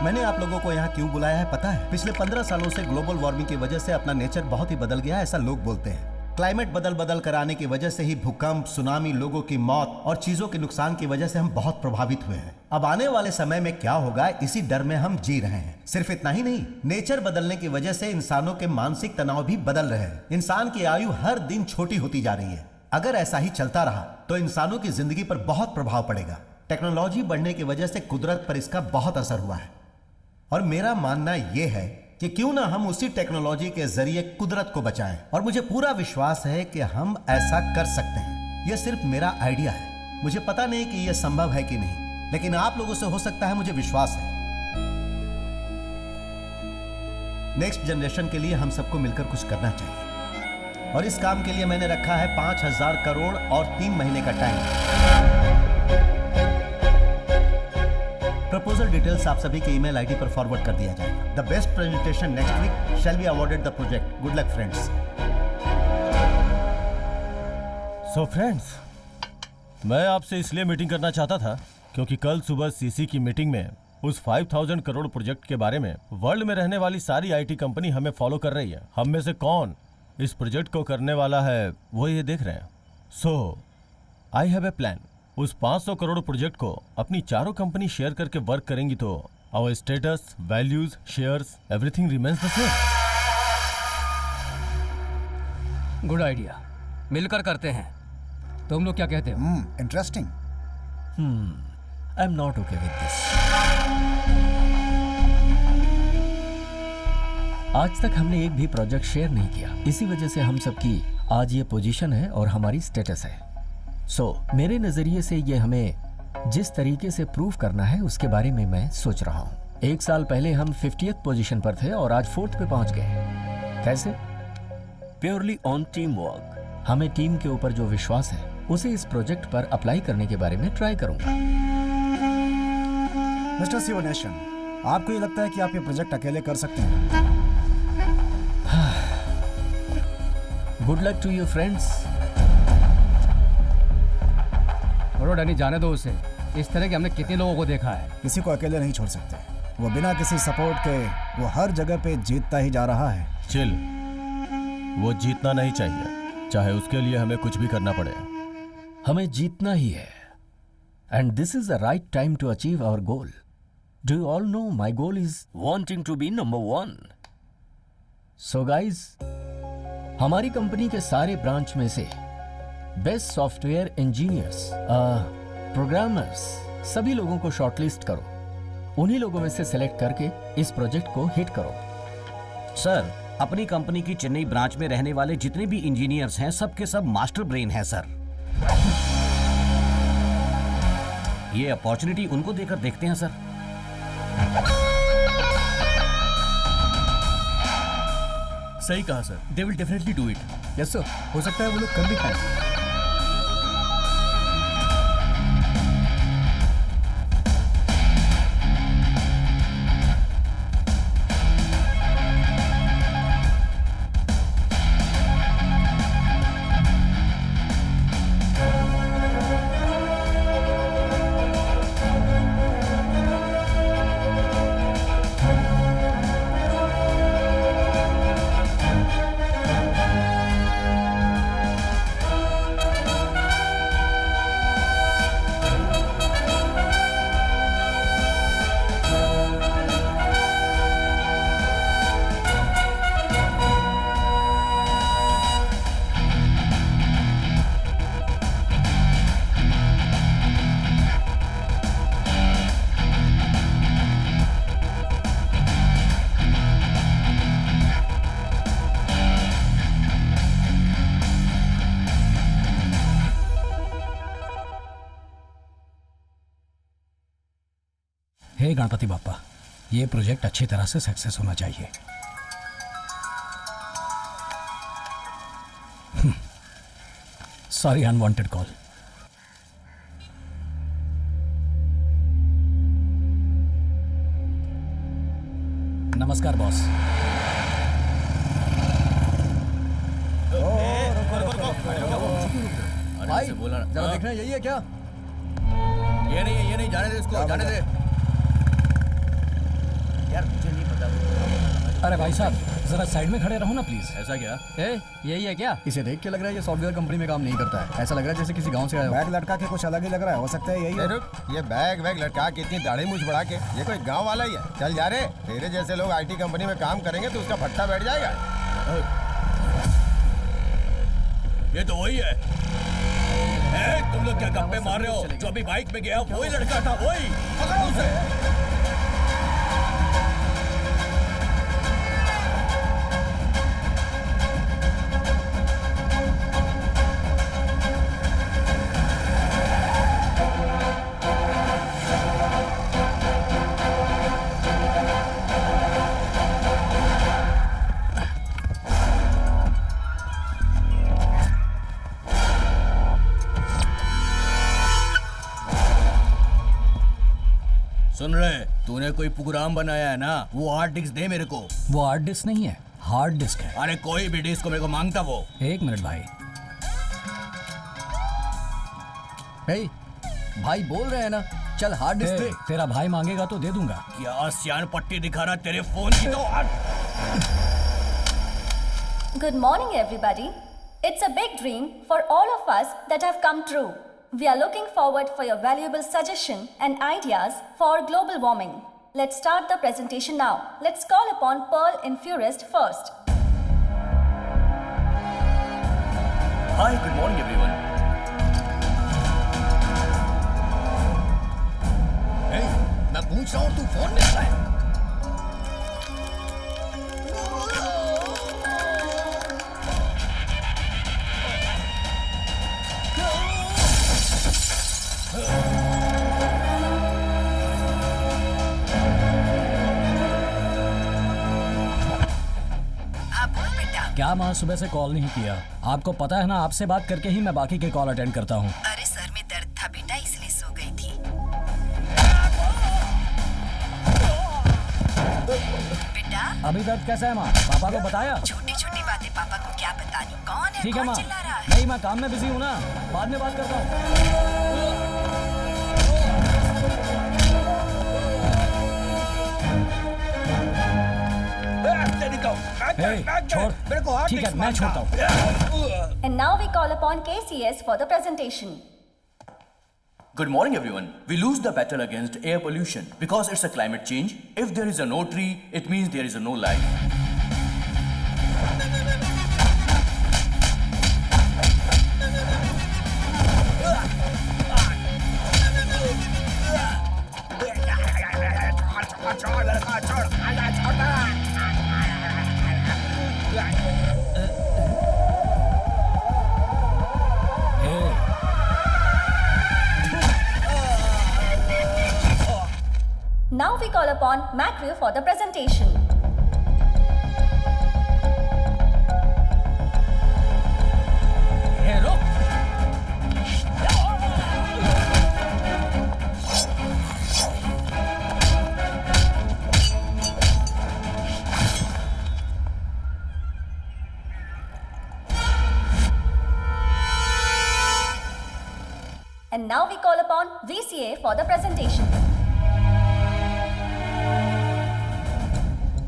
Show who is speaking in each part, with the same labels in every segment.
Speaker 1: मैंने आप लोगों को यहाँ क्यों बुलाया है पता है? पिछले 15 सालों से ग्लोबल वार्मिंग की वजह से अपना नेचर बहुत ही बदल गया है, ऐसा लोग बोलते हैं। क्लाइमेट बदल कर आने की वजह से ही भूकंप, सुनामी, लोगों की मौत और चीजों के नुकसान की वजह से हम बहुत प्रभावित हुए हैं। अब आने वाले समय में क्या होगा, इसी डर में हम जी रहे हैं। सिर्फ इतना ही नहीं, नेचर बदलने की वजह से इंसानों के मानसिक तनाव भी बदल रहे हैं। इंसान की आयु हर दिन छोटी होती जा रही है। अगर ऐसा ही चलता रहा तो इंसानों की जिंदगी पर बहुत प्रभाव पड़ेगा। टेक्नोलॉजी बढ़ने की वजह से कुदरत पर इसका बहुत असर हुआ है और मेरा मानना यह है कि क्यों ना हम उसी टेक्नोलॉजी के जरिए कुदरत को बचाएं। और मुझे पूरा विश्वास है कि हम ऐसा कर सकते हैं। यह सिर्फ मेरा आइडिया है, मुझे पता नहीं कि यह संभव है कि नहीं, लेकिन आप लोगों से हो सकता है, मुझे विश्वास है। नेक्स्ट जनरेशन के लिए हम सबको मिलकर कुछ करना चाहिए और इस काम के लिए मैंने रखा है 5000 करोड़ और 3 महीने का टाइम। प्रपोजल डिटेल्स आप सभी के ईमेल आईडी पर फॉरवर्ड कर दिया जाएगा। The best presentation next week shall be awarded the project. Good luck friends.
Speaker 2: So friends, मैं आपसे इसलिए मीटिंग करना चाहता था क्योंकि कल सुबह सीसी की मीटिंग में उस 5000 करोड़ प्रोजेक्ट के बारे में वर्ल्ड में रहने वाली सारी आईटी कंपनी हमें फॉलो कर रही है। हम में से कौन इस प्रोजेक्ट को करने वाला है वो ये देख रहे हैं। सो आई हैव ए प्लान। उस 500 करोड़ प्रोजेक्ट को अपनी चारों कंपनी शेयर करके वर्क करेंगी तो our status, values, shares, everything remains the same.
Speaker 3: Good idea, मिलकर करते हैं। तुम लोग क्या कहते हो?
Speaker 4: Interesting.
Speaker 2: I am not okay with this.
Speaker 5: आज तक हमने एक भी प्रोजेक्ट शेयर नहीं किया, इसी वजह से हम सबकी आज ये पोजीशन है और हमारी स्टेटस है। मेरे नजरिए से ये हमें जिस तरीके से प्रूव करना है उसके बारे में मैं सोच रहा हूँ। 1 साल पहले हम 50th पोजीशन पर थे और आज 4th पे पहुंच गए। कैसे? Purely on team work. हमें टीम के ऊपर जो विश्वास है उसे इस प्रोजेक्ट पर अप्लाई करने के बारे में ट्राई करूंगा।
Speaker 4: मिस्टर शिवनेशन, आपको ये लगता है कि आप ये प्रोजेक्ट अकेले कर सकते हैं?
Speaker 5: Good luck to you friends.
Speaker 3: Danny, जाने दो उसे। इस तरह के हमने कितने लोगों को देखा है।
Speaker 4: किसी को अकेले नहीं छोड़ सकते। वो बिना किसी सपोर्ट के वो हर जगह पे जीतता ही जा रहा है।
Speaker 2: चिल, वो जीतना नहीं चाहिए, चाहे उसके लिए हमें कुछ भी करना पड़े।
Speaker 5: हमें जीतना ही है and this is the right time to achieve our goal. Do you all know my goal is wanting to be number 1। So guys, हमारी कंपनी के सारे ब्रांच में से बेस्ट सॉफ्टवेयर इंजीनियर्स, प्रोग्रामर्स, सभी लोगों को शॉर्टलिस्ट करो। उन्हीं लोगों में से सेलेक्ट करके इस प्रोजेक्ट को हिट करो।
Speaker 6: सर, अपनी कंपनी की चेन्नई ब्रांच में रहने वाले जितने भी इंजीनियर्स हैं, सबके सब मास्टर ब्रेन हैं सर। ये अपॉर्चुनिटी उनको देकर देखते हैं सर।
Speaker 2: सही कहा sir, they will definitely do it.
Speaker 4: Yes sir, हो सकता है वो लोग कर भी पाए।
Speaker 3: हे गणपति बाप्पा, ये प्रोजेक्ट अच्छी तरह से सक्सेस होना चाहिए। Sorry, unwanted call. नमस्कार बॉस।
Speaker 2: भाई जरा देखना, यही है क्या? ये नहीं, जाने दे इसको, जाने दे।
Speaker 7: यार मुझे नहीं पता।
Speaker 3: अरे भाई साहब जरा साइड में खड़े रहो ना प्लीज।
Speaker 7: ऐसा क्या?
Speaker 3: यही है क्या?
Speaker 4: इसे देख के लग रहा है ये सॉफ्टवेयर कंपनी में काम नहीं करता है। ऐसा लग रहा है जैसे किसी गांव से आया हो। बैग लटका के कुछ अलग ही लग रहा है। हो सकता है यही है।
Speaker 8: ये बैग वैग लटका के इतनी दाढ़ी मूछ बढ़ा के ये कोई गांव वाला ही है? चल जा रे, तेरे जैसे लोग आईटी कंपनी में काम करेंगे तो उसका भट्टा बैठ जाएगा।
Speaker 7: ये तो वही है। तुम लोग क्या गप्पे मार रहे हो? जो अभी बाइक में गया वही लड़का था, वही। पकड़ो उसे। सुन रहे, तूने कोई प्रोग्राम बनाया है ना? वो हार्ड डिस्क दे मेरे को।
Speaker 3: वो हार्ड डिस्क नहीं है, हार्ड डिस्क है।
Speaker 7: अरे कोई भी डिस्क को मेरे को मांगता वो।
Speaker 3: एक मिनट भाई।
Speaker 4: भाई बोल रहे हैं ना, चल हार्ड डिस्क दे।
Speaker 3: तेरा भाई मांगेगा तो दे दूंगा।
Speaker 7: क्या सियान पट्टी दिखा रहा तेरे फोन की तो।
Speaker 9: Good morning, everybody. It's a big dream for all of us that have come true. We are looking forward for your valuable suggestion and ideas for global warming. Let's start the presentation now. Let's call upon Pearl Infurist first.
Speaker 7: Hi, good morning everyone. Hey, मैं पूछ रहा हूँ तू phone में क्या है?
Speaker 3: क्या माँ सुबह से कॉल नहीं किया? आपको पता है ना, आपसे बात करके ही मैं बाकी के कॉल अटेंड करता हूँ।
Speaker 10: अरे सर में दर्द था बेटा, इसलिए सो गई थी। बेटा
Speaker 3: अभी दर्द कैसा है माँ? पापा को बताया?
Speaker 10: छोटी छोटी बातें पापा को क्या बतानी। कौन है?
Speaker 3: ठीक है
Speaker 10: कौन
Speaker 3: माँ।
Speaker 10: चिल्ला रहा है?
Speaker 3: नहीं, मैं काम में बिजी हूँ ना, बाद में बात करता हूँ। छोड़, ठीक है मैं छोड़ता हूँ।
Speaker 9: And now we call upon KCS for the presentation.
Speaker 11: Good morning everyone. We lose the battle against air pollution because it's a climate change. If there is a no tree, it means there is a no life.
Speaker 9: Now we call upon Macru for the presentation.
Speaker 3: Hey, look.
Speaker 9: And now we call upon VCA for the presentation.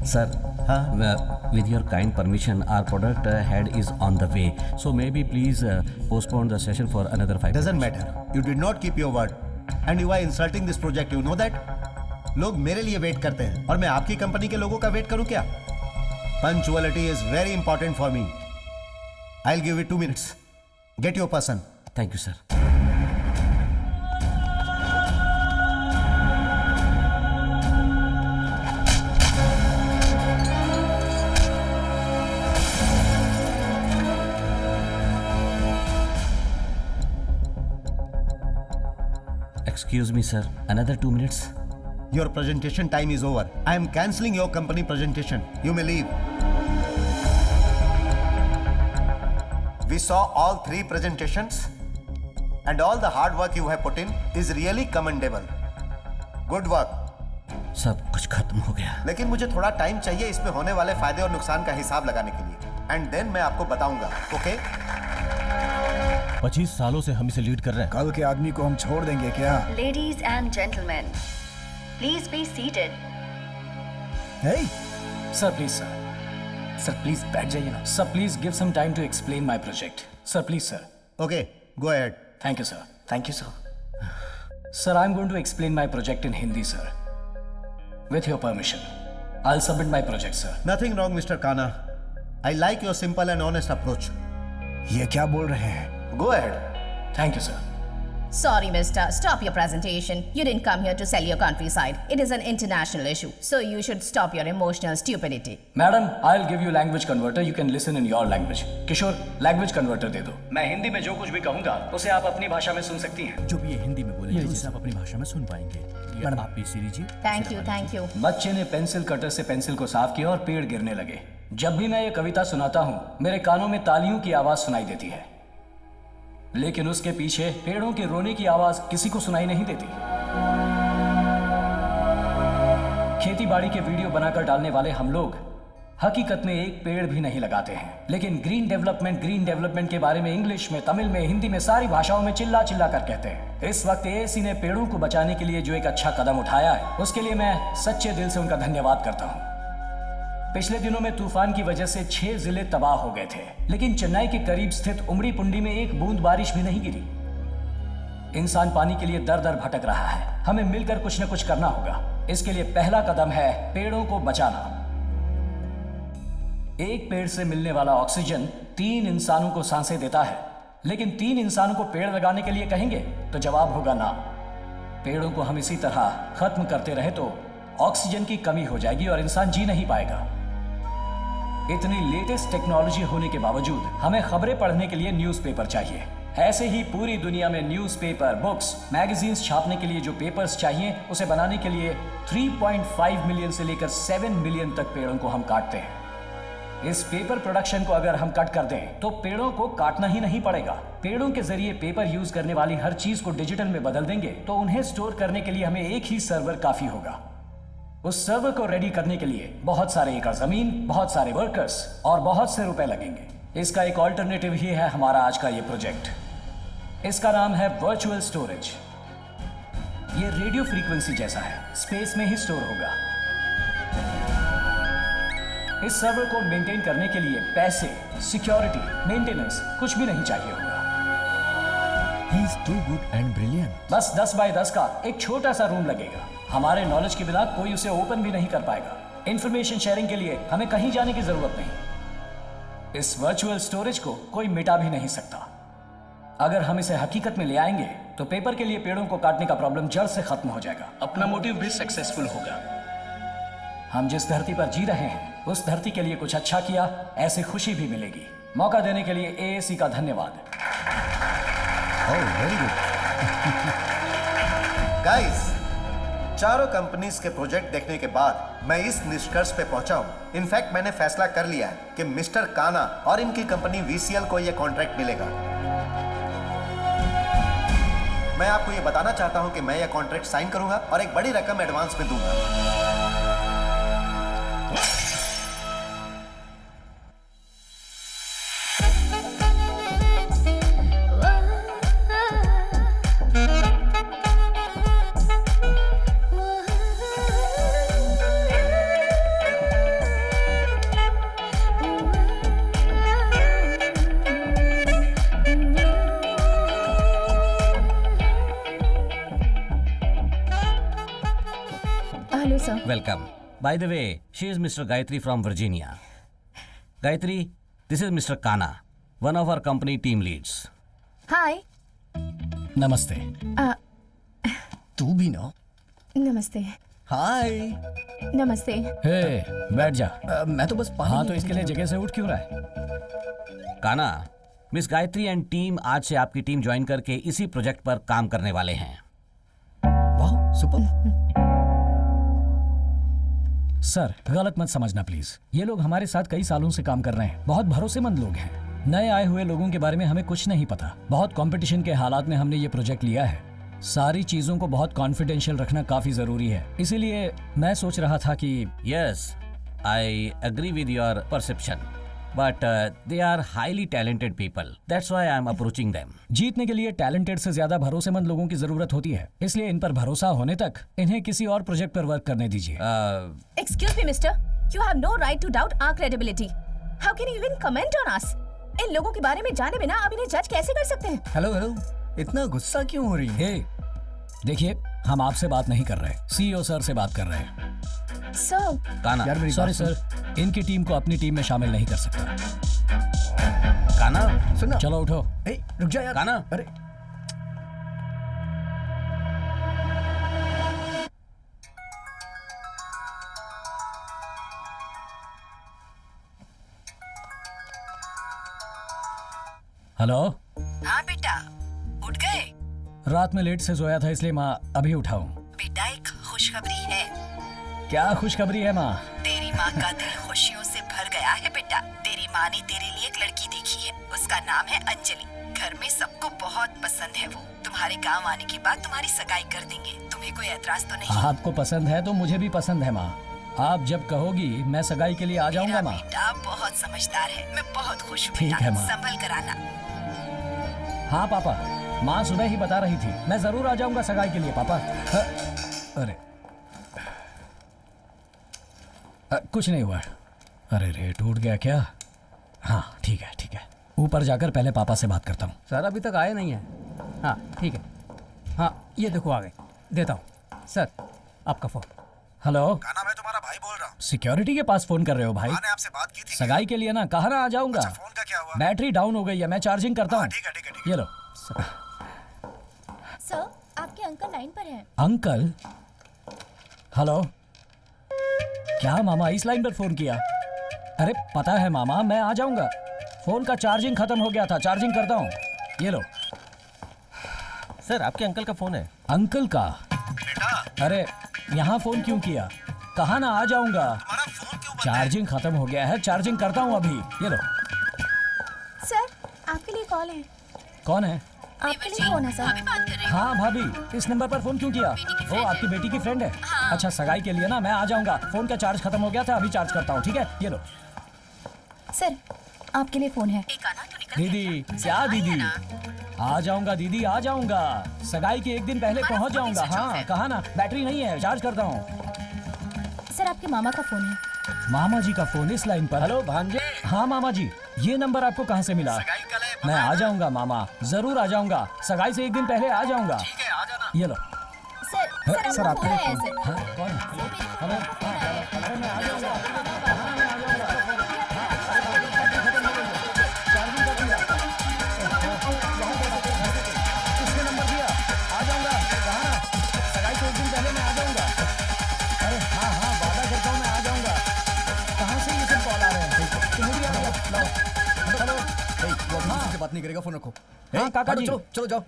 Speaker 6: Sir, with your kind permission, our product head is on the way. So maybe please postpone the session for another 5
Speaker 1: Doesn't
Speaker 6: minutes.
Speaker 1: matter. You did not keep your word. And you are insulting this project. You know that? लोग मेरे लिए wait करते हैं और मैं आपकी company के लोगों का वेट करूं क्या? Punctuality is very important for me. I'll give you 2 minutes. Get your person.
Speaker 6: Thank you, sir. Excuse me, sir. Another 2 minutes.
Speaker 1: Your presentation time is over. I am cancelling your company presentation. You may leave. We saw all 3 presentations and all the hard work you have put in is really commendable. Good work.
Speaker 6: सब कुछ खत्म हो गया।
Speaker 1: लेकिन मुझे थोड़ा time चाहिए इसमें होने वाले फायदे और नुकसान का हिसाब लगाने के लिए। एंड देन मैं आपको बताऊंगा। ओके?
Speaker 2: 25 सालों से हम इसे लीड कर रहे हैं।
Speaker 4: कल के आदमी को हम छोड़ देंगे क्या?
Speaker 9: Ladies and gentlemen, please be seated.
Speaker 4: Hey,
Speaker 3: sir please sir please बैठ जाइए ना sir please give some time to explain my project sir please sir
Speaker 1: okay, go ahead.
Speaker 3: Thank you sir sir I am going to explain my project in Hindi sir with your permission I will submit my project sir.
Speaker 1: Nothing wrong mister Khanna, I like your simple and honest approach.
Speaker 4: ये क्या बोल रहे हैं?
Speaker 1: Go ahead.
Speaker 3: Thank you sir.
Speaker 12: Sorry, mister. Stop your presentation. You didn't come here to sell your countryside. It is an international issue. So you should stop your emotional stupidity.
Speaker 3: Madam I will give you language converter, you can listen in your language. Kishore language converter दे दो, मैं हिंदी में जो कुछ भी कहूंगा उसे आप अपनी भाषा में सुन सकती हैं।
Speaker 13: जो भी ये हिंदी में बोलेंगे उसे आप अपनी भाषा में सुन पाएंगे। मैडम आप पीसी लीजिए।
Speaker 12: Thank you.
Speaker 3: बच्चे ने पेंसिल कटर से पेंसिल को साफ किया और पेड़ गिरने लगे। जब भी मैं ये कविता सुनाता हूँ मेरे कानों में तालियों की आवाज सुनाई देती है, लेकिन उसके पीछे पेड़ों के रोने की आवाज किसी को सुनाई नहीं देती। खेती बाड़ी के वीडियो बनाकर डालने वाले हम लोग हकीकत में एक पेड़ भी नहीं लगाते हैं, लेकिन ग्रीन डेवलपमेंट के बारे में इंग्लिश में, तमिल में, हिंदी में, सारी भाषाओं में चिल्ला चिल्ला कर कहते हैं। इस वक्त एएसी ने पेड़ों को बचाने के लिए जो एक अच्छा कदम उठाया है उसके लिए मैं सच्चे दिल से उनका धन्यवाद करता हूँ। पिछले दिनों में तूफान की वजह से 6 जिले तबाह हो गए थे, लेकिन चेन्नई के करीब स्थित उमड़ी पुंडी में एक बूंद बारिश भी नहीं गिरी। इंसान पानी के लिए दर दर भटक रहा है, हमें मिलकर कुछ न कुछ करना होगा। इसके लिए पहला कदम है पेड़ों को बचाना। एक पेड़ से मिलने वाला ऑक्सीजन 3 इंसानों को सांसें देता है, लेकिन 3 इंसानों को पेड़ लगाने के लिए कहेंगे तो जवाब होगा ना। पेड़ों को हम इसी तरह खत्म करते रहे तो ऑक्सीजन की कमी हो जाएगी और इंसान जी नहीं पाएगा। इतनी लेटेस्ट टेक्नोलॉजी होने के बावजूद हमें खबरें पढ़ने के लिए न्यूज़पेपर चाहिए। ऐसे ही पूरी दुनिया में न्यूज़पेपर, बुक्स, मैगजीन्स छापने के लिए जो पेपर्स चाहिए उसे बनाने के लिए 3.5 मिलियन से लेकर 7 मिलियन तक पेड़ों को हम काटते हैं। इस पेपर प्रोडक्शन को अगर हम कट कर दें तो पेड़ों को काटना ही नहीं पड़ेगा। पेड़ों के जरिए पेपर यूज करने वाली हर चीज को डिजिटल में बदल देंगे तो उन्हें स्टोर करने के लिए हमें एक ही सर्वर काफी होगा। उस सर्वर को रेडी करने के लिए बहुत सारे एकड़ जमीन, बहुत सारे वर्कर्स और बहुत से रुपए लगेंगे। इसका एक ऑल्टरनेटिव ही है हमारा आज का ये प्रोजेक्ट। इसका नाम है वर्चुअल स्टोरेज। ये रेडियो फ्रीक्वेंसी जैसा है, स्पेस में ही स्टोर होगा। इस सर्वर को मेंटेन करने के लिए पैसे, सिक्योरिटी, मेंटेनेंस कुछ भी नहीं चाहिए होगा।
Speaker 5: He is too good and brilliant.
Speaker 3: बस 10 बाय 10 का एक छोटा सा रूम लगेगा। हमारे नॉलेज के बिना कोई उसे ओपन भी नहीं कर पाएगा। इंफॉर्मेशन शेयरिंग के लिए हमें कहीं जाने की जरूरत नहीं। इस वर्चुअल स्टोरेज को कोई मिटा भी नहीं सकता। अगर हम इसे हकीकत में ले आएंगे तो पेपर के लिए पेड़ों को काटने का प्रॉब्लम जड़ से खत्म हो जाएगा। अपना मोटिव भी सक्सेसफुल होगा। हम जिस धरती पर जी रहे हैं उस धरती के लिए कुछ अच्छा किया, ऐसी खुशी भी मिलेगी। मौका देने के लिए एएसी का धन्यवाद।
Speaker 1: वेरी गुड गाइस, चारों कंपनीज के प्रोजेक्ट देखने के बाद मैं इस निष्कर्ष पे पहुंचा हूं। इनफैक्ट मैंने फैसला कर लिया है कि मिस्टर काना और इनकी कंपनी वीसीएल को यह कॉन्ट्रैक्ट मिलेगा। मैं आपको यह बताना चाहता हूं कि मैं यह कॉन्ट्रैक्ट साइन करूंगा और एक बड़ी रकम एडवांस में दूंगा।
Speaker 6: Welcome. By the way, she is Mr. Gayatri from Virginia. Gayatri, this is Mr. Kana, one of our company team leads.
Speaker 12: Hi.
Speaker 3: नमस्ते।
Speaker 13: तू भी ना।
Speaker 12: नमस्ते।
Speaker 13: हाय।
Speaker 12: नमस्ते।
Speaker 3: हे, बैठ जा।
Speaker 13: मैं तो बस पानी।
Speaker 3: हाँ, तो इसके लिए जगह से उठ क्यों रहा है?
Speaker 6: काना, मिस गायत्री एंड टीम आज से आपकी टीम ज्वाइन करके इसी प्रोजेक्ट पर काम करने वाले हैं।
Speaker 13: वाह, सुपर।
Speaker 3: सर, गलत मत समझना प्लीज। ये लोग हमारे साथ कई सालों से काम कर रहे हैं, बहुत भरोसेमंद लोग हैं। नए आए हुए लोगों के बारे में हमें कुछ नहीं पता। बहुत कंपटीशन के हालात में हमने ये प्रोजेक्ट लिया है। सारी चीजों को बहुत कॉन्फिडेंशियल रखना काफी जरूरी है। इसीलिए मैं सोच रहा था कि
Speaker 6: yes, I agree with your perception, but they are highly talented people. That's why I am approaching them.
Speaker 3: जीतने के लिए टैलेंटेड से ज्यादा भरोसेमंद लोगों की जरूरत होती है, इसलिए इन पर भरोसा होने तक इन्हें किसी और प्रोजेक्ट पर वर्क करने दीजिए।
Speaker 12: Excuse me, mister. You have no right to doubt our credibility. How can you even comment on us? इन लोगों के बारे में जाने बिना आप इन्हें जज कैसे कर सकते हैं?
Speaker 13: हेलो हेलो, इतना गुस्सा क्यों हो रही है?
Speaker 3: देखिए, हम आपसे बात नहीं कर रहे, सीईओ सर से बात कर रहे हैं।
Speaker 12: सर,
Speaker 6: काना,
Speaker 3: सॉरी सर, इनकी टीम को अपनी टीम में शामिल नहीं कर सकता।
Speaker 6: काना,
Speaker 13: सुनना।
Speaker 3: चलो उठो।
Speaker 13: रुक जा यार।
Speaker 6: काना,
Speaker 13: अरे
Speaker 3: हेलो।
Speaker 10: हाँ बेटा, उठ गए?
Speaker 3: रात में लेट से सोया था, इसलिए माँ अभी उठा हूँ।
Speaker 10: बेटा एक खुशखबरी है।
Speaker 3: क्या खुशखबरी है माँ?
Speaker 10: तेरी माँ का दिल खुशियों से भर गया है बेटा। तेरी माँ ने तेरे लिए एक लड़की देखी है, उसका नाम है अंजलि। घर में सबको बहुत पसंद है वो। तुम्हारे गाँव आने के बाद तुम्हारी सगाई कर देंगे। तुम्हें कोई एतराज तो नहीं?
Speaker 3: आपको पसंद है तो मुझे भी पसंद है माँ। आप जब कहोगी मैं सगाई के लिए आ जाऊंगा माँ।
Speaker 10: बेटा बहुत समझदार है, मैं बहुत खुश हूँ
Speaker 3: ठीक है माँ।
Speaker 10: संभल कर आना।
Speaker 3: हाँ पापा, माँ सुबह ही बता रही थी, मैं जरूर आ जाऊंगा सगाई के लिए पापा। अरे कुछ नहीं हुआ। अरे रे, टूट गया क्या? हाँ ठीक है ठीक है, ऊपर जाकर पहले पापा से बात करता हूँ।
Speaker 14: सर अभी तक आए नहीं है। हाँ ठीक है, हाँ ये देखो आ गए, देता हूँ सर आपका फोन।
Speaker 3: हेलो,
Speaker 4: काना, मैं तुम्हारा भाई बोल रहा हूँ।
Speaker 3: सिक्योरिटी के पास फोन कर रहे हो भाई?
Speaker 4: मैंने आपसे बात की थी
Speaker 3: सगाई के लिए ना, कहा ना आ जाऊंगा।
Speaker 4: अच्छा, फोन का क्या हुआ?
Speaker 3: बैटरी डाउन हो गई है, मैं चार्जिंग करता हूँ।
Speaker 4: ठीक है ठीक है।
Speaker 3: ये लो।
Speaker 9: सर, आपके अंकल लाइन पर हैं।
Speaker 3: अंकल? हेलो, क्या मामा इस लाइन पर फोन किया? अरे पता है मामा, मैं आ जाऊंगा। फोन का चार्जिंग खत्म हो गया था, चार्जिंग करता हूँ। ये लो।
Speaker 2: सर आपके अंकल का फोन है।
Speaker 3: अंकल का? अरे यहाँ फोन क्यों किया? कहा ना आ जाऊंगा। चार्जिंग खत्म हो गया है, चार्जिंग करता हूँ अभी। ये लो।
Speaker 12: सर आपके लिए कॉल है।
Speaker 3: कौन है?
Speaker 9: आपके लिए फोन है सर।
Speaker 3: हाँ भाभी, इस नंबर पर फोन क्यों किया? वो आपकी बेटी की फ्रेंड है। अच्छा, सगाई के लिए ना मैं आ जाऊंगा। फोन का चार्ज खत्म हो गया था, अभी चार्ज करता हूँ। ठीक है, ये लो।
Speaker 9: सर आपके लिए फोन है।
Speaker 3: दीदी, क्या दीदी? आ जाऊंगा दीदी, आ जाऊंगा। सगाई के एक दिन पहले पहुंच जाऊंगा। हाँ कहा ना, बैटरी नहीं है, चार्ज करता हूँ।
Speaker 9: सर आपके मामा का फोन है।
Speaker 3: मामा जी का फोन इस लाइन पर?
Speaker 13: हेलो भांजे।
Speaker 3: हाँ मामा जी, ये नंबर आपको कहाँ से मिला? मैं आ जाऊंगा मामा, जरूर आ जाऊंगा। सगाई से एक दिन पहले आ जाऊंगा। ये लो।
Speaker 9: सर आपका फोन है सर।
Speaker 3: हाँ कौन? हेलो, अरे मैं आ जाऊंगा।
Speaker 13: बात नहीं करेगा, फोन रखो।
Speaker 3: हाँ काका जी,
Speaker 13: चलो चलो जाओ।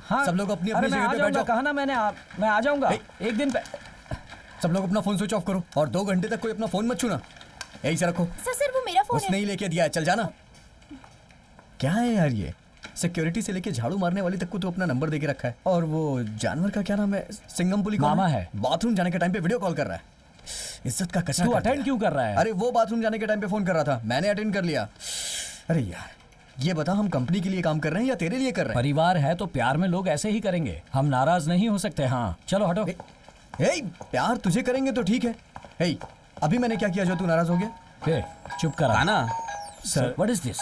Speaker 3: हाँ,
Speaker 13: सब लोग अपनी अपनी
Speaker 3: जगह पे बैठ जाओ। कहा ना मैंने, मैं आ जाऊंगा एक दिन।
Speaker 13: सब लोग अपना फोन स्विच ऑफ करो और 2 घंटे तक कोई अपना फोन मत छूना। यही से रखो।
Speaker 9: सर वो मेरा फोन है।
Speaker 13: उसने ही लेके दिया है, चल जाना। क्या है यार ये? सिक्योरिटी से लेके झाड़ू मारने वाली तक को तो अपना नंबर देके रखा है। और वो जानवर का क्या नाम है, सिंगमपुली
Speaker 3: मामा है।
Speaker 13: बाथरूम जाने के टाइम पे वीडियो कॉल कर रहा है। इज्जत का कचरा।
Speaker 3: तू अटेंड क्यों कर रहा है?
Speaker 13: अरे वो बाथरूम जाने के टाइम पे फोन कर रहा था, मैंने अटेंड कर लिया। अरे यार ये बता, हम कंपनी के लिए काम कर रहे हैं या तेरे लिए कर रहे हैं?
Speaker 3: परिवार है तो प्यार में लोग ऐसे ही करेंगे, हम नाराज नहीं हो सकते। हाँ चलो हटो।
Speaker 13: प्यार तुझे करेंगे तो ठीक है। अभी मैंने क्या किया जो तू नाराज हो गया?
Speaker 3: चुप कर।
Speaker 6: काना,
Speaker 3: सर
Speaker 6: व्हाट इज दिस?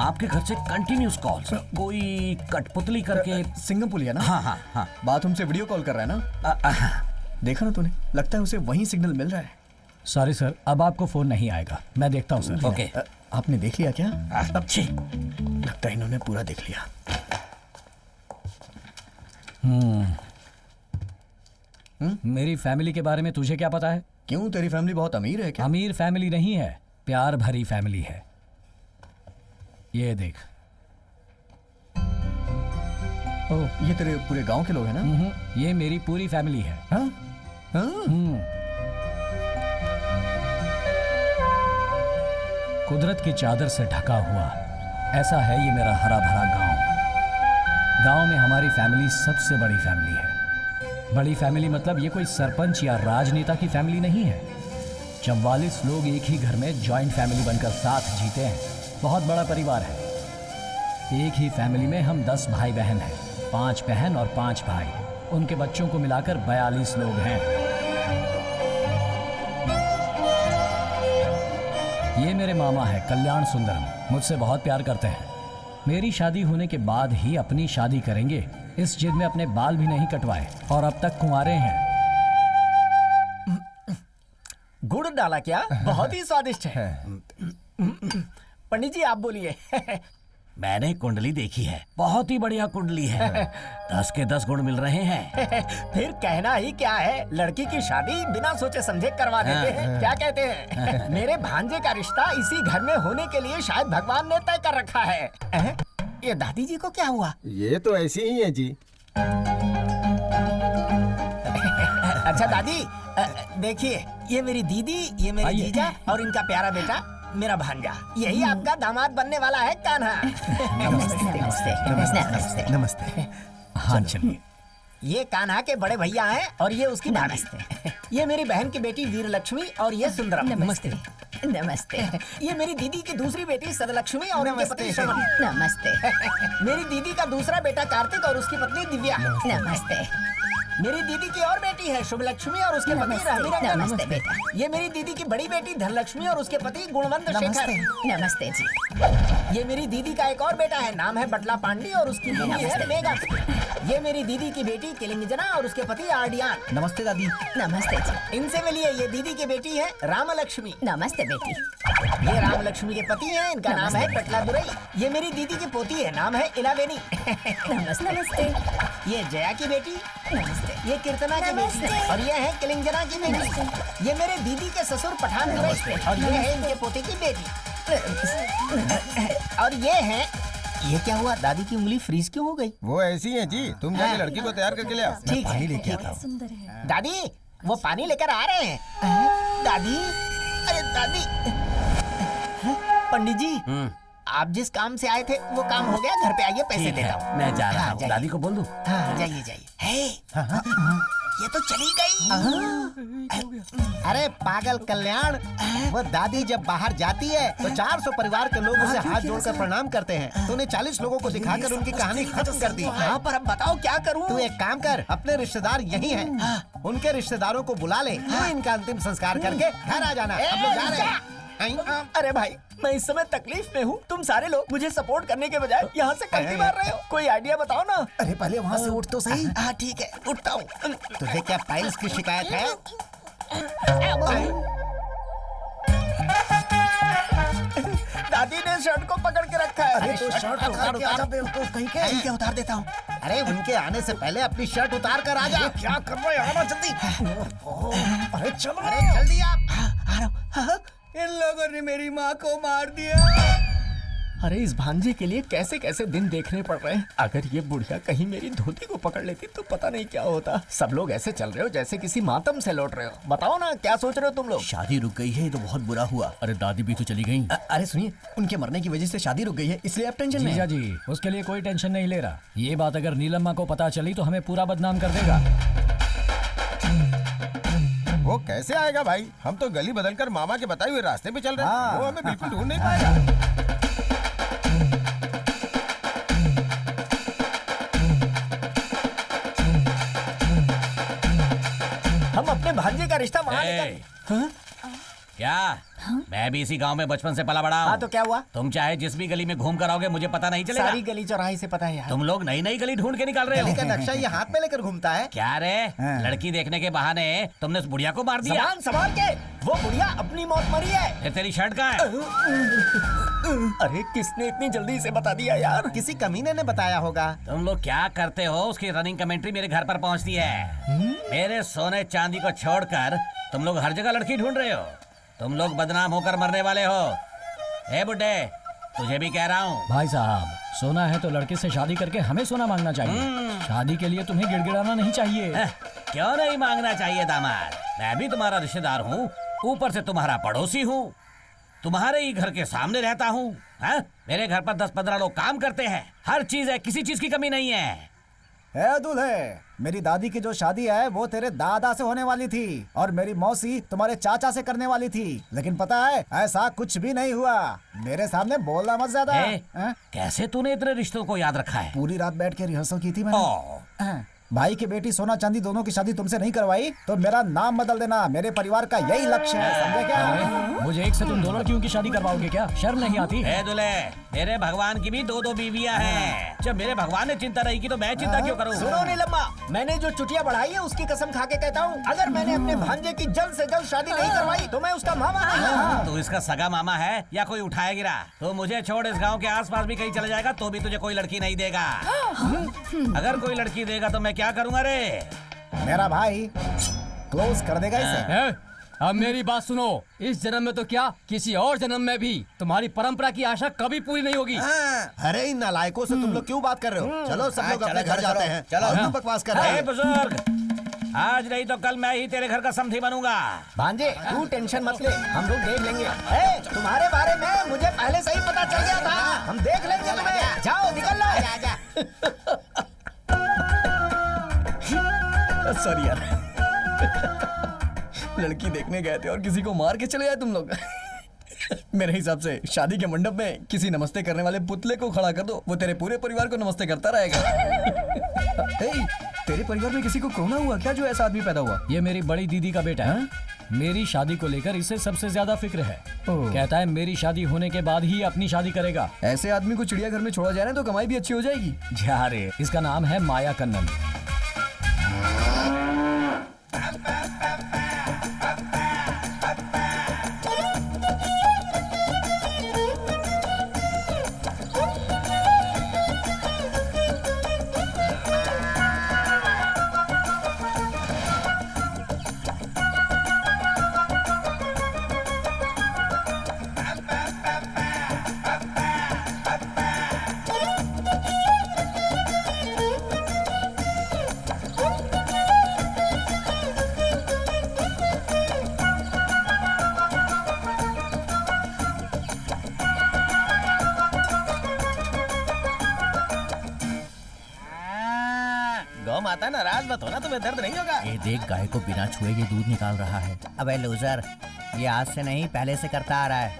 Speaker 6: आपके घर से कंटिन्यूस कॉल, कोई कठपुतली करके।
Speaker 13: सिंगमपुली है ना?
Speaker 6: हाँ हाँ हाँ।
Speaker 13: बाथरूम से वीडियो कॉल कर रहा है ना? देखा ना तूने, लगता है उसे वही सिग्नल मिल रहा है।
Speaker 3: सॉरी सर, अब आपको फोन नहीं आएगा, मैं देखता हूँ सर।
Speaker 6: ओके।
Speaker 13: आपने देख लिया क्या?
Speaker 6: अच्छी,
Speaker 13: लगता है इन्होंने पूरा देख लिया।
Speaker 3: मेरी फैमिली के बारे में तुझे क्या पता है?
Speaker 13: क्यों, तेरी फैमिली बहुत अमीर है क्या?
Speaker 3: अमीर फैमिली नहीं है, प्यार भरी फैमिली है। ये देख।
Speaker 13: ओह, ये तेरे पूरे गांव के लोग हैं ना?
Speaker 3: ये मेरी पूरी फैमिली है।
Speaker 13: हाँ?
Speaker 3: कुदरत की चादर से ढका हुआ ऐसा है ये मेरा हरा भरा गांव। गांव में हमारी फैमिली सबसे बड़ी फैमिली है। बड़ी फैमिली मतलब ये कोई सरपंच या राजनेता की फैमिली नहीं है।
Speaker 5: 44 लोग एक ही घर में जॉइंट फैमिली बनकर साथ जीते हैं। बहुत बड़ा परिवार है। एक ही फैमिली में हम 10 भाई बहन हैं, 5 बहन और 5 भाई। उनके बच्चों को मिलाकर 42 लोग हैं। ये मेरे मामा है कल्याण सुंदरम, मुझसे बहुत प्यार करते हैं। मेरी शादी होने के बाद ही अपनी शादी करेंगे, इस जिद में अपने बाल भी नहीं कटवाए और अब तक कुंवारे हैं।
Speaker 13: गुड़ डाला क्या? बहुत ही स्वादिष्ट है। पंडित जी आप बोलिए।
Speaker 6: मैंने कुंडली देखी है, बहुत ही बढ़िया कुंडली है। 10 के 10 गुण मिल रहे हैं।
Speaker 13: फिर कहना ही क्या है, लड़की की शादी बिना सोचे समझे करवा देते हैं। क्या कहते हैं? मेरे भांजे का रिश्ता इसी घर में होने के लिए शायद भगवान ने तय कर रखा है। ये दादी जी को क्या हुआ?
Speaker 8: ये तो ऐसी ही है जी।
Speaker 13: अच्छा दादी देखिए, ये मेरी दीदी, ये मेरे जीजा और इनका प्यारा बेटा मेरा भांजा। यही आपका दामाद बनने वाला है कान्हा।
Speaker 1: नमस्ते नमस्ते।
Speaker 5: हाँ चलिए।
Speaker 13: ये कान्हा के बड़े भैया हैं और ये उसकी भाभी। ये मेरी बहन की बेटी वीर लक्ष्मी और ये सुंदरम।
Speaker 12: नमस्ते। नमस्ते।
Speaker 13: ये मेरी दीदी की दूसरी बेटी सदलक्ष्मी और उनके पति श्रवण।
Speaker 12: नमस्ते।
Speaker 13: मेरी दीदी का दूसरा बेटा कार्तिक और उसकी पत्नी दिव्या।
Speaker 12: नमस्ते।
Speaker 13: मेरी दीदी की और बेटी है शुभ लक्ष्मी और उसके पति रहमी।
Speaker 12: नमस्ते बेटा।
Speaker 13: ये मेरी दीदी की बड़ी बेटी धनलक्ष्मी और उसके पति गुणवंत शेखर।
Speaker 12: नमस्ते जी।
Speaker 13: ये मेरी दीदी का एक और बेटा है, नाम है बटला पांडी और उसकी बीवी है मेघा। ये मेरी दीदी की बेटी किलिंगजना और उसके पति आर्डियान।
Speaker 4: नमस्ते दादी।
Speaker 12: नमस्ते जी।
Speaker 13: इनसे मिलिए, ये दीदी की बेटी है रामलक्ष्मी।
Speaker 12: नमस्ते बेटी।
Speaker 13: ये रामलक्ष्मी के पति हैं, इनका नाम है पटला दुरई। ये मेरी दीदी की पोती है, नाम है इलावेनी।
Speaker 12: नमस्ते।
Speaker 13: ये जया की बेटी।
Speaker 12: नमस्ते।
Speaker 13: ये कीर्तना की बेटी और ये है किलिंगजना की बेटी। ये मेरे दीदी के ससुर पठान दुरई और ये है इनके पोते की बेटी। और ये है, ये क्या हुआ? दादी की उंगली फ्रीज क्यों हो गई?
Speaker 8: वो ऐसी है जी, तुम जाके लड़की को तैयार करके ले आओ।
Speaker 13: ठीक है, लेके आता हूँ। दादी वो पानी लेकर आ रहे हैं। दादी, अरे दादी। पंडित जी आप जिस काम से आए थे वो काम हो गया, घर पे आइए, पैसे देता हूँ।
Speaker 6: मैं जा रहा हूँ, दादी को बोल दूँ।
Speaker 13: हाँ जाइए जाइए। ये तो चली गई।
Speaker 1: अरे पागल कल्याण, वो दादी जब बाहर जाती है तो 400 परिवार के लोग उसे हाथ जोड़कर प्रणाम करते हैं। तूने 40 लोगों को दिखाकर उनकी कहानी खत्म कर दी।
Speaker 13: हाँ पर अब बताओ क्या करूँ?
Speaker 1: तू एक काम कर, अपने रिश्तेदार यही हैं, उनके रिश्तेदारों को बुला ले, तू इनका अंतिम संस्कार करके घर आ जाना। हम लोग जा रहे हैं।
Speaker 13: अरे भाई मैं इस समय तकलीफ में हूँ, तुम सारे लोग मुझे सपोर्ट करने के बजाय यहाँ से कल्टी मार रहे हो। कोई आइडिया बताओ ना।
Speaker 1: अरे पहले वहाँ से उठ तो सही।
Speaker 13: हाँ ठीक है, उठता हूँ।
Speaker 1: तुझे क्या पाइल्स की शिकायत है?
Speaker 13: दादी ने शर्ट को पकड़ के रखा है।
Speaker 1: अरे तो शर्ट उतार कहीं क्या उतार देता हूँ। अरे उनके आने से पहले अपनी शर्ट उतार कर आ जा। क्या कर रहे हो? आना जल्दी। अरे चलो, अरे जल्दी आप।
Speaker 13: आ रहा हूँ।
Speaker 7: इन लोगों ने मेरी माँ को मार दिया।
Speaker 13: अरे इस भांजे के लिए कैसे कैसे दिन देखने पड़ रहे हैं। अगर ये बुढ़िया कहीं मेरी धोती को पकड़ लेती तो पता नहीं क्या होता। सब लोग ऐसे चल रहे हो जैसे किसी मातम से लौट रहे हो। बताओ ना क्या सोच रहे हो तुम लोग?
Speaker 6: शादी रुक गई है, ये तो बहुत बुरा हुआ। अरे दादी भी तो चली गई।
Speaker 4: अरे सुनिए, उनके मरने की वजह से शादी रुक गई है, इसलिए आप टेंशन में
Speaker 5: जीजा जी उसके लिए कोई टेंशन नहीं ले रहा। ये बात अगर नीलम्मा को पता चली तो हमें पूरा बदनाम कर देगा।
Speaker 8: वो कैसे आएगा भाई? हम तो गली बदलकर मामा के बताए हुए रास्ते पे चल रहे हैं। वो हमें बिल्कुल ढूंढ नहीं पाएगा।
Speaker 13: हम अपने भांजे का रिश्ता वहाँ लेकर।
Speaker 6: क्या? मैं भी इसी गांव में बचपन से पला बड़ा हूँ।
Speaker 13: हाँ तो क्या हुआ?
Speaker 6: तुम चाहे जिस भी गली में घूम कर आओगे मुझे पता नहीं चलेगा।
Speaker 13: सारी गली चौराहे से पता है यार।
Speaker 6: तुम लोग नई नई गली ढूंढ के निकाल रहे हो।
Speaker 1: गली का नक्शा ये हाथ में लेकर घूमता है।
Speaker 6: क्या रे? लड़की देखने के बहाने तुमने उस बुढ़िया को मार दिया।
Speaker 13: संभाल के, वो बुढ़िया अपनी मौत मरी है।
Speaker 6: फिर तेरी शर्ट कहाँ है?
Speaker 13: अरे किसने इतनी जल्दी इसे बता दिया यार?
Speaker 1: किसी कमीने ने बताया होगा।
Speaker 6: तुम लोग क्या करते हो? उसकी रनिंग कमेंट्री मेरे घर पर पहुंचती है। मेरे सोने चांदी को छोड़कर तुम लोग हर जगह लड़की ढूंढ रहे हो। तुम लोग बदनाम होकर मरने वाले हो। ए बुड्ढे, तुझे भी कह रहा हूँ।
Speaker 5: भाई साहब, सोना है तो लड़के से शादी करके हमें सोना मांगना चाहिए। शादी के लिए तुम्हें गिड़गिड़ाना नहीं चाहिए।
Speaker 6: क्यों नहीं मांगना चाहिए दामाद? मैं भी तुम्हारा रिश्तेदार हूँ, ऊपर से तुम्हारा पड़ोसी हूँ, तुम्हारे ही घर के सामने रहता हूँ। मेरे घर पर 10-15 लोग काम करते हैं, हर चीज है, किसी चीज की कमी नहीं है।
Speaker 4: है दूल्हे, मेरी दादी की जो शादी है वो तेरे दादा से होने वाली थी और मेरी मौसी तुम्हारे चाचा से करने वाली थी, लेकिन पता है ऐसा कुछ भी नहीं हुआ। मेरे सामने बोलना मत ज्यादा।
Speaker 6: कैसे तूने इतने रिश्तों को याद रखा है?
Speaker 4: पूरी रात बैठ के रिहर्सल की थी मैंने। भाई की बेटी सोना चांदी दोनों की शादी तुमसे नहीं करवाई तो मेरा नाम बदल देना। मेरे परिवार का यही लक्ष्य है, समझे क्या?
Speaker 3: मुझे एक से तुम दो लड़कियों की शादी करवाओगे क्या? शर्म नहीं आती?
Speaker 6: ए दूल्हे, मेरे भगवान की भी 2-2 बीवियां हैं। जब मेरे भगवान ने चिंता रही की तो मैं चिंता क्यों करूं?
Speaker 13: सुनो नीलम्मा, मैंने जो चुटिया बढ़ाई है उसकी कसम खा के कहता हूँ, अगर मैंने अपने भांजे की जल्द से जल्द शादी नहीं करवाई तो मैं उसका मामा नहीं।
Speaker 6: तू इसका सगा मामा है या कोई उठाया गिरा? तो मुझे छोड़ इस गांव के आसपास भी कहीं चले जाएगा तो भी तुझे कोई लड़की नहीं देगा। अगर कोई लड़की देगा तो मैं क्या करूंगा रे?
Speaker 4: मेरा भाई क्लोज कर देगा इसे।
Speaker 14: अब मेरी बात सुनो, इस जन्म में तो क्या, किसी और जन्म में भी तुम्हारी परंपरा की आशा कभी पूरी नहीं होगी।
Speaker 1: अरे इन नालायकों से तुम लोग क्यों बात कर रहे हो? चलो सब लोग अपने घर जाते हैं।
Speaker 6: चलो।
Speaker 1: और तुम बकवास कर रहे
Speaker 6: ए
Speaker 1: हो।
Speaker 6: बुजुर्ग, आज नहीं तो कल मैं ही तेरे घर का समधी बनूंगा।
Speaker 13: भांजे तू टेंशन मत ले, हम लोग देख लेंगे। ए, तुम्हारे बारे में मुझे पहले से ही पता चल गया था, हम देख लेंगे तुम्हें। जाओ निकल लो।
Speaker 11: सॉरी यार, लड़की देखने गए थे और किसी को मार के चले आए तुम लोग। मेरे हिसाब से शादी के मंडप में किसी नमस्ते करने वाले पुतले को खड़ा कर दो, वो तेरे पूरे परिवार को नमस्ते करता रहेगा।
Speaker 3: तेरे परिवार में किसी को कोरोना हुआ क्या जो ऐसा आदमी पैदा हुआ? ये मेरी बड़ी दीदी का बेटा है। मेरी शादी को लेकर इसे सबसे ज्यादा फिक्र है। कहता है मेरी शादी होने के बाद ही अपनी शादी करेगा।
Speaker 11: ऐसे आदमी को चिड़ियाघर में छोड़ा जाए ना तो कमाई भी अच्छी हो जाएगी।
Speaker 3: जा रे, इसका नाम है माया कन्नन।
Speaker 6: गौ माता नाराज मत होना, तुम्हें दर्द नहीं होगा।
Speaker 5: ये देख, गाय को बिना छुए ये दूध निकाल रहा है।
Speaker 13: अबे लूजर, ये आज से नहीं पहले से करता आ रहा है।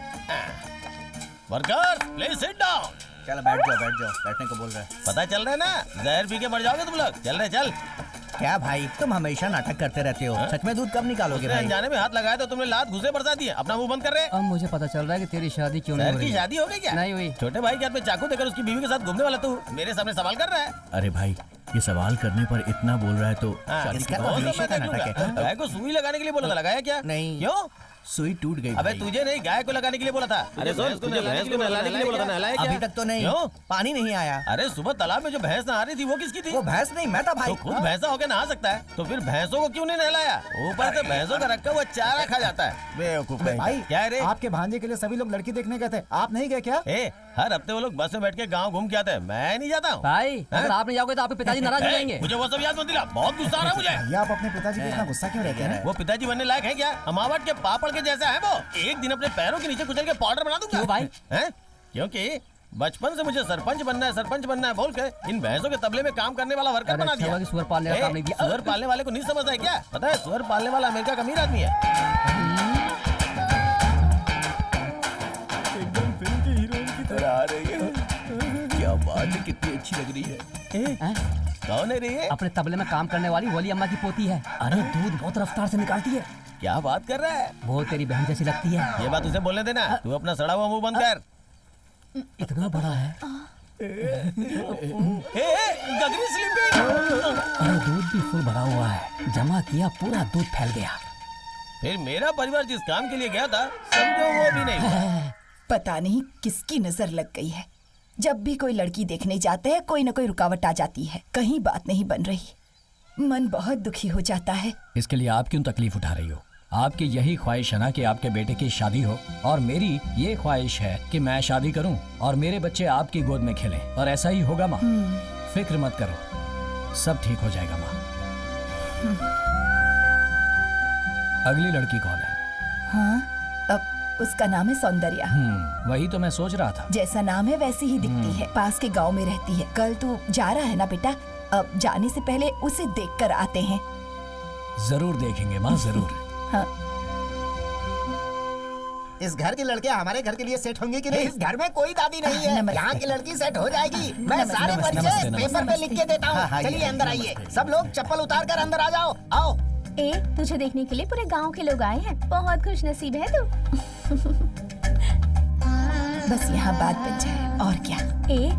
Speaker 6: Workers please sit down.
Speaker 11: चलो बैठ जाओ, बैठने को बोल रहा है।
Speaker 6: पता चल रहा है ना, जहर पी के मर जाओगे तुम लोग। चल रहे चल।
Speaker 13: क्या भाई, तुम हमेशा नाटक करते रहते हो। सच में दूध कब निकालोगे भाई?
Speaker 6: अनजाने में हाथ लगाया तो तुमने लात घुसे बरसा दिए। अपना मुंह बंद कर रहे।
Speaker 14: अब मुझे पता चल रहा है कि तेरी शादी क्यों नहीं हो रही।
Speaker 6: की शादी हो गई क्या?
Speaker 14: नहीं हुई।
Speaker 6: छोटे भाई के हाथ में चाकू देकर उसकी बीवी के साथ घूमने वाला तू मेरे सामने सवाल कर रहा है।
Speaker 5: अरे भाई, ये सवाल करने पर इतना बोल रहा है तो
Speaker 13: इसका तो हमेशा का नाटक है।
Speaker 6: गाय को सुई लगाने के लिए बोला था, लगाया क्या?
Speaker 13: नहीं।
Speaker 6: क्यों?
Speaker 5: सुई टूट गई।
Speaker 6: अबे तुझे नहीं, गाय को लगाने के लिए बोला था। अरे सुन, तुझे भैंस को नहलाने के लिए बोला था, नहलाया क्या?
Speaker 13: अभी तक तो नहीं।
Speaker 6: क्यों?
Speaker 13: पानी नहीं आया।
Speaker 6: अरे सुबह तालाब में जो भैंस नहा रही थी वो किसकी थी?
Speaker 13: वो भैंस नहीं, मैं था भाई।
Speaker 6: तो खुद भैंसा होकर नहा सकता है तो फिर भैंसों को क्यों नहीं नहलाया? ऊपर से भैंसों का रखा हुआ चारा खा जाता है। बेवकूफ
Speaker 4: भाई,
Speaker 6: क्या रे?
Speaker 4: आपके भांजे के लिए सभी लोग लड़की देखने गए थे, आप नहीं गए क्या?
Speaker 6: हर हफ्ते वो लोग बस में बैठ के गाँव घूम के आते हैं, मैं नहीं जाता हूँ।
Speaker 14: भाई, अगर आप नहीं जाओगे तो आपके पिताजी नाराज हो जाएंगे।
Speaker 6: मुझे वो सब याद मत दिला, बहुत गुस्सा आ रहा है मुझे।
Speaker 4: भैया, आप अपने पिताजी पे इतना गुस्सा क्यों रहते हैं?
Speaker 6: वो पिताजी बनने लायक है क्या? अमावट के पापड़ के जैसा है वो। एक दिन अपने पैरों के नीचे कुचल के पाउडर बना दूंगा।
Speaker 14: क्यों भाई?
Speaker 6: हैं? क्योंकि बचपन से मुझे सरपंच बनना है बोल के इन भैंसों के तबले में काम करने वाला वर्कर बना दिया।
Speaker 14: सुअर पालने का काम नहीं किया।
Speaker 6: सुअर पालने वाले को नहीं समझता है क्या? पता है, सुअर पालने वाला अमेरिका का अमीर आदमी है।
Speaker 11: एकदम फिल्म की हीरोइन की तरह आ रही है। क्या बात है, कितनी अच्छी लग रही है।
Speaker 6: कौन है रे?
Speaker 14: अपने तबले में काम करने वाली वली अम्मा की पोती है। अरे दूध बहुत रफ्तार से निकालती है।
Speaker 6: क्या बात कर रहा है?
Speaker 14: वो तेरी बहन जैसी लगती है।
Speaker 6: ये बात उसे बोलने देना। तू अपना सड़ा हुआ मुंह बंद कर।
Speaker 14: इतना बड़ा है।
Speaker 6: गगरी स्लीपिंग।
Speaker 14: अरे दूध भी फुल भरा हुआ है, जमा किया पूरा दूध फैल गया।
Speaker 6: फिर मेरा परिवार जिस काम के लिए गया था समझो वो भी नहीं हुआ।
Speaker 10: पता नहीं किसकी नजर लग गई है। जब भी कोई लड़की देखने जाते हैं कोई न कोई रुकावट आ जाती है, कहीं बात नहीं बन रही। मन बहुत दुखी हो जाता है।
Speaker 3: इसके लिए आप क्यों तकलीफ उठा रही हो? आपकी यही ख्वाहिश है ना कि आपके बेटे की शादी हो, और मेरी ये ख्वाहिश है कि मैं शादी करूं और मेरे बच्चे आपकी गोद में खेलें, और ऐसा ही होगा माँ। फिक्र मत करो, सब ठीक हो जाएगा माँ। अगली लड़की कौन है?
Speaker 10: हाँ, अब उसका नाम है सौंदर्या।
Speaker 3: वही तो मैं सोच रहा था।
Speaker 10: जैसा नाम है वैसी ही दिखती है, पास के गांव में रहती है। कल तू जा रहा है ना बेटा? अब जाने से पहले उसे देखकर आते हैं।
Speaker 3: जरूर देखेंगे माँ, जरूर।
Speaker 10: हाँ।
Speaker 13: इस घर के लड़के हमारे घर के लिए सेट होंगे कि नहीं? इस घर में कोई दादी नहीं है, यहाँ की लड़की सेट हो जाएगी। मैं सारे परिचय पेपर पे लिख के देता हूँ। चलिए अंदर आइए, सब लोग चप्पल उतार कर अंदर आ जाओ। आओ।
Speaker 12: ए, तुझे देखने के लिए पूरे गांव के लोग आए हैं। बहुत खुश नसीब है तू।
Speaker 10: बस यहाँ बात बन जाए और क्या।
Speaker 12: ए,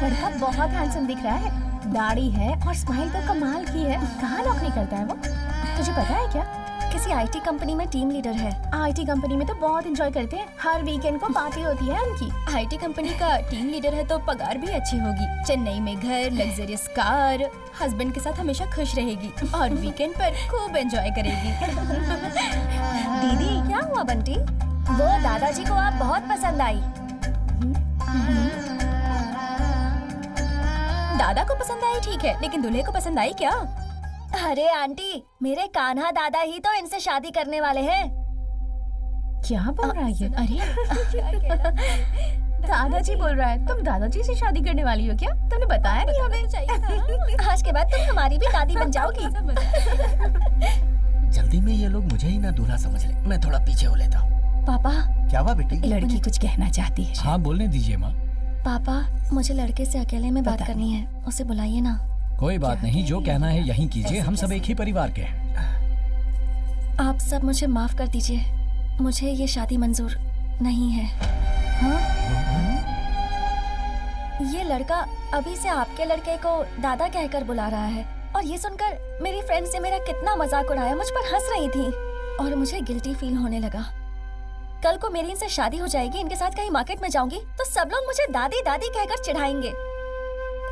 Speaker 12: लड़का बहुत हैंडसम दिख रहा है, दाढ़ी है और स्माइल तो कमाल की है। कहाँ नौकरी करता है वो, तुझे पता है क्या?
Speaker 9: किसी आईटी कंपनी में टीम लीडर है।
Speaker 12: आईटी कंपनी में तो बहुत एंजॉय करते हैं, हर वीकेंड को पार्टी होती है उनकी।
Speaker 9: आईटी कंपनी का टीम लीडर है तो पगार भी अच्छी होगी। चेन्नई में घर, लग्जरियस कार, हस्बैंड के साथ हमेशा खुश रहेगी और वीकेंड पर खूब एंजॉय करेगी। दीदी क्या हुआ बंटी? वो दादाजी को आप बहुत पसंद आई। दादा को पसंद आई ठीक है, लेकिन दूल्हे को पसंद आई क्या? अरे आंटी, मेरे कान्हा दादा ही तो इनसे शादी करने वाले हैं।
Speaker 12: क्या बोल रहा है ये?
Speaker 9: अरे
Speaker 12: दादाजी बोल रहा है, तुम दादाजी से शादी करने वाली हो क्या? तुमने बताया नहीं हमें।
Speaker 9: आज के बाद तुम हमारी भी दादी बन जाओगी।
Speaker 5: जल्दी में ये लोग मुझे ही ना दूल्हा समझ ले, मैं थोड़ा पीछे हो लेता हूँ।
Speaker 9: पापा,
Speaker 1: क्या हुआ बेटी?
Speaker 10: लड़की कुछ कहना चाहती है।
Speaker 3: हाँ बोलने दीजिए माँ।
Speaker 9: पापा, मुझे लड़के से अकेले में बात करनी है, उसे बुलाइए ना।
Speaker 3: कोई बात नहीं, जो कहना है यहीं कीजिए, हम सब एक ही परिवार के हैं।
Speaker 9: आप सब मुझे माफ कर दीजिए, मुझे ये शादी मंजूर नहीं है। हाँ? ये लड़का अभी से आपके लड़के को दादा कहकर बुला रहा है और ये सुनकर मेरी फ्रेंड्स ने मेरा कितना मजाक उड़ाया, मुझ पर हंस रही थी और मुझे गिल्टी फील होने लगा। कल को मेरी इनसे शादी हो जाएगी, इनके साथ कहीं मार्केट में जाऊंगी तो सब लोग मुझे दादी दादी कहकर चिढ़ाएंगे।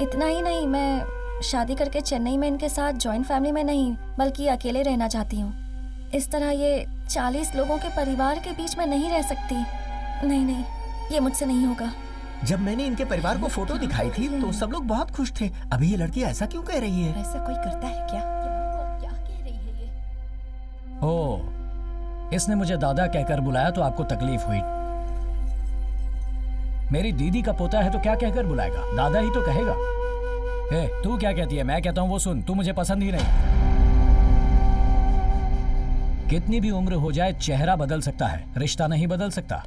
Speaker 9: इतना ही नहीं, मैं शादी करके चेन्नई में इनके साथ जॉइंट फैमिली में नहीं बल्कि अकेले रहना चाहती हूँ। इस तरह ये 40 लोगों के परिवार के बीच में नहीं रह सकती। नहीं नहीं, ये मुझसे नहीं होगा।
Speaker 5: जब मैंने इनके परिवार को फोटो दिखाई थी तो सब लोग बहुत खुश थे। अभी ये लड़की ऐसा क्यों कह रही है?
Speaker 10: ऐसा कोई करता है क्या?
Speaker 9: क्या कह रही है ये?
Speaker 3: ओह, इसने मुझे दादा कहकर बुलाया तो आपको तकलीफ हुई। मेरी दीदी का पोता है तो क्या कहकर बुलाएगा, दादा ही तो कहेगा। ए, तू क्या कहती है? मैं कहता हूँ वो सुन, तू मुझे पसंद ही नहीं। कितनी भी उम्र हो जाए चेहरा बदल सकता है, रिश्ता नहीं बदल सकता।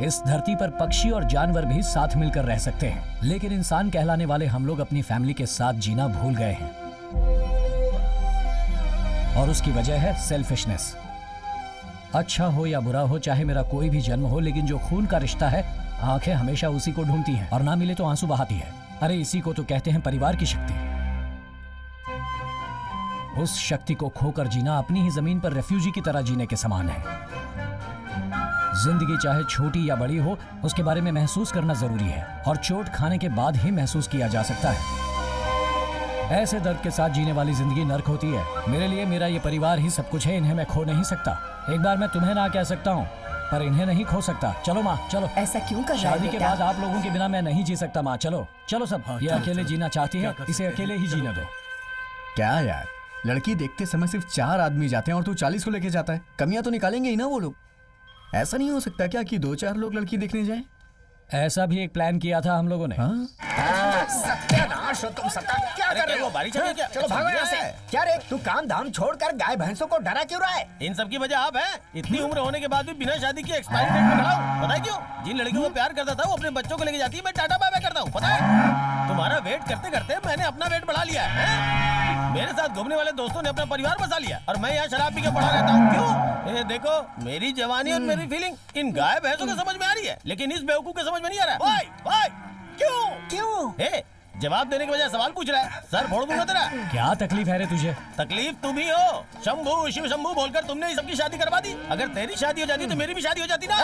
Speaker 3: इस धरती पर पक्षी और जानवर भी साथ मिलकर रह सकते हैं, लेकिन इंसान कहलाने वाले हम लोग अपनी फैमिली के साथ जीना भूल गए हैं और उसकी वजह है सेल्फिशनेस। अच्छा हो या बुरा हो, चाहे मेरा कोई भी जन्म हो, लेकिन जो खून का रिश्ता है, आंखें हमेशा उसी को ढूंढती हैं और ना मिले तो आंसू बहाती है। अरे इसी को तो कहते हैं परिवार की शक्ति। उस शक्ति को खोकर जीना अपनी ही जमीन पर रेफ्यूजी की तरह जीने के समान है। जिंदगी चाहे छोटी या बड़ी हो, उसके बारे में महसूस करना जरूरी है और चोट खाने के बाद ही महसूस किया जा सकता है। ऐसे दर्द के साथ जीने वाली जिंदगी नर्क होती है। मेरे लिए मेरा ये परिवार ही सब कुछ है, इन्हें मैं खो नहीं सकता। एक बार मैं तुम्हें ना कह सकता हूँ, पर इन्हें नहीं खो सकता। चलो माँ, चलो।
Speaker 10: ऐसा क्यों कर रहा है
Speaker 3: शादी के बाद आप लोगों के बिना मैं नहीं जी सकता माँ। चलो चलो सब। ये अकेले जीना चाहती है, इसे अकेले ही जीने दो।
Speaker 11: क्या यार, लड़की देखते समय सिर्फ 4 आदमी जाते हैं और तू 40 को लेके जाता है। कमियां तो निकालेंगे ही ना वो लोग। ऐसा नहीं हो सकता क्या कि 2-4 लोग लड़की देखने जाएं?
Speaker 3: ऐसा भी एक प्लान किया था हम लोगों ने।
Speaker 13: सत्यानाश हो तुम सबका। क्या कर रहे हो?
Speaker 8: बारिश चली क्या?
Speaker 13: चलो भागो यहाँ से। क्या रे, तू काम धाम छोड़कर गाय भैंसों को डरा क्यों रहा है?
Speaker 2: इन सब की वजह आप हैं। इतनी उम्र होने के बाद भी बिना शादी के एक्सपायरी डेट पे खड़ा हूँ। पता है क्यों? जिन लड़कियों को प्यार करता था वो अपने बच्चों को लेके जाती है, मैं टाटा बाय बाय करता हूँ। पता है, तुम्हारा वेट करते करते मैंने अपना वेट बढ़ा लिया है। मेरे साथ घूमने वाले दोस्तों ने अपना परिवार बसा लिया और मैं यहाँ शराब पी के पड़ा रहता हूँ। क्यों? देखो, मेरी जवानी और मेरी फीलिंग इन गाय भैंसों को समझ में आ रही है, लेकिन इस बेवकूफ के समझ में नहीं आ रहा है। भाई भाई, क्यों? जवाब देने के बजाय सवाल पूछ रहा है। सर फोड़ दूंगा तेरा।
Speaker 3: क्या तकलीफ है रे तुझे?
Speaker 2: तकलीफ तुम ही हो। शंभू शिव शंभू बोलकर तुमने ही सबकी शादी करवा दी। अगर तेरी शादी हो जाती तो मेरी भी शादी हो जाती ना।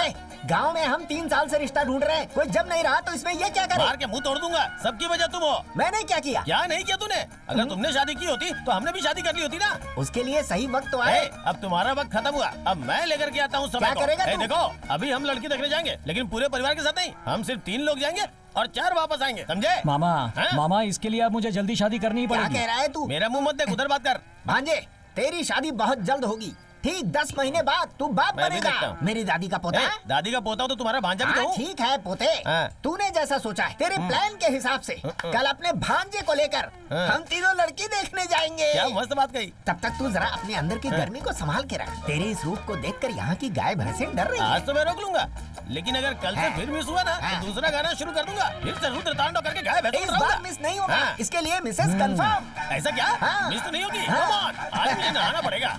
Speaker 13: गांव में हम 3 साल से रिश्ता ढूंढ रहे हैं, कोई जब नहीं रहा तो इसमें ये क्या करे?
Speaker 2: मार के मुंह तोड़ दूंगा। सबकी वजह तुम हो।
Speaker 13: मैंने क्या किया?
Speaker 2: क्या नहीं किया तूने? अगर तुमने शादी की होती तो हमने भी शादी कर ली होती ना।
Speaker 13: उसके लिए सही वक्त तो आए।
Speaker 2: अब तुम्हारा वक्त खत्म हुआ, अब मैं लेकर के आता हूँ समय
Speaker 13: क्या
Speaker 2: को।
Speaker 13: करेगा तू?
Speaker 2: देखो, अभी हम लड़की देखने जाएंगे, लेकिन पूरे परिवार के साथ नहीं। हम सिर्फ 3 लोग जाएंगे और 4 वापस आएंगे, समझे?
Speaker 3: मामा, इसके लिए अब मुझे जल्दी शादी करनी ही पड़ेगी।
Speaker 13: क्या कह रहा है तू?
Speaker 2: मेरा मुंह मत देख, उधर बात कर।
Speaker 13: भांजे, तेरी शादी बहुत जल्द होगी। ठीक 10 महीने बाद तू बाप
Speaker 2: मैं भी देखता
Speaker 13: बनेगा।
Speaker 2: हूँ।
Speaker 13: मेरी दादी का पोता।
Speaker 2: दादी का पोता हो तो तुम्हारा भांजा भी तो
Speaker 13: हाँ,
Speaker 2: हूँ।
Speaker 13: ठीक है पोते,
Speaker 2: हाँ।
Speaker 13: तूने जैसा सोचा है तेरे प्लान के हिसाब से कल अपने भांजे को लेकर हम तीनों लड़की देखने जाएंगे।
Speaker 2: क्या मस्त बात कही।
Speaker 13: तब तक तू जरा अपने अंदर की गर्मी को संभाल के रख। तेरे इस रूप को देखकर यहाँ की गाय भैंसें डर रही
Speaker 2: आज
Speaker 13: हैं।
Speaker 2: तो मैं रोक लूंगा, लेकिन अगर कल से फिर मिस हुआ ना तो दूसरा गाना शुरू कर दूंगा। फिर से रुद्र तांडव करके गाय भैंसों
Speaker 13: इस
Speaker 2: को
Speaker 13: बार
Speaker 2: उठाऊंगा।
Speaker 13: मिस नहीं होगा।
Speaker 2: हाँ।
Speaker 13: इसके लिए मिसेस कंफर्म।
Speaker 2: ऐसा क्या?
Speaker 13: हाँ।
Speaker 2: मिस तो नहीं होगी।
Speaker 13: हाँ।
Speaker 2: Come on, आज मुझे नहाना पड़ेगा।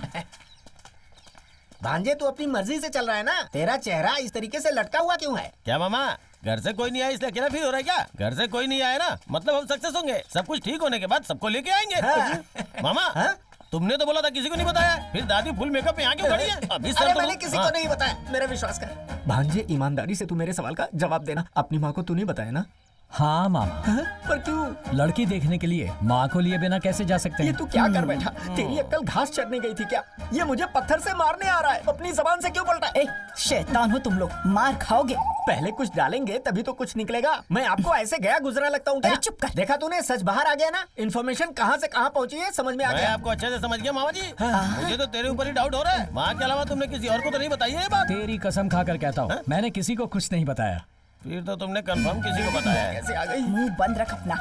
Speaker 13: भांजे तू अपनी मर्जी से चल रहा है ना, तेरा चेहरा इस तरीके से लटका हुआ क्यों है?
Speaker 2: क्या मामा, घर से कोई नहीं आया इसलिए अकेला फील हो रहा है क्या? घर से कोई नहीं आया ना, मतलब हम सक्सेस होंगे। सब कुछ ठीक होने के बाद सबको लेके आएंगे।
Speaker 13: हाँ।
Speaker 2: मामा, तुमने तो बोला था किसी को नहीं बताया, फिर दादी फुल मेकअप में यहाँ क्यों खड़ी है? अभी सर
Speaker 13: अरे
Speaker 2: तुम-
Speaker 13: मैंने किसी
Speaker 2: हाँ।
Speaker 13: को नहीं बताया, मेरा विश्वास कर। भांजे ईमानदारी से तू मेरे सवाल का जवाब देना। अपनी माँ को तू नहीं बताया ना?
Speaker 3: हाँ मामा।
Speaker 13: पर क्यों?
Speaker 3: लड़की देखने के लिए माँ को लिए बिना कैसे जा सकते
Speaker 13: ये
Speaker 3: हैं?
Speaker 13: तू क्या कर बैठा? तेरी अक्ल घास चरने गई थी क्या? ये मुझे पत्थर से मारने आ रहा है। अपनी जबान से क्यों पलटा?
Speaker 10: शैतान हो तुम लोग, मार खाओगे।
Speaker 13: पहले कुछ डालेंगे तभी तो कुछ निकलेगा। मैं आपको ऐसे गया गुजरा लगता हूँ क्या?
Speaker 10: अरे चुप कर।
Speaker 13: देखा तूने, सच बाहर आ गया ना। इन्फॉर्मेशन कहाँ से कहाँ पहुँची है समझ में आ
Speaker 2: मैं
Speaker 13: गया।
Speaker 2: आपको अच्छे से समझ गया मामा जी। मुझे तो तेरे ऊपर ही डाउट हो रहा है। माँ के अलावा तुमने किसी और को तो नहीं बताई है ये बात?
Speaker 3: तेरी कसम खाकर कहता हूँ, मैंने किसी को कुछ नहीं बताया।
Speaker 2: फिर तो तुमने कंफर्म किसी को बताया है।
Speaker 13: कैसे आ गई?
Speaker 10: मुंह बंद रख अपना।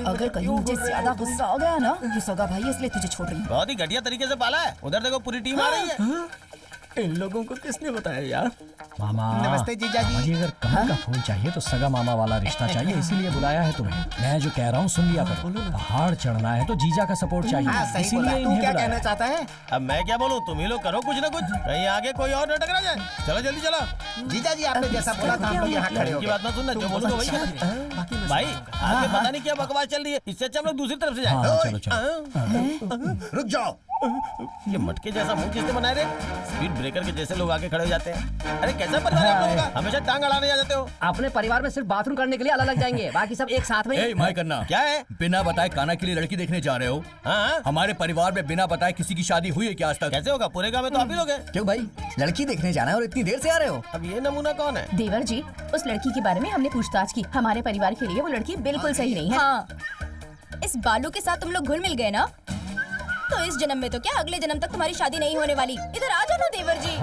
Speaker 10: अगर कहीं मुझे ज्यादा गुस्सा हो गया ना, ये सगा भाई है इसलिए तुझे छोड़ रही हूँ।
Speaker 2: बहुत ही घटिया तरीके से पाला है। उधर देखो पूरी टीम आ रही है।
Speaker 13: इन लोगों को किसने बताया यार?
Speaker 3: मामा,
Speaker 13: नमस्ते जीजा जी।
Speaker 3: मुझे अगर कमल का फूल चाहिए तो सगा मामा वाला रिश्ता चाहिए, इसीलिए बुलाया है तुम्हें। मैं जो कह रहा हूँ सुन लिया करो। पहाड़ चढ़ना है तो जीजा का सपोर्ट
Speaker 13: हाँ,
Speaker 3: चाहिए,
Speaker 13: सही बोला।
Speaker 3: इसीलिए
Speaker 13: तू
Speaker 3: इन्हें
Speaker 13: क्या
Speaker 3: बुलाया।
Speaker 13: कहना चाहता है?
Speaker 2: अब मैं क्या बोलूँ, तुम ही लोग करो कुछ ना कुछ, कहीं आगे कोई और न टकरा जाए। चलो जल्दी चलो।
Speaker 13: जीजा जी आपने जैसा बोला था हम लोग यहाँ खड़े हो
Speaker 2: की
Speaker 13: गए।
Speaker 2: बात ना सुनना, जो बोलूँगा वही करना। भाई आगे पता नहीं क्या बकवास चल रही है, इससे अच्छा हम लोग दूसरी तरफ से जाए।
Speaker 3: हाँ, चलो चलो।
Speaker 8: रुक जाओ।
Speaker 2: ये मटके जैसा मुंह किसने बनाए रे? स्पीड ब्रेकर के जैसे लोग आगे खड़े हो जाते हैं। अरे कैसा परिवार है आप लोगों का? हमेशा टांग अड़ाने आ जाते हो।
Speaker 14: अपने परिवार में सिर्फ बाथरूम करने के लिए अलग अलग जाएंगे, बाकी सब एक साथ में।
Speaker 7: ए माय करना,
Speaker 2: क्या है?
Speaker 7: बिना बताए काना के लिए लड़की देखने जा रहे हो?
Speaker 2: हाँ,
Speaker 7: हमारे परिवार में बिना बताए किसी की शादी हुई है क्या आज तक?
Speaker 2: कैसे होगा? पूरे गांव में तो आप ही लोग हैं।
Speaker 11: क्यों भाई, लड़की देखने जाना है और इतनी देर से आ रहे हो?
Speaker 2: अब ये नमूना कौन है?
Speaker 12: देवर जी, उस लड़की के बारे में हमने पूछताछ की। हमारे परिवार के लिए वो लड़की बिल्कुल सही नहीं है।
Speaker 9: हाँ, इस बालू के साथ तुम लोग घुल मिल गए ना, तो इस जन्म में तो क्या अगले जन्म तक तुम्हारी शादी नहीं होने वाली। इधर आ जाओ ना देवर जी।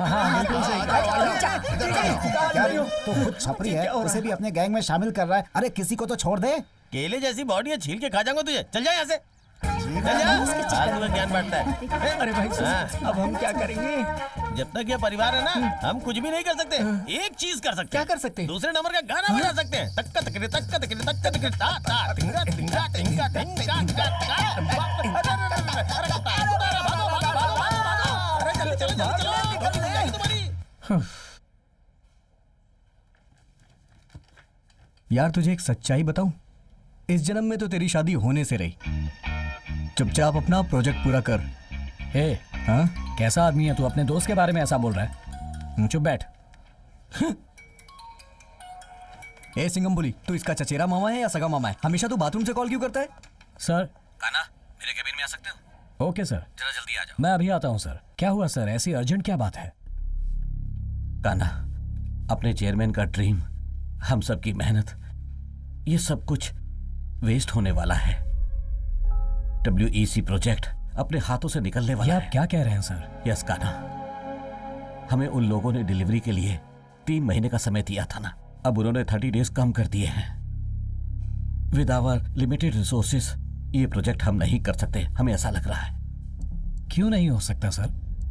Speaker 4: क्या तो खुद छपरी है, उसे भी अपने गैंग में शामिल कर रहा है। अरे किसी को तो छोड़ दे।
Speaker 2: केले जैसी बॉडी है, छील के खा जाऊंगा तुझे। चल जा यहाँ से। चल जा। आज तुम्हें ज्ञान बांटता है।
Speaker 13: अरे भाई
Speaker 2: हाँ।
Speaker 13: अब हम क्या करेंगे?
Speaker 2: जब तक ये परिवार है ना, हम कुछ भी नहीं कर सकते। एक चीज कर सकते
Speaker 13: क्या
Speaker 2: हैं।
Speaker 13: कर सकते हैं?
Speaker 2: दूसरे नंबर का गाना बजा सकते हैं। तक्का तकरे तक्का तकरे तक्का तकरे ता ता टिंगा टिंगा टिंगा टिंगा टिंगा
Speaker 11: यार तुझे एक सच्चाई बताऊं, इस जन्म में तो तेरी शादी होने से रही। चुपचाप अपना प्रोजेक्ट पूरा कर।
Speaker 3: हे,
Speaker 11: हाँ?
Speaker 3: कैसा आदमी है तू? अपने दोस्त के बारे में ऐसा बोल रहा है? चुप बैठ।
Speaker 11: ए सिंगम बोली, तू इसका चचेरा मामा है या सगा मामा है? हमेशा तू बाथरूम से कॉल क्यों करता है?
Speaker 3: सर।
Speaker 7: काना, मेरे केबिन में आ सकते हो?
Speaker 3: ओके सर,
Speaker 7: जरा जल्दी आ जाओ।
Speaker 3: मैं अभी आता हूँ सर। क्या हुआ सर, ऐसी अर्जेंट क्या बात है?
Speaker 6: काना, अपने चेयरमैन का ड्रीम, हम सब की मेहनत, ये सब कुछ वेस्ट होने वाला है। WEC प्रोजेक्ट अपने हाथों से निकलने
Speaker 3: ये
Speaker 6: वाला
Speaker 3: आप
Speaker 6: है।
Speaker 3: क्या कह रहे हैं सर?
Speaker 6: यस काना, हमें उन लोगों ने डिलीवरी के लिए 3 महीने का समय दिया था ना, अब उन्होंने 30 डेज कम कर दिए हैं। विद आवर लिमिटेड रिसोर्सेस ये प्रोजेक्ट हम नहीं कर सकते, हमें ऐसा लग रहा है।
Speaker 3: क्यों नहीं हो सकता सर?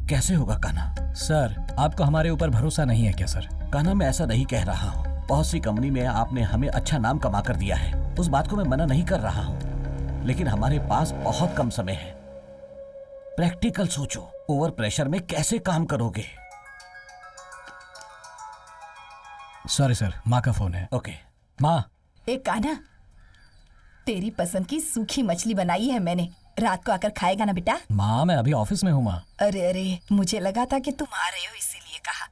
Speaker 6: कैसे होगा काना?
Speaker 3: सर, आपको हमारे ऊपर भरोसा नहीं है क्या सर?
Speaker 6: काना, मैं ऐसा नहीं कह रहा हूँ। बहुत सी कंपनी में आपने हमें अच्छा नाम कमा कर दिया है, उस बात को मैं मना नहीं कर रहा हूँ, लेकिन हमारे पास बहुत कम समय है। प्रैक्टिकल सोचो, ओवर प्रेशर में कैसे काम करोगे?
Speaker 3: सॉरी सर, माँ का फोन है।
Speaker 6: ओके
Speaker 3: माँ।
Speaker 10: एक काना, तेरी पसंद की सूखी मछली बनाई है मैंने, रात को आकर खाएगा ना बेटा?
Speaker 3: माँ मैं अभी ऑफिस में हूँ माँ।
Speaker 10: अरे अरे, मुझे लगा था कि तुम आ रहे हो इसीलिए कहा।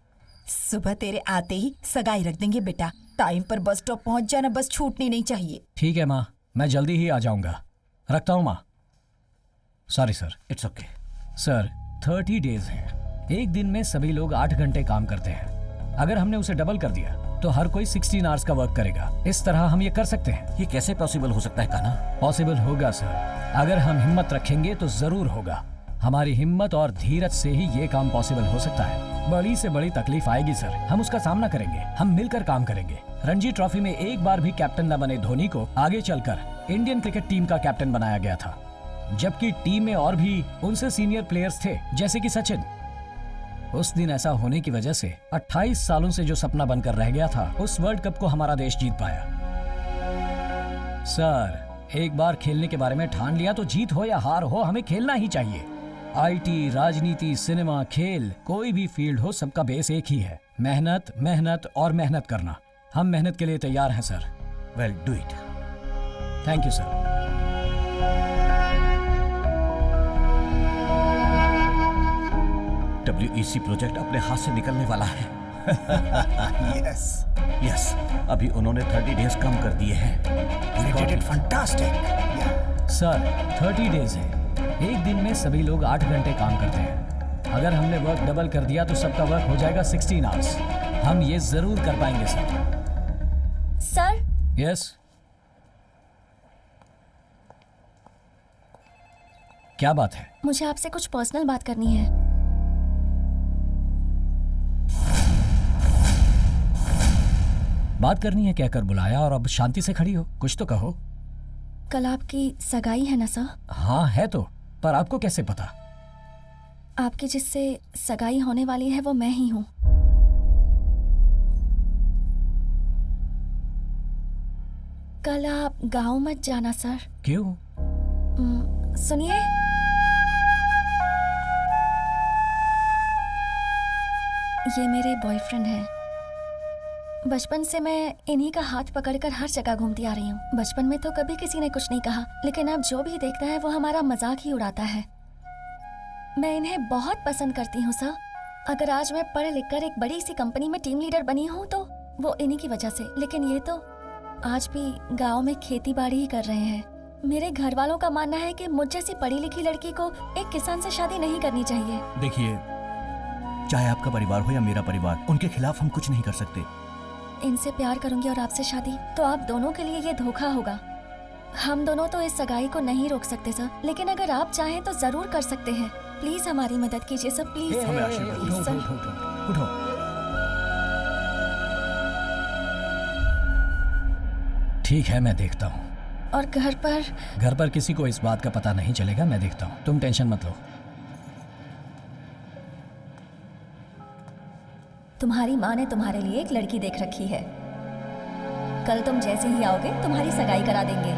Speaker 10: सुबह तेरे आते ही सगाई रख देंगे बेटा। टाइम पर बस स्टॉप पहुंच जाना, बस छूटनी नहीं चाहिए।
Speaker 3: ठीक है माँ, मैं जल्दी ही आ जाऊंगा। रखता हूँ माँ। Sorry sir.
Speaker 6: It's okay
Speaker 3: sir, 30 days हैं। एक दिन में सभी लोग 8 घंटे काम करते हैं। अगर हमने उसे डबल कर दिया तो हर कोई 16 आवर्स का वर्क करेगा। इस तरह हम ये कर सकते हैं।
Speaker 6: ये कैसे पॉसिबल हो सकता है काना?
Speaker 3: पॉसिबल होगा सर, अगर हम हिम्मत रखेंगे तो जरूर होगा। हमारी हिम्मत और धीरज से ही ये काम पॉसिबल हो सकता है। बड़ी से बड़ी तकलीफ आएगी सर, हम उसका सामना करेंगे, हम मिलकर काम करेंगे। रणजी ट्रॉफी में एक बार भी कैप्टन न बने धोनी को आगे चलकर इंडियन क्रिकेट टीम का कैप्टन बनाया गया था, जबकि टीम में और भी उनसे सीनियर प्लेयर्स थे जैसे कि सचिन। उस दिन ऐसा होने की वजह से 28 सालों से जो सपना बनकर रह गया था, उस वर्ल्ड कप को हमारा देश जीत पाया। सर, एक बार खेलने के बारे में ठान लिया तो जीत हो या हार हो, हमें खेलना ही चाहिए। आईटी, राजनीति, सिनेमा, खेल, कोई भी फील्ड हो, सबका बेस एक ही है, मेहनत, मेहनत और मेहनत करना। हम मेहनत के लिए तैयार हैं sir.
Speaker 7: Well, do it.
Speaker 3: Thank you sir.
Speaker 7: WEC project अपने हाथ से निकलने वाला है।
Speaker 4: यस
Speaker 7: यस, अभी उन्होंने 30 डेज कम कर दिए हैं।
Speaker 4: We did it fantastic.
Speaker 3: Sir, 30 days है। एक दिन में सभी लोग 8 घंटे काम करते हैं। अगर हमने वर्क डबल कर दिया तो सबका वर्क हो जाएगा 16 आवर्स। हम ये जरूर कर पाएंगे सर।
Speaker 9: सर,
Speaker 3: यस, क्या बात है?
Speaker 9: मुझे आपसे कुछ पर्सनल बात करनी है।
Speaker 3: बात करनी है, कहकर बुलाया और अब शांति से खड़ी हो, कुछ तो कहो।
Speaker 9: कल आपकी सगाई है ना सर?
Speaker 3: हाँ है तो, पर आपको कैसे पता?
Speaker 9: आपकी जिससे सगाई होने वाली है वो मैं ही हूँ। कल आप गांव मत जाना सर।
Speaker 3: क्यों?
Speaker 9: सुनिए, ये मेरे बॉयफ्रेंड हैं। बचपन से मैं इन्हीं का हाथ पकड़कर हर जगह घूमती आ रही हूँ। बचपन में तो कभी किसी ने कुछ नहीं कहा, लेकिन अब जो भी देखता है वो हमारा मजाक ही उड़ाता है। मैं इन्हें बहुत पसंद करती हूँ सर। अगर आज मैं पढ़ लिख कर एक बड़ी सी कंपनी में टीम लीडर बनी हूँ तो वो इन्हीं की वजह से। लेकिन ये तो आज भी गाँव में खेती बाड़ी ही कर रहे हैं। मेरे घर वालों का मानना है कि मुझ जैसी पढ़ी लिखी लड़की को एक किसान से शादी नहीं करनी चाहिए।
Speaker 7: देखिए, चाहे आपका परिवार हो या मेरा परिवार, उनके खिलाफ हम कुछ नहीं कर सकते।
Speaker 9: इनसे प्यार करूंगी और आपसे शादी, तो आप दोनों के लिए ये धोखा होगा। हम दोनों तो इस सगाई को नहीं रोक सकते सर, लेकिन अगर आप चाहें तो जरूर कर सकते हैं। प्लीज हमारी मदद कीजिए सर, प्लीज। Please sir.
Speaker 3: उठो। ठीक है, मैं देखता हूँ।
Speaker 9: और घर
Speaker 3: पर किसी को इस बात का पता नहीं चलेगा, मैं देखता हूँ, तुम टेंशन मत लो।
Speaker 9: तुम्हारी माँ ने तुम्हारे लिए एक लड़की देख रखी है। कल तुम जैसे ही आओगे तुम्हारी सगाई करा देंगे।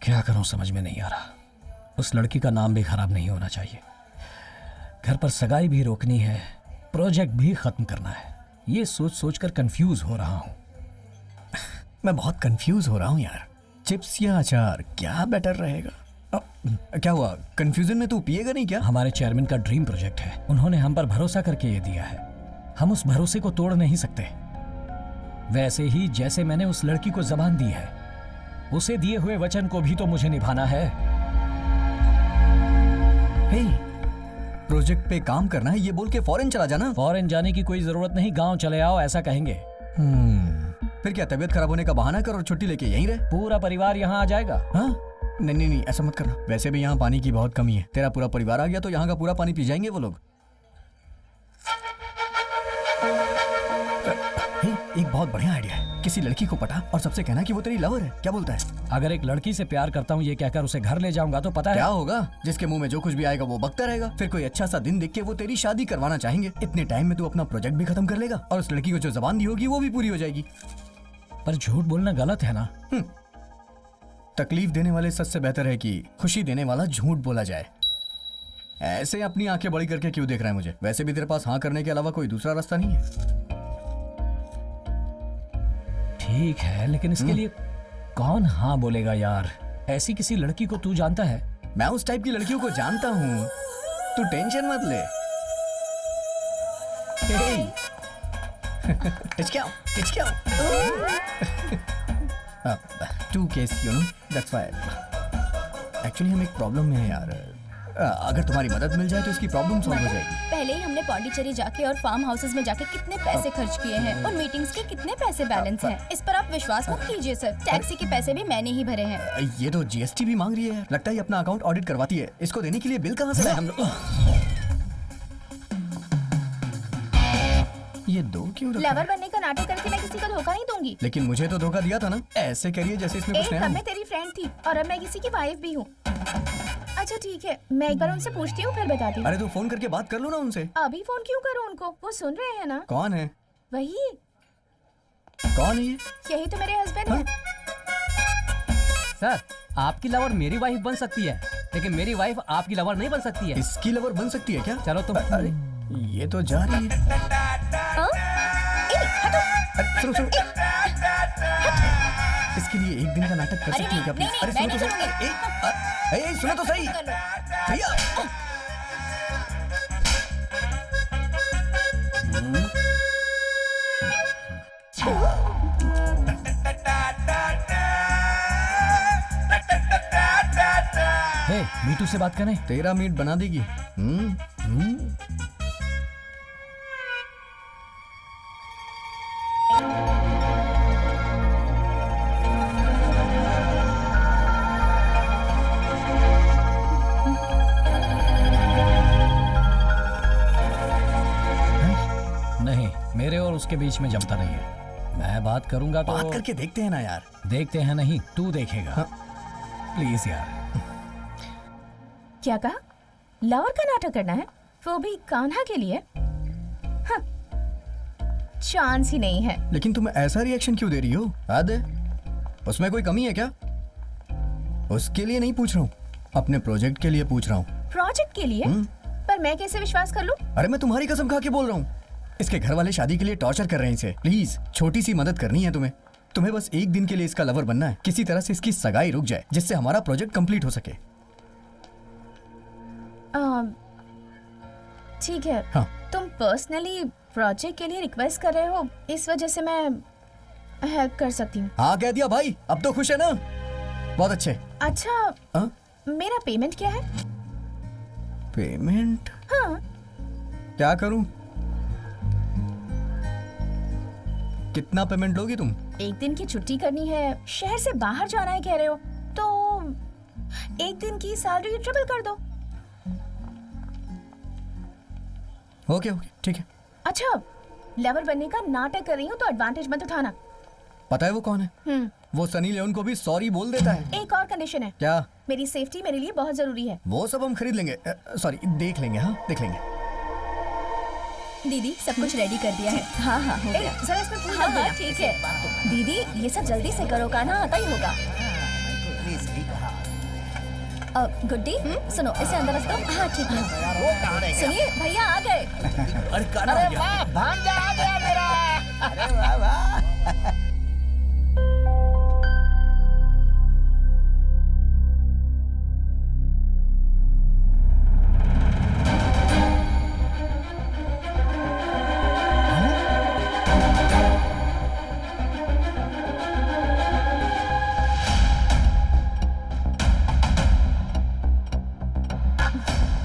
Speaker 3: क्या करूं समझ में नहीं आ रहा। उस लड़की का नाम भी खराब नहीं होना चाहिए। घर पर सगाई भी रोकनी है, प्रोजेक्ट भी खत्म करना है। ये सोच सोच कर कंफ्यूज हो रहा हूं।
Speaker 11: मैं बहुत कंफ्यूज हो रहा हूं यार। चिप्स या अचार, क्या बेटर रहेगा? क्या हुआ, कंफ्यूजन में तू पिएगा नहीं क्या?
Speaker 3: हमारे चेयरमैन का ड्रीम प्रोजेक्ट है, उन्होंने हम पर भरोसा करके ये दिया है। हम उस भरोसे को तोड़ नहीं सकते। वैसे ही जैसे मैंने उस लड़की को जबान दी है, उसे दिए हुए वचन को भी तो मुझे निभाना है।
Speaker 11: हे, प्रोजेक्ट पे काम करना है ये बोल के फॉरेन चला जाना।
Speaker 3: फॉरेन जाने की कोई जरूरत नहीं, गांव चले आओ ऐसा कहेंगे।
Speaker 11: फिर क्या तबीयत खराब होने का बहाना कर और छुट्टी लेके यहीं रहे?
Speaker 3: पूरा परिवार यहाँ आ जाएगा।
Speaker 11: हाँ? नहीं, ऐसा मत करना। वैसे भी यहाँ पानी की बहुत कमी है। तेरा पूरा परिवार आ गया तो यहाँ का पूरा पानी पी जाएंगे वो लोग। एक बहुत बढ़िया आइडिया है, किसी लड़की को पटा और सबसे कहना कि वो तेरी लवर है। क्या बोलता है?
Speaker 3: अगर एक लड़की से प्यार करता हूँ ये कहकर उसे घर ले जाऊंगा तो पता है
Speaker 11: क्या होगा? जिसके मुंह में जो कुछ भी आएगा वो बकता रहेगा। फिर कोई अच्छा सा दिन देख के वो तेरी शादी करवाना चाहेंगे। इतने टाइम में तू अपना प्रोजेक्ट भी खत्म कर लेगा और उस लड़की को जो जबान दी होगी वो भी पूरी हो जाएगी।
Speaker 3: पर झूठ बोलना गलत है ना।
Speaker 11: तकलीफ देने वाले सच से बेहतर है कि खुशी देने वाला झूठ बोला जाए। ऐसे अपनी आंखें बड़ी करके क्यों देख रहा है मुझे? वैसे भी तेरे पास हाँ करने के अलावा कोई दूसरा रास्ता नहीं है।
Speaker 3: ठीक है, लेकिन इसके लिए कौन हाँ बोलेगा यार? ऐसी किसी लड़की को तू जानता है?
Speaker 11: मैं उस टाइप की लड़कियों को जानता हूँ, तू टेंशन मत ले। Two case, you know, that's why. Actually हम एक प्रॉब्लम में है यार। अगर तुम्हारी मदद मिल जाए तो इसकी प्रॉब्लम सॉल्व हो जाएगी।
Speaker 12: पहले ही हमने पौंडीचेरी जाके और फार्म हाउसेस में जाके कितने पैसे खर्च किए हैं और मीटिंग्स के कितने पैसे बैलेंस हैं। इस पर आप विश्वास मत कीजिए सर, टैक्सी के पैसे भी मैंने ही भरे हैं।
Speaker 11: ये तो जीएसटी भी मांग रही है, लगता है अपना अकाउंट ऑडिट करवाती है। इसको देने के लिए बिल कहाँ से लाए हम लोग? ये दो क्यों रखा
Speaker 12: लवर
Speaker 11: है?
Speaker 12: बनने का नाटक करके मैं किसी को धोखा नहीं दूंगी।
Speaker 11: लेकिन मुझे तो धोखा दिया था ना, ऐसे करिए जैसे इसमें कुछ
Speaker 12: एक
Speaker 11: नया
Speaker 12: तब
Speaker 11: हो।
Speaker 12: मैं तेरी फ्रेंड थी और अब मैं किसी की वाइफ भी हूँ। अच्छा ठीक है, मैं एक बार उनसे पूछती हूँ फिर बताती हूँ।
Speaker 11: अरे तो फोन करके बात कर लो ना उनसे।
Speaker 12: अभी फोन क्यों करूँ उनको, वो सुन रहे हैं ना।
Speaker 11: कौन है?
Speaker 12: वही,
Speaker 11: कौन है ये?
Speaker 12: यही तो मेरे हस्बैंड हैं।
Speaker 14: सर आपकी लवर मेरी वाइफ बन सकती है, लेकिन मेरी वाइफ आपकी लवर नहीं बन सकती है।
Speaker 11: इसकी लवर बन सकती है क्या?
Speaker 14: चलो तुम।
Speaker 11: अरे ये तो जा रही है। अरे सुनो सुनो, इसके लिए एक दिन का नाटक कर सकती है क्या प्लीज? अरे सुनो तो सही, ए, सुनो तो सही भैया।
Speaker 14: हे, मीटू से बात करें।
Speaker 11: तेरा मीट बना देगी।
Speaker 3: नहीं, मेरे और उसके बीच में जमता नहीं है। मैं बात करूंगा तो
Speaker 11: बात करके देखते हैं ना यार।
Speaker 3: देखते हैं नहीं, तू देखेगा।
Speaker 11: हाँ।
Speaker 3: प्लीज यार।
Speaker 12: क्या कहा? लवर का नाटक करना है, वो भी कान्हा के लिए? हाँ, चांस ही नहीं है।
Speaker 11: लेकिन तुम ऐसा रिएक्शन क्यों दे रही हो? हद है, उसमें कोई कमी है क्या? उसके लिए नहीं पूछ रहा हूँ, अपने प्रोजेक्ट के लिए पूछ रहा हूँ।
Speaker 12: प्रोजेक्ट के लिए? पर मैं कैसे विश्वास कर लूं?
Speaker 11: अरे मैं तुम्हारी कसम खा के बोल रहा हूँ, इसके घर वाले शादी के लिए टॉर्चर कर रहे हैं इसे। प्लीज छोटी सी मदद करनी है तुम्हें। तुम्हें बस एक दिन के लिए इसका लवर बनना है, किसी तरह से इसकी सगाई रुक जाए जिससे हमारा प्रोजेक्ट कंप्लीट हो सके।
Speaker 12: ठीक है।
Speaker 11: हाँ।
Speaker 12: तुम पर्सनली प्रोजेक्ट के लिए रिक्वेस्ट कर रहे हो, इस वजह से मैं हेल्प कर सकती हूँ।
Speaker 11: हाँ कह दिया भाई, अब तो खुश है ना? बहुत अच्छे।
Speaker 12: अच्छा,
Speaker 11: हाँ?
Speaker 12: मेरा पेमेंट क्या है?
Speaker 11: पेमेंट?
Speaker 12: हाँ।
Speaker 11: क्या करूं? कितना पेमेंट लोगी तुम?
Speaker 12: एक दिन की छुट्टी करनी है, शहर से बाहर जाना है कह रहे हो, तो एक दिन की सैलरी ट्रिपल कर दो।
Speaker 11: ओके ओके ठीक है।
Speaker 12: अच्छा, लवर बनने का नाटक कर रही हूँ तो एडवांटेज मत उठाना।
Speaker 11: पता है वो कौन है? वो सनी लियोन को भी सॉरी बोल देता है।
Speaker 12: एक और कंडीशन है।
Speaker 11: क्या?
Speaker 12: मेरी सेफ्टी मेरे लिए बहुत जरूरी है।
Speaker 11: वो सब हम खरीद लेंगे, सॉरी देख लेंगे। हाँ देख लेंगे।
Speaker 9: दीदी सब कुछ रेडी कर दिया है। हाँ हाँ हो गया।
Speaker 12: जरा इसमें फूल
Speaker 9: हाँ
Speaker 12: रख देना।
Speaker 9: हाँ ठीक है दीदी, ये सब जल्दी से करो, कान्हा आता ही होगा। गुड्डी सुनो, इसे अंदर रख दो। हाँ ठीक है। सुनिए भैया आ गए।
Speaker 7: अरे कान्हा आ गया।
Speaker 13: भांजा आ गया मेरा।
Speaker 4: अरे वाह वाह।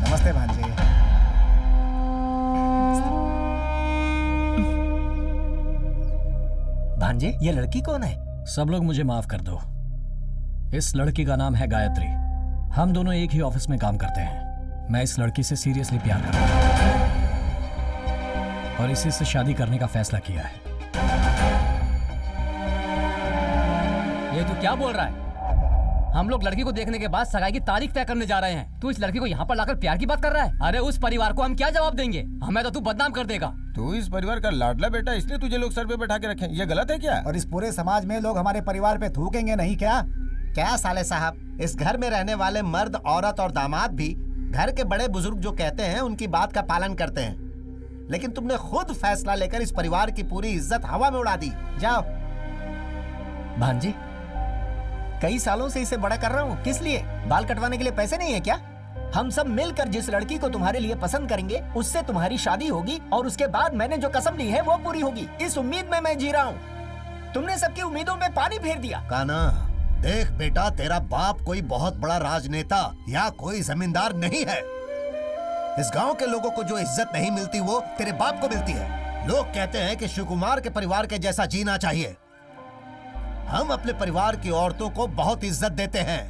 Speaker 4: नमस्ते भांजे।
Speaker 13: भांजे, ये लड़की कौन है?
Speaker 3: सब लोग मुझे माफ कर दो। इस लड़की का नाम है गायत्री। हम दोनों एक ही ऑफिस में काम करते हैं। मैं इस लड़की से सीरियसली प्यार करता हूँ और इसी से शादी करने का फैसला किया है।
Speaker 14: ये तू क्या बोल रहा है? हम लोग लड़की को देखने के बाद सगाई की तारीख तय करने जा रहे हैं। तू इस लड़की को यहाँ पर लाकर प्यार की बात कर रहा है? अरे उस परिवार को हम क्या जवाब देंगे? हमें तो तू बदनाम कर देगा।
Speaker 8: तू इस परिवार का लाडला बेटा, इसलिए तुझे लोग सर पे बैठा के रखे। ये गलत है क्या?
Speaker 4: और इस पूरे समाज में लोग हमारे परिवार पे थूकेंगे नहीं क्या?
Speaker 1: क्या साले साहब, इस घर में रहने वाले मर्द, औरत और दामाद भी घर के बड़े बुजुर्ग जो कहते हैं उनकी बात का पालन करते हैं, लेकिन तुमने खुद फैसला लेकर इस परिवार की पूरी इज्जत हवा में उड़ा दी। जाओ।
Speaker 13: भांजे, कई सालों से इसे बड़ा कर रहा हूँ, किस लिए? बाल कटवाने के लिए पैसे नहीं है क्या? हम सब मिलकर जिस लड़की को तुम्हारे लिए पसंद करेंगे उससे तुम्हारी शादी होगी और उसके बाद मैंने जो कसम ली है वो पूरी होगी। इस उम्मीद में मैं जी रहा हूँ। तुमने सबकी उम्मीदों में पानी फेर दिया।
Speaker 1: कान्हा, देख बेटा, तेरा बाप कोई बहुत बड़ा राजनेता या कोई जमींदार नहीं है। इस गांव के लोगों को जो इज्जत नहीं मिलती वो तेरे बाप को मिलती है। लोग कहते हैं कि शिवकुमार के परिवार के जैसा जीना चाहिए। हम अपने परिवार की औरतों को बहुत इज्जत देते हैं।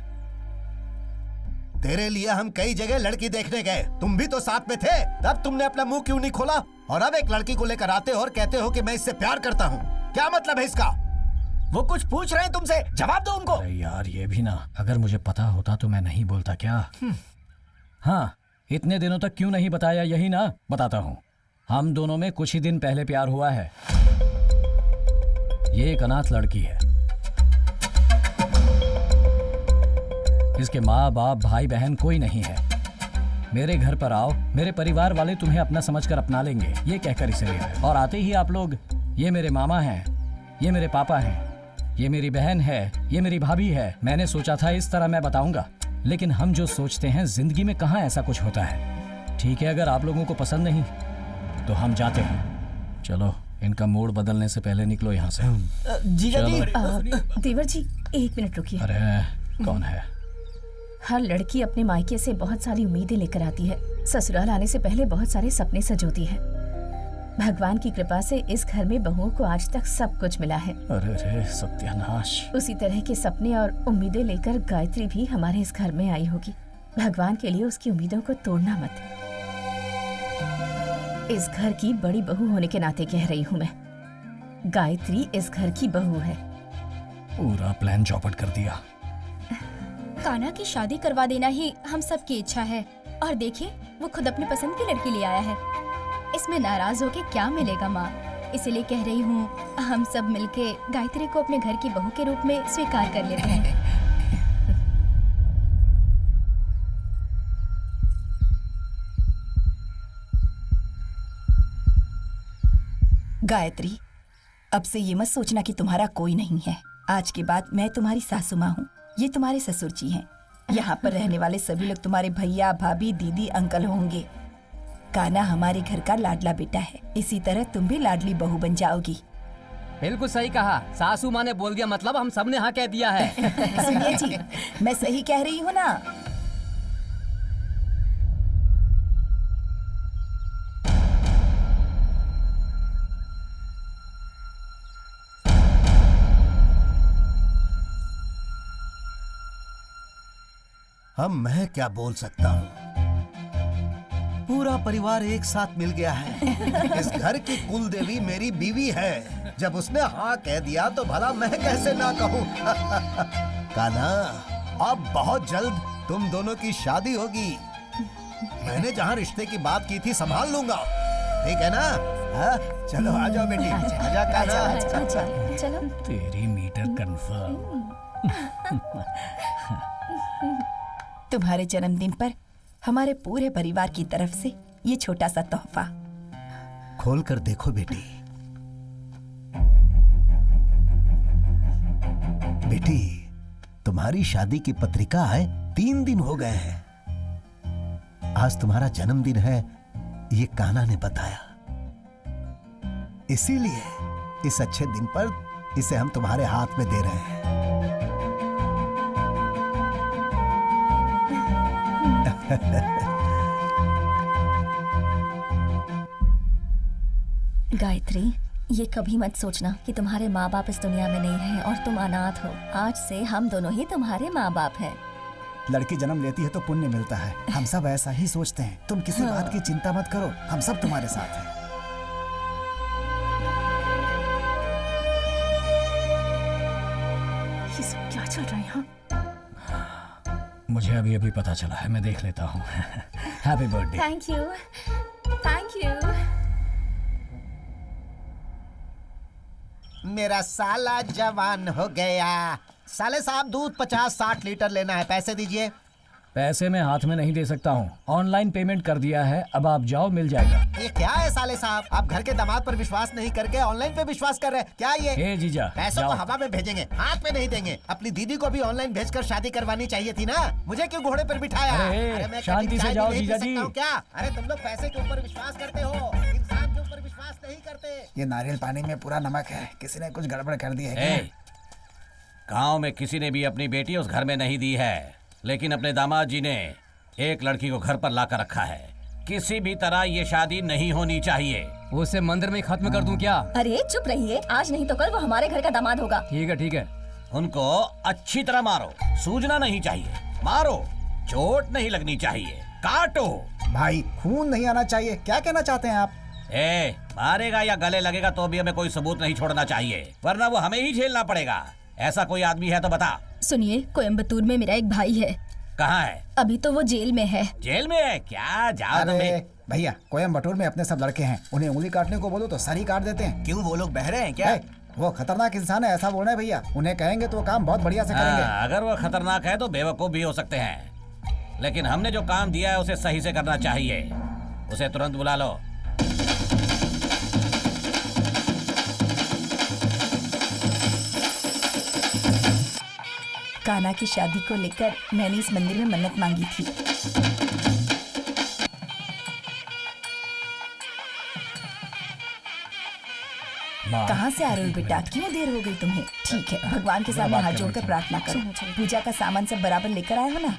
Speaker 1: तेरे लिए हम कई जगह लड़की देखने गए, तुम भी तो साथ में थे। तब तुमने अपना मुंह क्यों नहीं खोला? और अब एक लड़की को लेकर आते हो और कहते हो कि मैं इससे प्यार करता हूँ। क्या मतलब है इसका?
Speaker 4: वो कुछ पूछ रहे हैं तुमसे, जवाब दो उनको।
Speaker 3: अरे यार ये भी ना, अगर मुझे पता होता तो मैं नहीं बोलता क्या? हाँ, इतने दिनों तक क्यों नहीं बताया यही ना? बताता हूँ। हम दोनों में कुछ ही दिन पहले प्यार हुआ है। ये एक अनाथ लड़की है। इसके माँ बाप भाई बहन कोई नहीं है। मेरे घर पर आओ, मेरे परिवार वाले तुम्हें अपना समझकर अपना लेंगे, ये कहकर इसे ले आए। और आते ही आप लोग, ये मेरे मामा हैं, ये मेरे पापा हैं, ये मेरी बहन है, ये मेरी भाभी है। मैंने सोचा था इस तरह मैं बताऊंगा, लेकिन हम जो सोचते हैं जिंदगी में कहाँ ऐसा कुछ होता है। ठीक है, अगर आप लोगों को पसंद नहीं तो हम जाते हैं। चलो, इनका मूड बदलने से पहले निकलो यहाँ से।
Speaker 13: जीजा जी।
Speaker 15: देवर जी, एक मिनट रुकिए।
Speaker 3: अरे कौन है?
Speaker 15: हर लड़की अपने मायके से बहुत सारी उम्मीदें लेकर आती है। ससुराल आने से पहले बहुत सारे सपने सजोती है। भगवान की कृपा से इस घर में बहुओं को आज तक सब कुछ मिला है।
Speaker 3: अरे रे सत्यानाश।
Speaker 15: उसी तरह के सपने और उम्मीदें लेकर गायत्री भी हमारे इस घर में आई होगी। भगवान के लिए उसकी उम्मीदों को तोड़ना मत। इस घर की बड़ी बहू होने के नाते कह रही हूँ मैं, गायत्री इस घर की बहू है।
Speaker 3: पूरा प्लान चौपट कर दिया।
Speaker 12: कान्हा की शादी करवा देना ही हम सब की इच्छा है। और देखिए, वो खुद अपनी पसंद की लड़की ले आया है। इसमें नाराज होके क्या मिलेगा माँ? इसीलिए कह रही हूँ, हम सब मिलके गायत्री को अपने घर की बहू के रूप में स्वीकार कर लेते हैं।
Speaker 10: गायत्री, अब से ये मत सोचना कि तुम्हारा कोई नहीं है। आज के बाद मैं तुम्हारी सासू माँ हूँ, ये तुम्हारे ससुर जी हैं। यहाँ पर रहने वाले सभी लोग तुम्हारे भैया, भाभी, दीदी, अंकल होंगे। कान्हा हमारे घर का लाडला बेटा है, इसी तरह तुम भी लाडली बहू बन जाओगी।
Speaker 14: बिल्कुल सही कहा, सासू माँ ने बोल दिया मतलब हम सब ने हाँ कह दिया है।
Speaker 10: सुनिए जी, मैं सही कह रही हूँ ना?
Speaker 1: हम मैं क्या बोल सकता हूँ? पूरा परिवार एक साथ मिल गया है। इस घर की कुल देवी मेरी बीवी है। जब उसने हाँ कह दिया तो भला मैं कैसे ना कहूँ? कान्हा, अब बहुत जल्द तुम दोनों की शादी होगी। मैंने जहाँ रिश्ते की बात की थी संभाल लूंगा, ठीक है ना? हाँ? चलो आ जाओ बेटी, आजा कान्हा।
Speaker 15: चलो।
Speaker 3: तेरी मीटर कंफर्म।
Speaker 10: तुम्हारे जन्मदिन पर हमारे पूरे परिवार की तरफ से ये छोटा सा तोहफा।
Speaker 1: खोल कर देखो बेटी। बेटी, तुम्हारी शादी की पत्रिका आए 3 दिन हो गए हैं। आज तुम्हारा जन्मदिन है, ये कान्हा ने बताया। इसीलिए इस अच्छे दिन पर इसे हम तुम्हारे हाथ में दे रहे हैं।
Speaker 9: गायत्री, ये कभी मत सोचना कि तुम्हारे माँ बाप इस दुनिया में नहीं हैं और तुम अनाथ हो। आज से हम दोनों ही तुम्हारे माँ बाप हैं।
Speaker 4: लड़की जन्म लेती है तो पुण्य मिलता है। हम सब ऐसा ही सोचते हैं। तुम किसी बात की चिंता मत करो, हम सब तुम्हारे साथ हैं।
Speaker 15: ये सब क्या चल रहा है यहाँ?
Speaker 3: मुझे अभी अभी पता चला है, मैं देख लेता हूँ। Happy birthday.
Speaker 15: Thank you, thank you.
Speaker 1: मेरा साला जवान हो गया। साले साहब, दूध 50-60 लीटर लेना है, पैसे दीजिए।
Speaker 3: पैसे मैं हाथ में नहीं दे सकता हूँ, ऑनलाइन पेमेंट कर दिया है, अब आप जाओ, मिल जाएगा।
Speaker 1: ये क्या है साले साहब, आप घर के दामाद पर विश्वास नहीं करके ऑनलाइन पे विश्वास कर रहे हैं क्या? ये
Speaker 3: ए जीजा,
Speaker 1: पैसों को हवा में भेजेंगे, हाथ में नहीं देंगे। अपनी दीदी को भी ऑनलाइन भेजकर शादी करवानी चाहिए थी ना। मुझे क्यों घोड़े पर बिठाया?
Speaker 3: अरे
Speaker 1: मैं
Speaker 3: शांति से जाओ जीजा जी।
Speaker 1: क्या? अरे तुम लोग पैसे के ऊपर विश्वास करते हो, इंसान के ऊपर विश्वास नहीं करते।
Speaker 4: ये नारियल पानी में पूरा नमक है, किसी ने कुछ गड़बड़ कर दी है।
Speaker 6: गांव में किसी ने भी अपनी बेटी उस घर में नहीं दी है, लेकिन अपने दामाद जी ने एक लड़की को घर पर लाकर रखा है। किसी भी तरह ये शादी नहीं होनी चाहिए।
Speaker 14: उसे मंदिर में ही खत्म कर दूं क्या?
Speaker 9: अरे चुप रहिए, आज नहीं तो कल वो हमारे घर का दामाद होगा।
Speaker 14: ठीक है ठीक है।
Speaker 6: उनको अच्छी तरह मारो, सूजना नहीं चाहिए। मारो, चोट नहीं लगनी चाहिए, काटो।
Speaker 4: भाई खून नहीं आना चाहिए, क्या कहना चाहते हैं आप?
Speaker 6: मारेगा या गले लगेगा तो भी हमें कोई सबूत नहीं छोड़ना चाहिए, वरना वो हमें ही झेलना पड़ेगा। ऐसा कोई आदमी है तो बता।
Speaker 12: सुनिए, कोयम्बतूर में मेरा एक भाई है।
Speaker 6: कहाँ है?
Speaker 12: अभी तो वो जेल में है।
Speaker 6: जेल में है क्या? जाओ।
Speaker 4: अरे भैया, कोयम्बटूर में अपने सब लड़के हैं, उन्हें उंगली काटने को बोलो तो सर ही काट देते हैं।
Speaker 13: क्यों, वो लोग बहरे हैं क्या?
Speaker 4: वो खतरनाक इंसान है, ऐसा बोल रहे हैं भैया। उन्हें कहेंगे तो वो काम बहुत बढ़िया से करेंगे।
Speaker 6: अगर वो खतरनाक है तो बेवकूफ भी हो सकते हैं, लेकिन हमने जो काम दिया है उसे सही से करना चाहिए। उसे तुरंत बुला लो।
Speaker 15: कान्हा की शादी को लेकर मैंने इस मंदिर में मन्नत मांगी थी। कहाँ से आ रहे हो बेटा? क्यों देर हो गई तुम्हें? ठीक है, भगवान के सामने हाथ जोड़कर प्रार्थना करो। पूजा का सामान सब बराबर लेकर आए हो ना?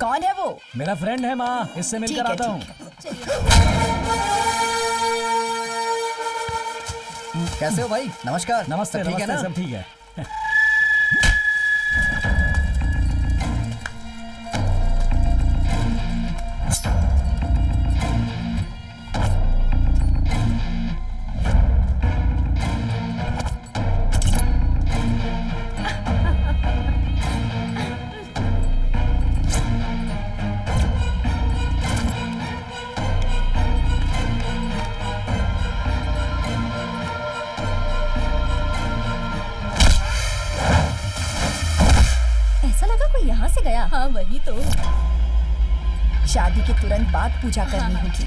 Speaker 15: कौन है वो?
Speaker 3: मेरा फ्रेंड है माँ, इससे मिलकर आता हूँ।
Speaker 11: कैसे हो भाई? नमस्कार।
Speaker 3: नमस्ते।
Speaker 11: ठीक है ना?
Speaker 3: सब ठीक है।
Speaker 12: हाँ वही तो।
Speaker 15: शादी के तुरंत बाद पूजा करनी होगी।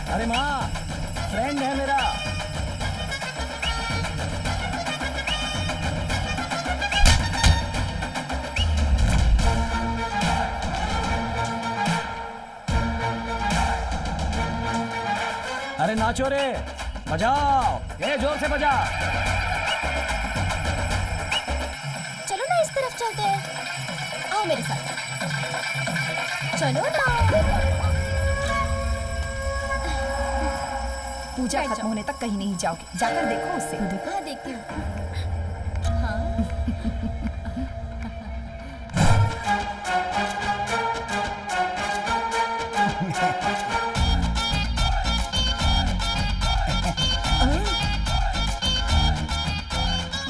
Speaker 3: अरे माँ, फ्रेंड है मेरा। अरे नाचो रे, बजाओ, ये जोर से बजा।
Speaker 12: चलो ना इस तरफ चलते हैं, आओ मेरे साथ। चलो ना।
Speaker 15: पूजा खत्म होने तक कहीं नहीं जाओगे, जाकर देखो उससे।
Speaker 12: हाँ देखती हूँ। हाँ।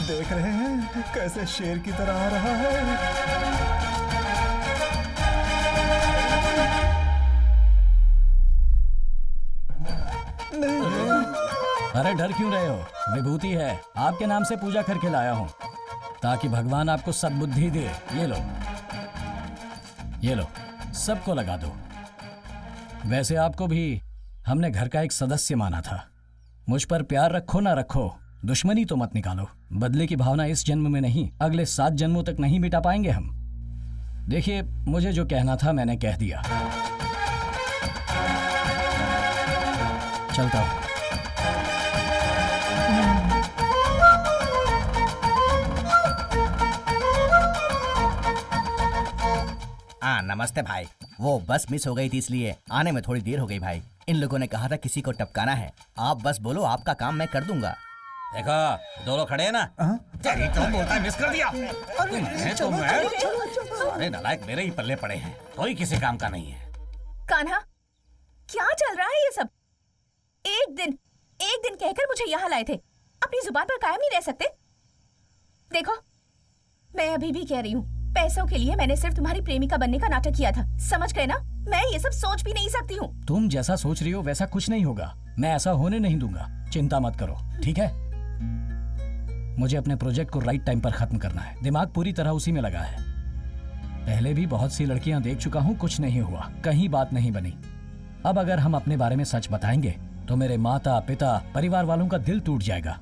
Speaker 4: देख रहे हैं कैसे शेर की तरह आ रहा है।
Speaker 3: अरे डर क्यों रहे हो? विभूति है, आपके नाम से पूजा करके लाया हूँ ताकि भगवान आपको सद्बुद्धि दे। ये लो, ये लो, सबको लगा दो। वैसे आपको भी हमने घर का एक सदस्य माना था। मुझ पर प्यार रखो ना रखो, दुश्मनी तो मत निकालो। बदले की भावना इस जन्म में नहीं, अगले 7 जन्मों तक नहीं मिटा पाएंगे हम। देखिए, मुझे जो कहना था मैंने कह दिया।
Speaker 14: चलता हूँ।
Speaker 16: हाँ नमस्ते भाई। वो बस मिस हो गई थी इसलिए आने में थोड़ी देर हो गई भाई। इन लोगों ने कहा था किसी को टपकाना है। आप बस बोलो, आपका काम मैं कर दूंगा।
Speaker 6: देखो दो लोग खड़े हैं ना। तेरी तो बोलता है मिस कर दिया। अरे नालायक, मेरे ही पल्ले पड़े हैं, कोई किसी काम का नहीं है।
Speaker 15: कान्हा, क्या चल रहा है ये सब? एक दिन कहकर मुझे यहाँ लाए थे, अपनी जुबान पर कायम नहीं रह सकते? देखो, मैं अभी भी कह रही हूँ, पैसों के लिए मैंने सिर्फ तुम्हारी प्रेमिका बनने का नाटक किया था, समझ गए ना? मैं ये सब सोच भी नहीं सकती हूँ।
Speaker 14: तुम जैसा सोच रही हो वैसा कुछ नहीं होगा। मैं ऐसा होने नहीं दूंगा, चिंता मत करो, ठीक है? मुझे अपने प्रोजेक्ट को राइट टाइम पर खत्म करना है। दिमाग पूरी तरह उसी में लगा है। पहले भी बहुत सी लड़कियां देख चुका हूँ, कुछ नहीं हुआ, कहीं बात नहीं बनी। अब अगर हम अपने बारे में सच बताएंगे तो मेरे माता पिता परिवार वालों का दिल टूट जाएगा।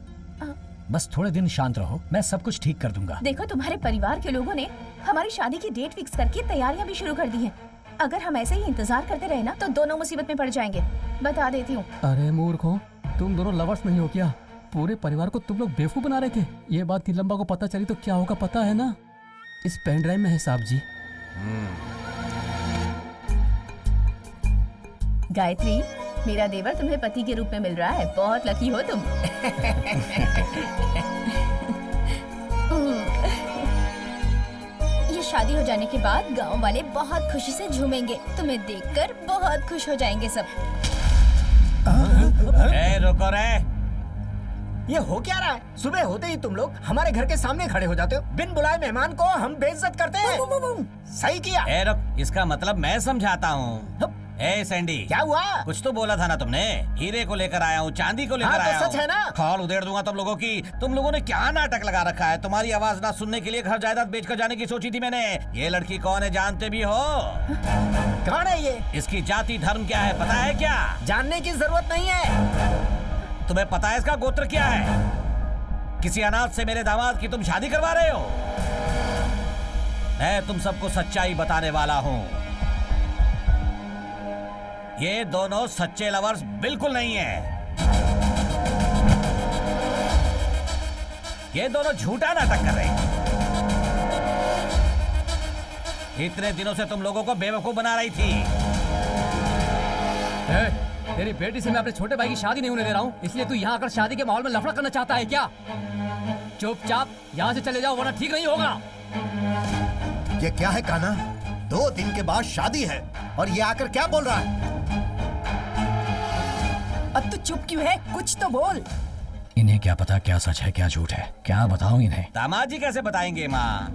Speaker 14: बस थोड़े दिन शांत रहो, मैं सब कुछ ठीक कर दूंगा।
Speaker 15: देखो, तुम्हारे परिवार के लोगों ने हमारी शादी की डेट फिक्स करके तैयारियां भी शुरू कर दी हैं। अगर हम ऐसे ही इंतजार करते रहे ना तो दोनों मुसीबत में पड़ जाएंगे, बता देती हूँ।
Speaker 14: अरे मूर्खों, तुम दोनों लवर्स नहीं हो क्या? पूरे परिवार को तुम लोग बेवकूफ बना रहे थे। ये बात नीलम्बा को पता चली तो क्या होगा पता है ना? इस पेन ड्राइव में है साहब जी।
Speaker 15: गायत्री, मेरा देवर तुम्हें पति के रूप में मिल रहा है, बहुत लकी हो तुम।
Speaker 12: ये शादी हो जाने के बाद गांव वाले बहुत खुशी से झूमेंगे, तुम्हें देखकर बहुत खुश हो जाएंगे सब।
Speaker 6: रुको रे,
Speaker 13: ये हो क्या रहा है? सुबह होते ही तुम लोग हमारे घर के सामने खड़े हो जाते हो। बिन बुलाए मेहमान को हम बेइज्जत करते हैं। सही किया।
Speaker 6: रुक, इसका मतलब मैं समझाता हूँ। ए सैंडी,
Speaker 13: क्या हुआ?
Speaker 6: कुछ तो बोला था ना तुमने। हीरे को लेकर आया हूँ, चांदी को लेकर आया हूँ।
Speaker 13: सच है ना?
Speaker 6: खाल उधेड़ दूंगा तुम लोगों की। तुम लोगों ने क्या नाटक लगा रखा है? तुम्हारी आवाज ना सुनने के लिए घर जायदाद बेचकर जाने की सोची थी मैंने। ये लड़की कौन है जानते भी हो?
Speaker 13: कौन है ये?
Speaker 6: इसकी जाति धर्म क्या है पता है क्या?
Speaker 13: जानने की जरूरत नहीं है।
Speaker 6: तुम्हें पता है इसका गोत्र क्या है? किसी अनाथ से मेरे दामाद की तुम शादी करवा रहे हो? मैं तुम सबको सच्चाई बताने वाला हूँ। ये दोनों सच्चे लवर्स बिल्कुल नहीं है। ये दोनों झूठा नाटक कर रहे हैं। इतने दिनों से तुम लोगों को बेवकूफ बना रही थी।
Speaker 14: तेरी बेटी से मैं अपने छोटे भाई की शादी नहीं होने दे रहा हूँ, इसलिए तू यहाँ आकर शादी के माहौल में लफड़ा करना चाहता है क्या? चुपचाप यहाँ से चले जाओ वरना ठीक नहीं होगा।
Speaker 1: ये क्या है कान्हा? 2 दिन के बाद शादी है और ये आकर क्या बोल रहा है?
Speaker 15: अब तू चुप क्यों है? कुछ तो बोल।
Speaker 14: इन्हें क्या पता क्या सच है क्या झूठ है, क्या बताऊं इन्हें?
Speaker 6: दामाद जी कैसे बताएंगे माँ?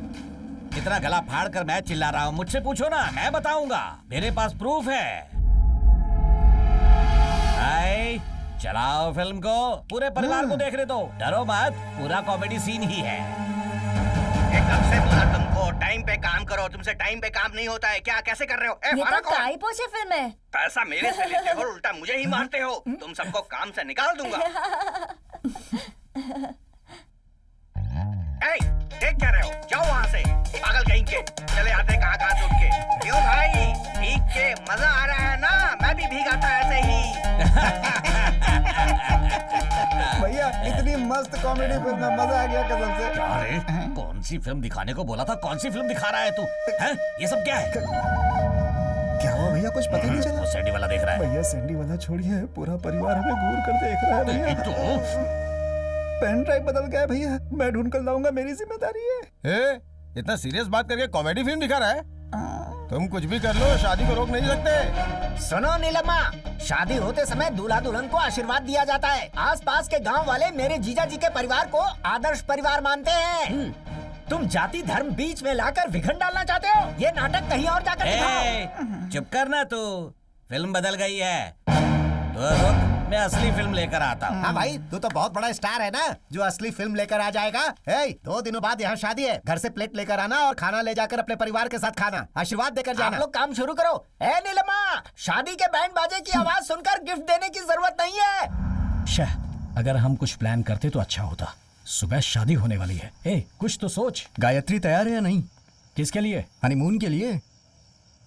Speaker 6: इतना गला फाड़ कर मैं चिल्ला रहा हूँ, मुझसे पूछो ना, मैं बताऊंगा। मेरे पास प्रूफ है। भाई चलाओ फिल्म को, पूरे परिवार को देखने दो, डरो मत, पूरा कॉमेडी सीन ही है।
Speaker 16: कब से बोला तुमको टाइम पे काम करो, तुमसे टाइम पे काम नहीं होता है क्या? कैसे कर रहे हो?
Speaker 9: ये तो काई पोछे फिल्म है।
Speaker 16: पैसा मेरे से लेते हो, उल्टा मुझे ही मारते हो। तुम सबको काम से निकाल दूंगा। देख क्या रहे हो? जाओ वहाँ से, पागल कहीं के। चले आते कहाँ से उठ के। क्यों भाई, भीग के मजा आ रहा है ना? मैं भी भीगाता ऐसे ही।
Speaker 4: भैया इतनी मस्त कॉमेडी फिल्म में मजा आ गया कसम से।
Speaker 6: अरे कौन सी फिल्म दिखाने को बोला था, कौन सी फिल्म दिखा रहा है तू? हैं? ये सब क्या है?
Speaker 4: क्या हुआ भैया, कुछ पता नहीं चला?
Speaker 6: वो सैंडी वाला देख रहा है।
Speaker 4: भैया सैंडी वाला छोड़िए, पूरा परिवार हमें घूर कर देख रहा है भैया।
Speaker 6: तो
Speaker 4: पेन ड्राइव बदल गया भैया, मैं ढूंढ कर लाऊंगा, मेरी जिम्मेदारी है।
Speaker 8: इतना सीरियस बात करके कॉमेडी फिल्म दिखा रहा है? तुम कुछ भी कर लो, शादी को रोक नहीं सकते।
Speaker 13: सुनो नीलम्मा, शादी होते समय दूल्हा दुल्हन को आशीर्वाद दिया जाता है। आसपास के गांव वाले मेरे जीजा जी के परिवार को आदर्श परिवार मानते हैं। तुम जाति धर्म बीच में लाकर विघटन डालना चाहते हो? ये नाटक कहीं और जाकर दिखाओ।
Speaker 6: चुप करना तू, फिल्म बदल गई है। तो रुक, मैं असली फिल्म लेकर आता हूँ।
Speaker 1: हाँ भाई, तू तो बहुत बड़ा स्टार है ना, जो असली फिल्म लेकर आ जाएगा। 2 दिनों बाद यहाँ शादी है, घर से प्लेट लेकर आना और खाना ले जाकर अपने परिवार के साथ खाना, आशीर्वाद देकर जाना।
Speaker 13: आप लोग काम शुरू करो। नीलम्मा, शादी के बैंड बाजे की आवाज सुनकर गिफ्ट देने की जरूरत नहीं है।
Speaker 14: अगर हम कुछ प्लान करते तो अच्छा होता। सुबह शादी होने वाली है। कुछ तो सोच।
Speaker 11: गायत्री तैयार है या नहीं?
Speaker 14: किसके लिए?
Speaker 11: हनीमून के लिए।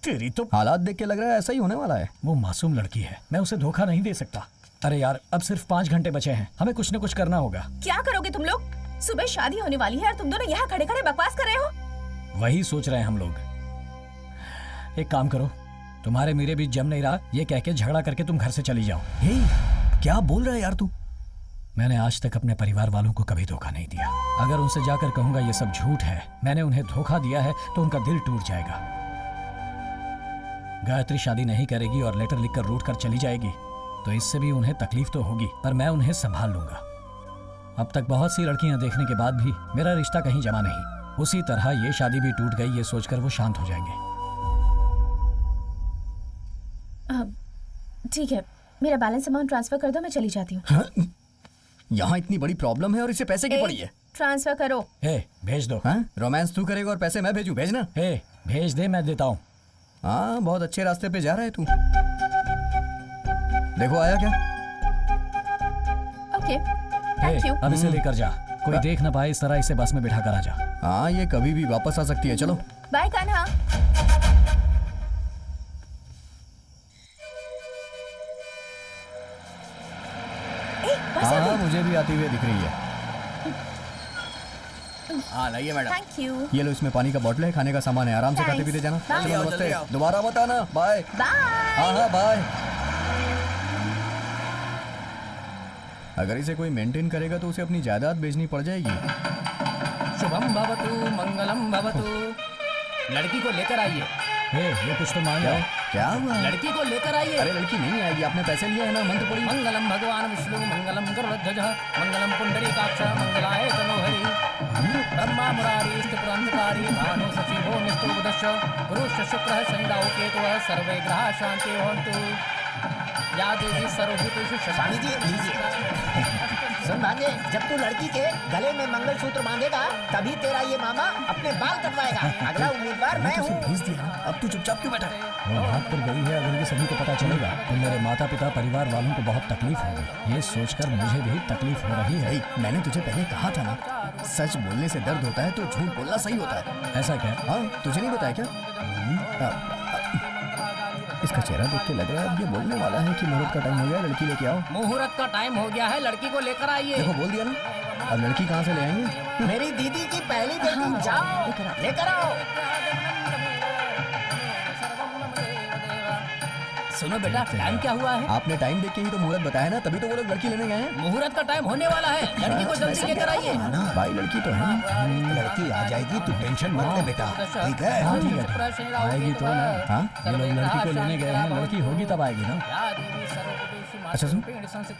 Speaker 14: तेरी तो
Speaker 11: हालात देख के लग रहा है ऐसा ही होने वाला है।
Speaker 14: वो मासूम लड़की है, मैं उसे धोखा नहीं दे सकता। अरे यार, अब सिर्फ 5 घंटे बचे हैं, हमें कुछ न कुछ करना होगा।
Speaker 15: क्या करोगे तुम लोग? सुबह शादी होने वाली है और तुम दोनों यहाँ खड़े खड़े बकवास कर रहे हो।
Speaker 14: वही सोच रहे हैं हम लोग। एक काम करो, तुम्हारे मेरे बीच जम नहीं रहा, ये कह के झगड़ा करके तुम घर से चली जाओ।
Speaker 11: हे, क्या बोल रहा है यार तू?
Speaker 14: मैंने आज तक अपने परिवार वालों को कभी धोखा नहीं दिया। अगर उनसे जाकर कहूंगा ये सब झूठ है, मैंने उन्हें धोखा दिया है, तो उनका दिल टूट जाएगा। गायत्री शादी नहीं करेगी और लेटर लिखकर रूठ कर चली जाएगी, तो इससे भी उन्हें तकलीफ तो होगी, पर मैं उन्हें संभाल लूंगा। अब तक बहुत सी लड़कियां देखने के बाद भी मेरा रिश्ता कहीं जमा नहीं। उसी तरह ये शादी भी टूट गई, ये सोचकर वो शांत हो जाएंगे।
Speaker 15: ठीक है, मेरा बैलेंस अमाउंट ट्रांसफर कर दो, मैं चली जाती हूँ।
Speaker 11: हाँ? यहाँ इतनी बड़ी प्रॉब्लम है और इसे पैसे की पड़ी है।
Speaker 15: ट्रांसफर करो।
Speaker 14: भेज दो।
Speaker 11: हाँ? रोमांस तू करेगा और पैसे मैं भेजूं? भेजना।
Speaker 14: भेज दे, मैं देता हूँ।
Speaker 11: हाँ, बहुत अच्छे रास्ते पे जा रहा है तू। देखो आया क्या?
Speaker 15: Okay, thank you.
Speaker 14: अब इसे लेकर जा, कोई देख ना पाए, इस तरह इसे बस में बिठा कर आ जा।
Speaker 11: हाँ, ये कभी भी वापस आ सकती है। चलो
Speaker 15: बाय कान्हा।
Speaker 11: हाँ, मुझे भी आती हुई दिख रही है। हाँ, लाइए मैडम।
Speaker 15: Thank you.
Speaker 11: ये लो, इसमें पानी का बोतल है, खाने का सामान है, आराम से खाते पीते जाना।
Speaker 15: Bye.
Speaker 11: चलो, नमस्ते। दोबारा मत आना। Bye
Speaker 15: bye.
Speaker 11: हाँ, बाय। अगर इसे कोई मेंटेन करेगा तो उसे अपनी जायदाद बेचनी पड़ जाएगी।
Speaker 17: शुभम भवतु मंगलम भवतु। लड़की को लेकर आइए।
Speaker 14: ये कुछ तो मांग रहा है।
Speaker 11: क्या हुआ?
Speaker 17: लड़की को लेकर आइए।
Speaker 11: अरे लड़की नहीं आएगी, आपने पैसे लिए है ना, मंत्र पड़ी।
Speaker 17: मंगलम भगवान विष्णु मंगलम गर्वध्वज मंगलम पुंडरीकाक्ष मंगलाय तनोहरि ब्रह्मा मुरारी स्थिपुरंधकारी भानु सचिवो निस्तुर्वदश गुरुश्च शुक्रः शनिराहु केतुः सर्वे ग्रहाः शान्ति भवन्तु। या देवी सर्वभूतेषु
Speaker 13: स्वामी जी लीजिए। सुन भांजे, जब तू लड़की के गले में मंगलसूत्र बांधेगा तभी तेरा ये मामा अपने बाल कटवाएगा। अगला उम्मीदवार मैं हूँ।
Speaker 11: भेज दिया, अब तू चुपचाप क्यों बैठा है?
Speaker 14: वो भाग कर गई है, अगर ये सभी को पता चलेगा तो मेरे माता पिता परिवार वालों को बहुत तकलीफ होगी। ये सोचकर मुझे भी तकलीफ हो रही है।
Speaker 11: मैंने तुझे पहले कहा था ना, सच बोलने से दर्द होता है तो झूठ बोलना सही होता है।
Speaker 14: ऐसा क्या?
Speaker 11: हाँ, तुझे नहीं बताया क्या? इसका चेहरा देख के लग रहा है अब ये बोलने वाला है कि मुहूर्त का टाइम हो गया, लड़की लेके आओ।
Speaker 17: मुहूर्त का टाइम हो गया है, लड़की को लेकर आइए।
Speaker 11: देखो, बोल दिया ना। अब लड़की कहाँ से ले आएंगे?
Speaker 13: मेरी दीदी की पहली बेटी, जाओ लेकर आओ।
Speaker 17: सुनो बेटा, टाइम क्या हुआ है?
Speaker 11: आपने टाइम देख के ही तो मुहूर्त बताया ना, तभी तो वो लोग लड़की लेने गए हैं।
Speaker 17: मुहूर्त का टाइम होने वाला है, लड़की को जल्दी लेकर आइए।
Speaker 11: भाई लड़की तो है,
Speaker 1: लड़की आ जाएगी, तू टेंशन मत ले बेटा, ठीक है?
Speaker 14: हाँ, ठीक है, आएगी तो ना। हाँ, ये लोग लड़की को लेने गए हैं, लड़की होगी तब आएगी ना।
Speaker 11: अच्छा सुन,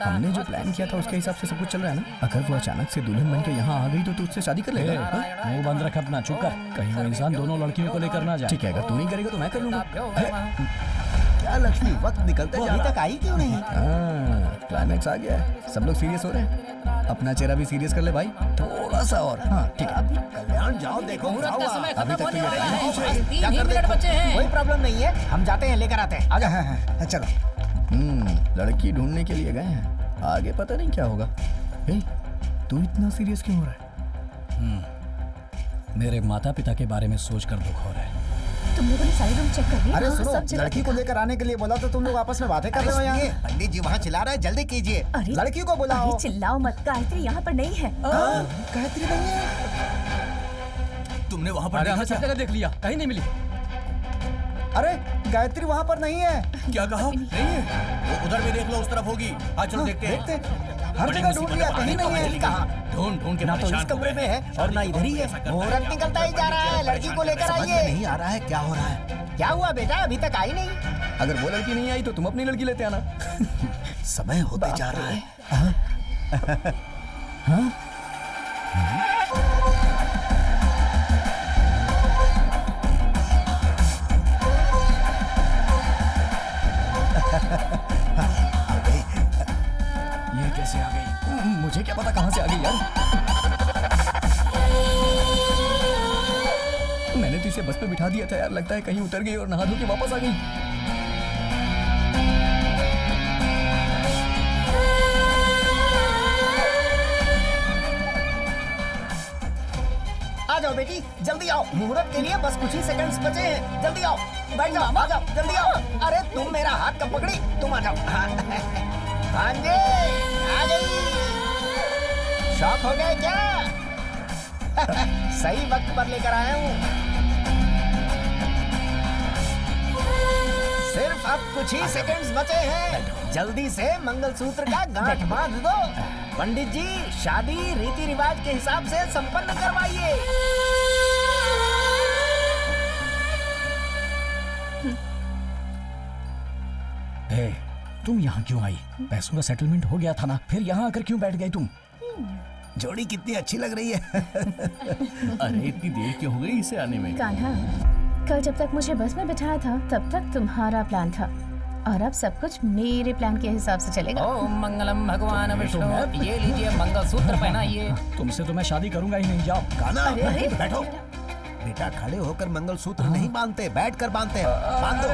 Speaker 11: हमने जो प्लान किया था उसके हिसाब से सब कुछ चल रहा है ना? अगर वो अचानक से दुल्हन बन के यहाँ आ गई तो तू उससे शादी कर लेगा?
Speaker 14: मुंह बंद रख अपना, चुप कर, कहीं वो इंसान दोनों लड़कियों को लेकर ना जाए।
Speaker 11: ठीक है, अगर तू नहीं करेगा तो मैं कर लूंगा।
Speaker 1: क्या लक्ष्मी, वक्त निकलते
Speaker 13: वो अभी तक आई क्यों नहीं?
Speaker 11: क्लाइमैक्स आ गया है, सब लोग सीरियस हो रहे हैं। अपना चेहरा भी सीरियस कर ले भाई, थोड़ा सा और। हाँ ठीक है,
Speaker 1: कल्याण जाओ, देखो
Speaker 17: मुहूर्त का समय
Speaker 11: अभी
Speaker 17: खत्म
Speaker 11: तक तो
Speaker 17: होने
Speaker 11: ये
Speaker 17: वाला
Speaker 11: टाइम
Speaker 17: है,
Speaker 11: पूछ रही
Speaker 17: बस
Speaker 11: है।
Speaker 17: 3 ही मिनट बचे हैं।
Speaker 13: कोई प्रॉब्लम नहीं है, हम जाते हैं, लेकर आते हैं। आ जाओ।
Speaker 11: चलो। लड़की ढूंढने के लिए गए हैं, आगे पता नहीं क्या होगा। तू इतना सीरियस क्यों हो रहा है?
Speaker 14: मेरे माता पिता के बारे में सोचकर दुख हो रहा है।
Speaker 15: तुम लोगों ने सारे रूम चेक कर लिए?
Speaker 4: अरे
Speaker 15: हाँ,
Speaker 4: सुनो,
Speaker 15: सब जगह
Speaker 4: लड़की को लेकर आने के लिए बोला तो तुम लोग आपस में बातें कर रहे हो यहाँ।
Speaker 1: पंडित जी वहाँ चिल्ला रहे हैं, जल्दी कीजिए।
Speaker 15: अरे
Speaker 4: लड़की को बुलाओ।
Speaker 15: अरे चिल्लाओ मत, गायत्री यहाँ पर नहीं है।
Speaker 4: गायत्री नहीं है?
Speaker 7: तुमने वहाँ पर
Speaker 17: हमने सब जगह देख लिया, कहीं नहीं मिली।
Speaker 4: अरे गायत्री वहाँ पर नहीं है।
Speaker 7: क्या कहा? नहीं है, उधर भी देख लो, उस तरफ होगी। हाँ चलो देखते हैं।
Speaker 4: हर जगह ढूंढ लिया, कहीं नहीं है।
Speaker 13: कहा?
Speaker 7: ढूंढ के
Speaker 13: ना तो इस कमरे में है और ना इधर ही है। मुहूर्त निकलता ही जा रहा है, लड़की को लेकर
Speaker 1: समझ में
Speaker 13: आइए।
Speaker 1: नहीं आ रहा है क्या हो रहा है।
Speaker 13: क्या हुआ बेटा, अभी तक आई नहीं?
Speaker 11: अगर वो लड़की नहीं आई तो तुम अपनी लड़की लेते आना।
Speaker 1: समय होते जा रहा है।
Speaker 11: हाँ?
Speaker 14: ये कैसे आ गई?
Speaker 11: मुझे क्या पता कहाँ से आ गई यार। मैंने तो इसे बस पे बिठा दिया था यार, लगता है कहीं उतर गई और नहा धो के वापस आ गई।
Speaker 13: आ जाओ बेटी, जल्दी आओ, मुहूर्त के लिए बस कुछ ही सेकंड्स बचे हैं। जल्दी आओ, बैठ जाओ, आ जाओ, जल्दी आओ। अरे तुम मेरा हाथ कब पकड़ी? तुम आ जाओ। भांजे आ गई। शौक हो गए क्या? सही वक्त पर लेकर आया हूँ। सिर्फ अब कुछ ही सेकंड्स बचे हैं। जल्दी से मंगलसूत्र का गांठ बांध दो। पंडित जी, शादी रीति रिवाज के हिसाब से संपन्न करवाइए।
Speaker 14: तुम यहाँ क्यों आई? पैसों का सेटलमेंट हो गया था ना, फिर यहाँ आकर क्यों बैठ गई तुम?
Speaker 1: जोड़ी कितनी अच्छी लग रही है।
Speaker 2: अरे इतनी देर क्यों हो गई इसे आने में?
Speaker 15: कान्हा, कल जब तक मुझे बस में बिठाया था तब तक तुम्हारा प्लान था, और अब सब कुछ मेरे प्लान के हिसाब से चलेगा।
Speaker 17: ओम मंगलम भगवान विष्णु। ये लीजिए मंगलसूत्र पहनाइए।
Speaker 14: तुमसे तो मैं शादी करूंगा ही नहीं, जाओ।
Speaker 1: कान्हा, बैठो। बेटा, खड़े होकर मंगलसूत्र नहीं बांधते, बैठ कर बांधते हैं। बांध दो।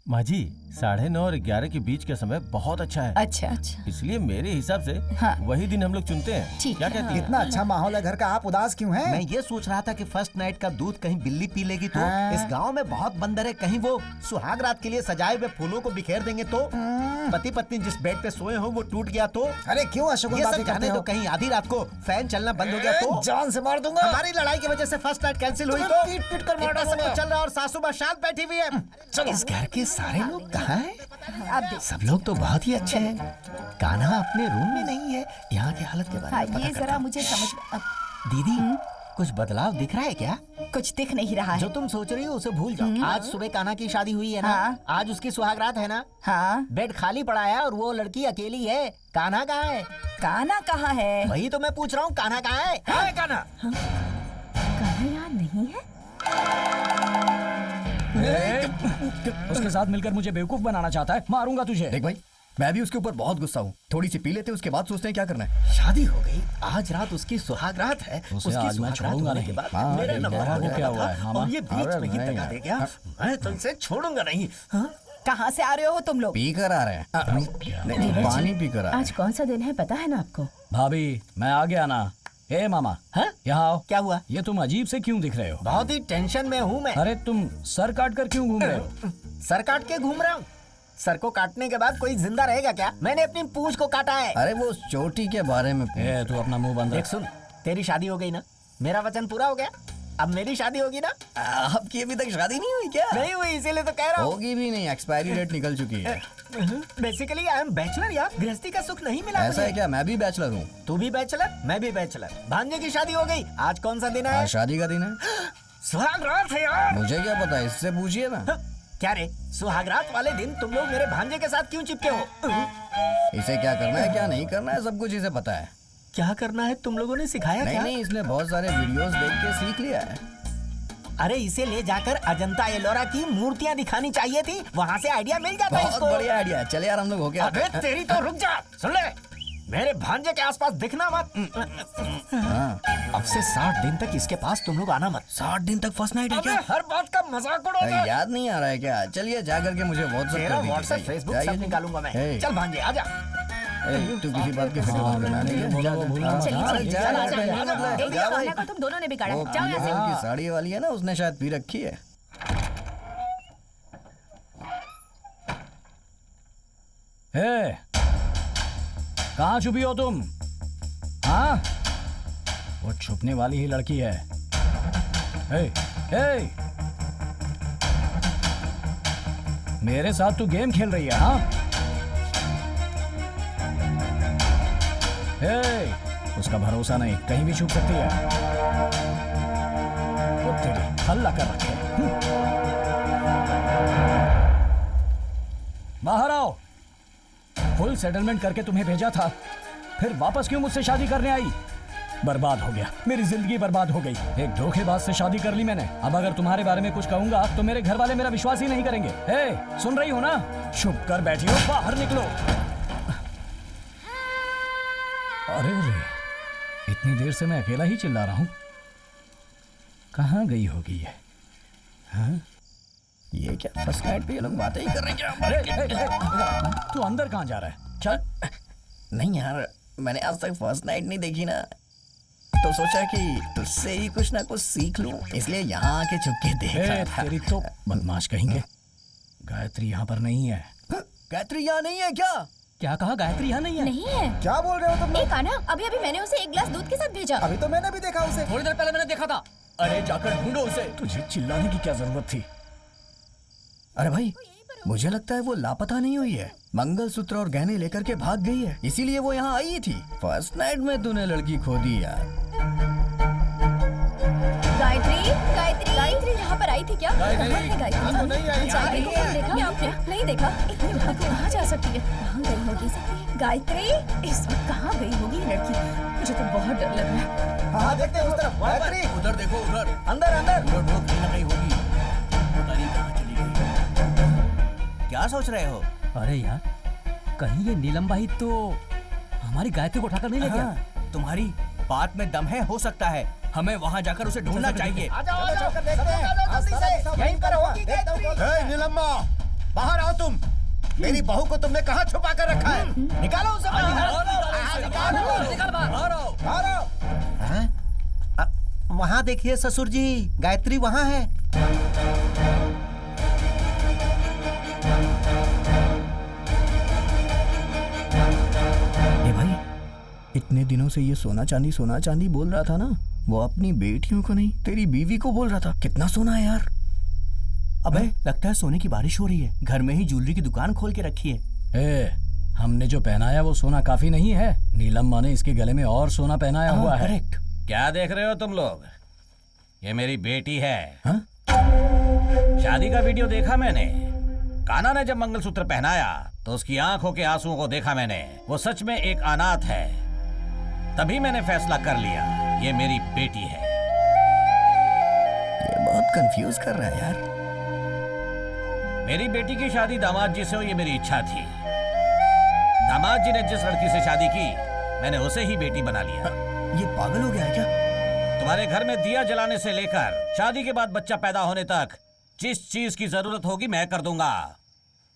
Speaker 2: माँ जी, 9:30 और 11 के बीच का समय बहुत अच्छा है।
Speaker 18: अच्छा।
Speaker 2: इसलिए मेरे हिसाब से
Speaker 18: हाँ।
Speaker 2: वही दिन हम लोग चुनते हैं।
Speaker 18: ठीक।
Speaker 2: क्या कहती हैं?
Speaker 4: इतना अच्छा माहौल है घर का, आप उदास क्यों हैं?
Speaker 1: मैं ये सोच रहा था कि फर्स्ट नाइट का दूध कहीं बिल्ली पी लेगी तो।
Speaker 4: हाँ।
Speaker 1: इस गांव में बहुत बंदर है, कहीं वो सुहाग रात के लिए सजाए हुए फूलों को बिखेर देंगे तो। पति पत्नी जिस बेड पे सोए हो वो टूट गया तो।
Speaker 4: अरे क्यों अशोक
Speaker 1: ये
Speaker 4: बातें
Speaker 1: सब
Speaker 4: करते
Speaker 1: जाने
Speaker 4: हो?
Speaker 1: तो कहीं आधी रात को फैन चलना बंद हो गया तो।
Speaker 4: जान से मार दूंगा।
Speaker 1: हमारी लड़ाई की वजह से फर्स्ट नाइट कैंसिल हुई
Speaker 4: तुम्हें
Speaker 1: तो।
Speaker 4: पीट पीट कर मार
Speaker 1: इतना सब
Speaker 4: डालूंगा।
Speaker 1: कुछ चल रहा है और सासू माँ शांत बैठी हुई है।
Speaker 13: इस घर के सारे लोग कहाँ हैं?
Speaker 18: अब देख।
Speaker 13: सब लोग तो बहुत ही अच्छे हैं। कान्हा अपने रूम में नहीं है। यहाँ की हालत के बारे
Speaker 18: हाँ,
Speaker 13: में पता
Speaker 18: ये
Speaker 13: करता
Speaker 18: जरा
Speaker 13: हूँ।
Speaker 18: मुझे समझ
Speaker 13: दीदी, कुछ बदलाव दिख रहा है क्या?
Speaker 18: कुछ दिख नहीं रहा है।
Speaker 13: जो तुम सोच रही हो उसे भूल जाओ। आज सुबह कान्हा की शादी हुई है ना?
Speaker 18: हाँ।
Speaker 13: आज उसकी सुहागरात है ना?
Speaker 18: हाँ।
Speaker 13: बेड खाली पड़ा है और वो लड़की अकेली है। कान्हा कहाँ है?
Speaker 18: कान्हा कहाँ है?
Speaker 13: वही तो मैं पूछ रहा हूँ, कान्हा कहाँ है? कहाँ है कान्हा?
Speaker 15: कान्हा यहाँ नहीं है?
Speaker 14: उसके साथ मिलकर मुझे बेवकूफ बनाना चाहता है, मारूंगा तुझे।
Speaker 11: देख भाई, मैं भी उसके ऊपर बहुत गुस्सा हूँ। थोड़ी सी पी लेते, उसके बाद सोचते हैं क्या करना है।
Speaker 13: शादी हो गई, आज रात उसकी सुहागरात है।
Speaker 14: उसे
Speaker 13: उसकी
Speaker 14: आज मैं
Speaker 13: सुहागरात
Speaker 14: छोड़ूंगा
Speaker 13: होने
Speaker 14: नहीं।
Speaker 13: के बाद
Speaker 11: हाँ,
Speaker 13: मेरा
Speaker 11: ठीक
Speaker 13: नंबर
Speaker 11: है।
Speaker 13: आने
Speaker 14: क्या
Speaker 13: वाला
Speaker 14: हुआ है,
Speaker 13: था
Speaker 14: मामा?
Speaker 13: और ये बीच
Speaker 11: अरे
Speaker 13: में ही
Speaker 11: नहीं
Speaker 13: दगा
Speaker 11: यार।
Speaker 13: दे गया। मैं तुमसे छोड़ूंगा नहीं। हाँ?
Speaker 18: कहाँ से आ रहे हो तुम लोग?
Speaker 11: पी कर आ रहे हैं। नहीं, पानी पी कर आ रहे
Speaker 15: आज कौन सा दिन है पता है ना आपको?
Speaker 14: भाभी, मैं आ गया ना। ए मामा, यहाँ आओ।
Speaker 13: क्या हुआ?
Speaker 14: ये तुम अजीब से क्यों दिख रहे हो?
Speaker 13: बहुत ही टेंशन में हूँ मैं।
Speaker 14: अरे तुम सर काट कर क्यों घूम रहे हो?
Speaker 13: सर काट के घूम रहा हूँ? सर को काटने के बाद कोई जिंदा रहेगा क्या? मैंने अपनी पूंछ को काटा है।
Speaker 11: अरे वो चोटी के बारे में
Speaker 14: ए, तू अपना मुंह बंद
Speaker 13: देख
Speaker 14: रख।
Speaker 13: सुन, तेरी शादी हो गई ना? मेरा वचन पूरा हो गया। अब मेरी शादी होगी ना?
Speaker 11: आपकी अभी तक शादी नहीं हुई क्या?
Speaker 13: नहीं हुई, इसीलिए तो कह रहा हूँ।
Speaker 11: होगी भी नहीं, एक्सपायरी डेट निकल चुकी है।
Speaker 13: बेसिकली आई एम बैचलर यार, गृहस्थी का सुख नहीं मिला
Speaker 11: ऐसा है क्या? मैं भी बैचलर हूँ।
Speaker 13: तू भी बैचलर, मैं भी बैचलर। भांजे की शादी हो गई। आज कौन सा दिन है?
Speaker 11: आज शादी का दिन है।
Speaker 13: सुहागरात है यार।
Speaker 11: मुझे क्या पता, इससे पूछिए ना।
Speaker 13: क्या रे, सुहागरात वाले दिन तुम लोग मेरे भांजे के साथ क्यों चिपके हो?
Speaker 11: इसे क्या करना है क्या नहीं करना है सब कुछ इसे पता है।
Speaker 13: क्या करना है तुम लोगों ने सिखाया
Speaker 11: नहीं
Speaker 13: क्या?
Speaker 11: नहीं, इसने बहुत सारे वीडियोस देख के सीख लिया है।
Speaker 13: अरे इसे ले जाकर अजंता एलोरा की मूर्तियां दिखानी चाहिए थी, वहाँ से आइडिया मिल जाता
Speaker 11: बहुत
Speaker 13: इसको।
Speaker 11: बढ़िया आइडिया है। चले यार हम लोग हो गया।
Speaker 13: अबे तेरी तो रुक जा, सुन ले, मेरे भांजे के आसपास दिखना मत। अब से 60 दिन तक इसके पास तुम लोग आना मत।
Speaker 11: 60 दिन तक फर्स्ट नाइट है क्या?
Speaker 13: हर बात का मजाक उड़ाओगे।
Speaker 11: याद नहीं आ रहा है क्या? चलिए जा करके मुझे
Speaker 13: तेरा व्हाट्सएप
Speaker 11: व्हाट्सएप
Speaker 13: फेसबुक सब निकालूंगा मैं। चल भांजे आजा।
Speaker 11: तू किसी बात की फिक्र मत करना।
Speaker 15: चलिए कान्हा को तुम दोनों ने बिगाड़ा। जाओ यहाँ से।
Speaker 11: की साड़ी वाली है ना, उसने शायद पी रखी है।
Speaker 14: ए, कहाँ छुपी हो तुम? हाँ, वो छुपने वाली ही लड़की है। ए, ए, मेरे साथ तू गेम खेल रही है? हाँ, ए, उसका भरोसा नहीं, कहीं भी छुप सकती है। वो तेरी हल्ला कर रखे। बाहर आओ। फुल सेटलमेंट करके तुम्हें भेजा था, फिर वापस क्यों मुझसे शादी करने आई? बर्बाद हो गया, मेरी जिंदगी बर्बाद हो गई। एक धोखेबाज से शादी कर ली मैंने। अब अगर तुम्हारे बारे में कुछ कहूंगा तो मेरे घर वाले मेरा विश्वास ही नहीं करेंगे। ए, सुन रही हो ना? चुप कर बैठी हो, बाहर निकलो। अरे रे, इतनी देर से मैं अकेला ही चिल्ला रहा हूँ। कहाँ गई होगी ये? हाँ?
Speaker 11: ये क्या फर्स्ट नाइट पे ये लोग बातें ही कर रहे हैं
Speaker 14: अरे, तू अंदर कहाँ जा रहा है? चल।
Speaker 11: नहीं यार, मैंने आज तक फर्स्ट नाइट नहीं देखी ना, तो सोचा कि तुझसे ही कुछ ना कुछ सीख लूं, इसलिए यहाँ आके चुपके देख रहा था।
Speaker 14: तेरी तो बदमाश कहेंगे। गायत्री यहाँ पर नहीं है।
Speaker 11: गायत्री यहाँ नहीं है क्या?
Speaker 14: क्या कहा? गायत्री यहाँ नहीं है?
Speaker 12: नहीं है।
Speaker 4: क्या बोल रहे हो तुम?
Speaker 12: एक आना, अभी अभी मैंने उसे एक गिलास दूध के साथ भेजा।
Speaker 4: अभी तो मैंने भी देखा उसे।
Speaker 14: थोड़ी देर पहले मैंने देखा था। अरे जाकर ढूंढो उसे। तुझे चिल्लाने की क्या जरूरत थी?
Speaker 11: अरे भाई, मुझे लगता है वो लापता नहीं हुई है, मंगलसूत्र और गहने लेकर के भाग गई है, इसीलिए वो यहाँ आई थी। फर्स्ट नाइट में तूने लड़की खो दी यार।
Speaker 12: गायत्री, गायत्री, गायत्री यहाँ पर आई थी क्या?
Speaker 8: गायत्री,
Speaker 12: कहाँ है गायत्री?
Speaker 8: यहाँ तो नहीं आई।
Speaker 12: गायत्री को कहीं देखा आपने? नहीं देखा। इतनी रात को कहाँ जा सकती है? कहाँ गई होगी? गायत्री इस वक्त कहाँ गई होगी लड़की? मुझे तो बहुत डर लग रहा है।
Speaker 4: हाँ देखते हैं उस तरफ। गायत्री
Speaker 7: उधर देखो, उधर
Speaker 4: अंदर अंदर।
Speaker 7: कहीं ना कहीं होगी। पता नहीं कहाँ चली गई।
Speaker 16: क्या सोच रहे हो?
Speaker 14: अरे यार, कहीं ये नीलम भाई तो हमारी गायत्री को उठाकर नहीं ले गया?
Speaker 16: तुम्हारी बात में दम है, हो सकता है। हमें वहाँ जाकर उसे ढूंढना चाहिए।
Speaker 4: आ जाओ, देखते हैं। यहीं पर होगी गायत्री।
Speaker 1: नीलम्मा, बाहर आओ तुम। मेरी बहू को तुमने कहाँ छुपा कर रखा है?
Speaker 4: निकालो उसे
Speaker 1: वहाँ देखिए ससुर जी, गायत्री वहाँ है।
Speaker 11: ये भाई, इतने दिनों से ये सोना चांदी बोल रहा था ना, वो अपनी बेटियों को नहीं, तेरी बीवी को बोल रहा था। कितना सोना है यार।
Speaker 16: अबे लगता है सोने की बारिश हो रही है। घर में ही ज्वेलरी की दुकान खोल के रखी है।
Speaker 14: हमने जो पहनाया वो सोना काफी नहीं है। नीलम माँ ने इसके गले में और सोना पहनाया हुआ है।
Speaker 16: करेक्ट।
Speaker 6: क्या देख रहे हो तुम लोग? ये मेरी बेटी है।
Speaker 11: हाँ?
Speaker 6: शादी का वीडियो देखा मैंने। कान्हा ने जब मंगलसूत्र पहनाया तो उसकी आंखों के आंसुओं को देखा मैंने। वो सच में एक अनाथ है। तभी मैंने फैसला कर लिया, ये मेरी बेटी है।
Speaker 11: ये बहुत कंफ्यूज कर रहा है यार।
Speaker 6: मेरी बेटी की शादी दामाद जी से हो, ये मेरी इच्छा थी। दामाद जी ने जिस लड़की से शादी की, मैंने उसे ही बेटी बना लिया।
Speaker 11: ये पागल हो गया है क्या?
Speaker 6: तुम्हारे घर में दिया जलाने से लेकर शादी के बाद बच्चा पैदा होने तक जिस चीज की जरूरत होगी मैं कर दूंगा।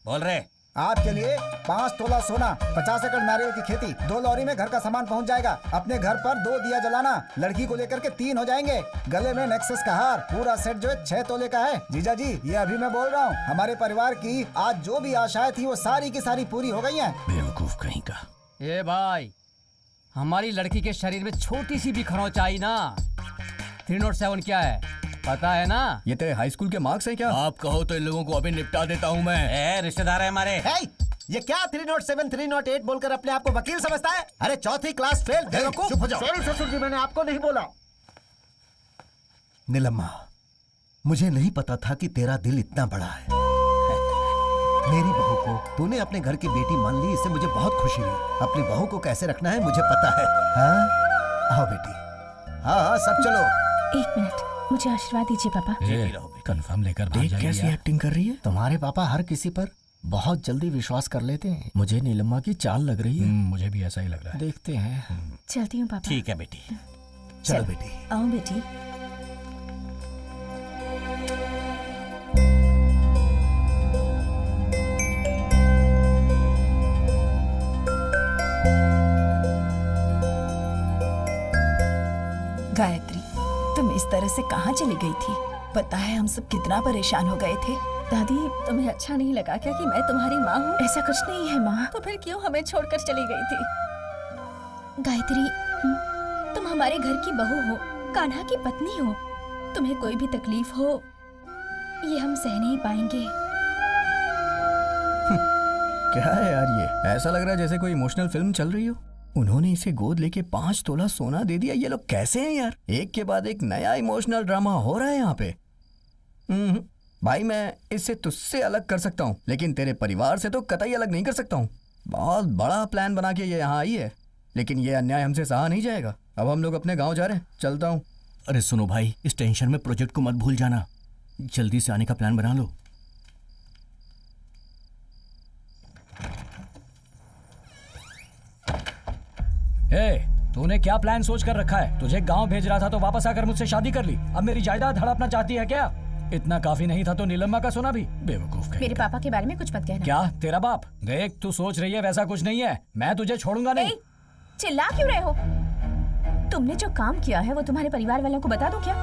Speaker 6: बोल रहे?
Speaker 4: आपके लिए 5 तोला सोना, 50 एकड़ नारियल की खेती, 2 लॉरी में घर का सामान पहुंच जाएगा। अपने घर पर 2 दिया जलाना, लड़की को लेकर के 3 हो जाएंगे। गले में नेक्सस का हार, पूरा सेट जो है 6 तोले का है। जीजा जी, ये अभी मैं बोल रहा हूँ, हमारे परिवार की आज जो भी आशाएं थी वो सारी की सारी पूरी हो गई हैं।
Speaker 14: बेवकूफ कहीं का।
Speaker 17: ए भाई, हमारी लड़की के शरीर में छोटी सी भी खरोंच आई ना, 307 क्या है पता है ना?
Speaker 11: ये तेरे हाई स्कूल के मार्क्स हैं क्या?
Speaker 7: आप कहो तो इन लोगों को अभी निपटा देता हूँ मैं।
Speaker 6: रिश्तेदार है हमारे।
Speaker 1: ये क्या 307 308 बोलकर अपने आप को वकील समझता है? अरे चौथी क्लास फेल। चुप हो जाओ।
Speaker 4: सॉरी ससुर जी, मैंने आपको नहीं बोला।
Speaker 1: नीलम्मा, मुझे नहीं पता था कि तेरा दिल इतना बड़ा है। मेरी बहू को तूने अपने घर की बेटी मान ली, इससे मुझे बहुत खुशी हुई। अपनी बहू को कैसे रखना है मुझे पता है। हाँ आओ बेटी। हाँ सब चलो।
Speaker 15: 1 मिनट, मुझे आशीर्वाद दीजिए पापा।
Speaker 14: कंफर्म लेकर
Speaker 11: देख कैसी एक्टिंग कर रही है।
Speaker 5: तुम्हारे पापा हर किसी पर बहुत जल्दी विश्वास कर लेते हैं। मुझे नीलम्मा की चाल लग रही है।
Speaker 14: मुझे भी ऐसा ही लग रहा है।
Speaker 5: देखते हैं।
Speaker 15: चलती हूँ पापा।
Speaker 6: ठीक है बेटी।
Speaker 1: चलो बेटी।
Speaker 15: आओ बेटी।
Speaker 18: गायत्री, तुम इस तरह से कहाँ चली गई थी? पता है हम सब कितना परेशान हो गए थे।
Speaker 9: दादी, तुम्हें अच्छा नहीं लगा क्या कि मैं तुम्हारी माँ हूँ?
Speaker 15: ऐसा कुछ नहीं है माँ।
Speaker 9: तो फिर क्यों हमें छोड़कर चली गई थी?
Speaker 12: गायत्री, तुम हमारे घर की बहू हो, कान्हा की पत्नी हो। तुम्हें कोई भी तकलीफ हो, ये हम सह नहीं पाएंगे।
Speaker 11: क्या है यार ये? ऐसा लग रहा है जैसे कोई इमोशनल फिल्म चल रही हो। उन्होंने इसे गोद लेके 5 तोला सोना दे दिया। ये लोग कैसे हैं यार? एक के बाद एक नया इमोशनल ड्रामा हो रहा है यहाँ पे। भाई, मैं इससे तुझसे अलग कर सकता हूँ, लेकिन तेरे परिवार से तो कतई अलग नहीं कर सकता हूँ। बहुत बड़ा प्लान बना के ये यहाँ आई है, लेकिन ये अन्याय हमसे सहा नहीं जाएगा। अब हम लोग अपने गाँव जा रहे हैं, चलता हूँ।
Speaker 16: अरे सुनो भाई, इस टेंशन में प्रोजेक्ट को मत भूल जाना। जल्दी से आने का प्लान बना लो।
Speaker 14: तूने क्या प्लान सोच कर रखा है? तुझे गांव भेज रहा था तो वापस आकर मुझसे शादी कर ली। अब मेरी जायदाद हड़पना चाहती है क्या? इतना काफी नहीं था तो नीलम्मा का सोना भी? बेवकूफ कहीं।
Speaker 15: मेरे पापा के बारे में कुछ मत कहना।
Speaker 14: क्या तेरा बाप? देख तू सोच रही है वैसा कुछ नहीं है। मैं तुझे छोड़ूंगा नहीं।
Speaker 15: चिल्ला क्यों रहे हो? तुमने जो काम किया है वो तुम्हारे परिवार वालों को बता दो क्या?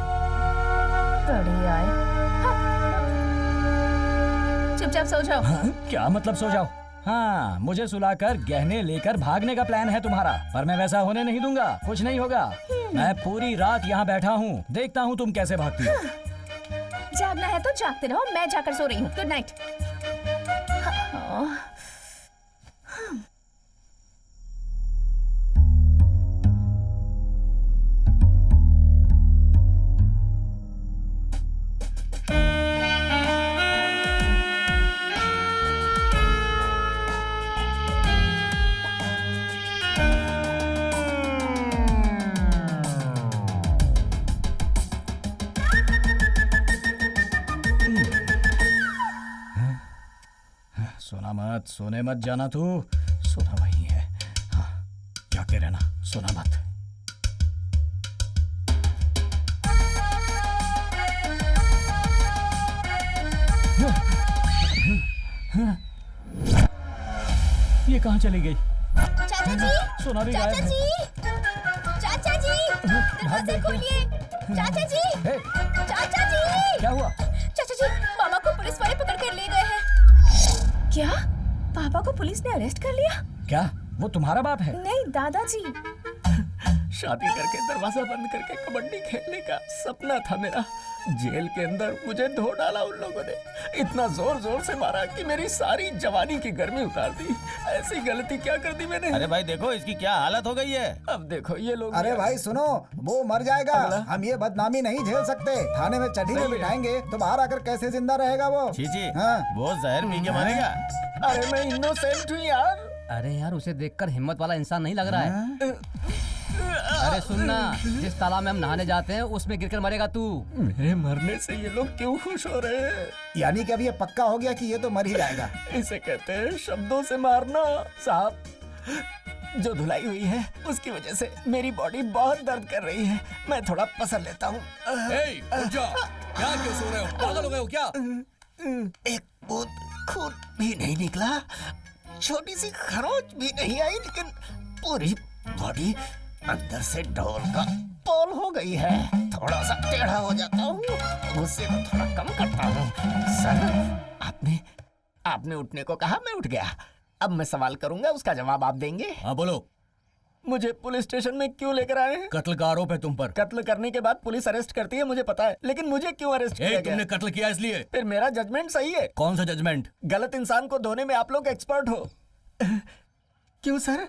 Speaker 15: बड़े आए। चुपचाप सो जाओ।
Speaker 14: क्या मतलब सो जाओ? हाँ, मुझे सुलाकर गहने लेकर भागने का प्लान है तुम्हारा, पर मैं वैसा होने नहीं दूंगा। कुछ नहीं होगा। मैं पूरी रात यहाँ बैठा हूँ, देखता हूँ तुम कैसे भागती हो।
Speaker 15: जागना है तो जागते रहो, मैं जाकर सो रही हूँ। Good night.
Speaker 14: सोने मत जाना तू। सोना वही है। हाँ, जागते रहना, सोना मत। ये कहाँ चली गई?
Speaker 12: चाचा जी,
Speaker 14: सोना भी गायब है।
Speaker 12: चाचा जी, दरवाजा खोलिए। चाचा जी, चाचा जी।
Speaker 14: क्या हुआ?
Speaker 12: चाचा जी, मामा को पुलिस वाले पकड़ कर ले गए हैं।
Speaker 15: क्या? पापा को पुलिस ने अरेस्ट कर लिया?
Speaker 14: क्या वो तुम्हारा बाप है?
Speaker 15: नहीं, दादाजी।
Speaker 11: शादी करके दरवाजा बंद करके कबड्डी खेलने का सपना था मेरा। जेल के अंदर मुझे धो डाला उन लोगों ने। इतना जोर जोर से मारा कि मेरी सारी जवानी की गर्मी उतार दी। ऐसी गलती क्या कर दी मैंने?
Speaker 2: अरे भाई देखो इसकी क्या हालत हो गई है।
Speaker 11: अब देखो ये लोग।
Speaker 4: अरे भाई सुनो, वो मर जाएगा। हम ये बदनामी नहीं झेल सकते। थाने में चढ़ी में बिठाएंगे तो बाहर आकर कैसे जिंदा रहेगा वो?
Speaker 2: चीची,
Speaker 4: हाँ।
Speaker 2: वो जहर पी के मरेगा।
Speaker 11: अरे मैं इनोसेंट हूँ यार।
Speaker 17: अरे यार, उसे देखकर हिम्मत वाला इंसान नहीं लग रहा है। अरे सुनना, जिस तालाब में हम नहाने जाते हैं उसमें गिरकर मरेगा तू।
Speaker 11: मेरे मरने से ये लोग क्यों खुश हो रहे हैं?
Speaker 4: यानी कि अब ये पक्का हो गया कि ये तो मर ही जाएगा।
Speaker 11: इसे कहते हैं शब्दों से मारना। साहब, जो धुलाई हुई है उसकी वजह से मेरी बॉडी बहुत दर्द कर रही है। मैं थोड़ा पसर लेता हूँ।
Speaker 7: क्या क्यों सो रहे हो? पागल हो गए हो क्या?
Speaker 11: एक बूंद खून भी नहीं निकला, छोटी सी खरोच भी नहीं आई, लेकिन पूरी बॉडी अंदर से ढोल का पोल हो गई है। थोड़ा सा टेढ़ा हो जाता हूँ, गुस्से को थोड़ा कम करता हूँ। सर, आपने उठने को कहा, मैं उठ गया। अब मैं सवाल करूंगा, उसका जवाब आप देंगे।
Speaker 7: हाँ बोलो।
Speaker 11: मुझे पुलिस स्टेशन में क्यों लेकर आए हैं?
Speaker 7: कत्ल का आरोप है तुम पर।
Speaker 11: कत्ल करने के बाद पुलिस अरेस्ट करती है, मुझे पता है, लेकिन मुझे क्यों अरेस्ट किया गया?
Speaker 7: तुमने कत्ल किया इसलिए।
Speaker 11: फिर मेरा जजमेंट सही है।
Speaker 7: कौन सा जजमेंट?
Speaker 11: गलत इंसान को धोने में आप लोग एक्सपर्ट हो। क्यों सर?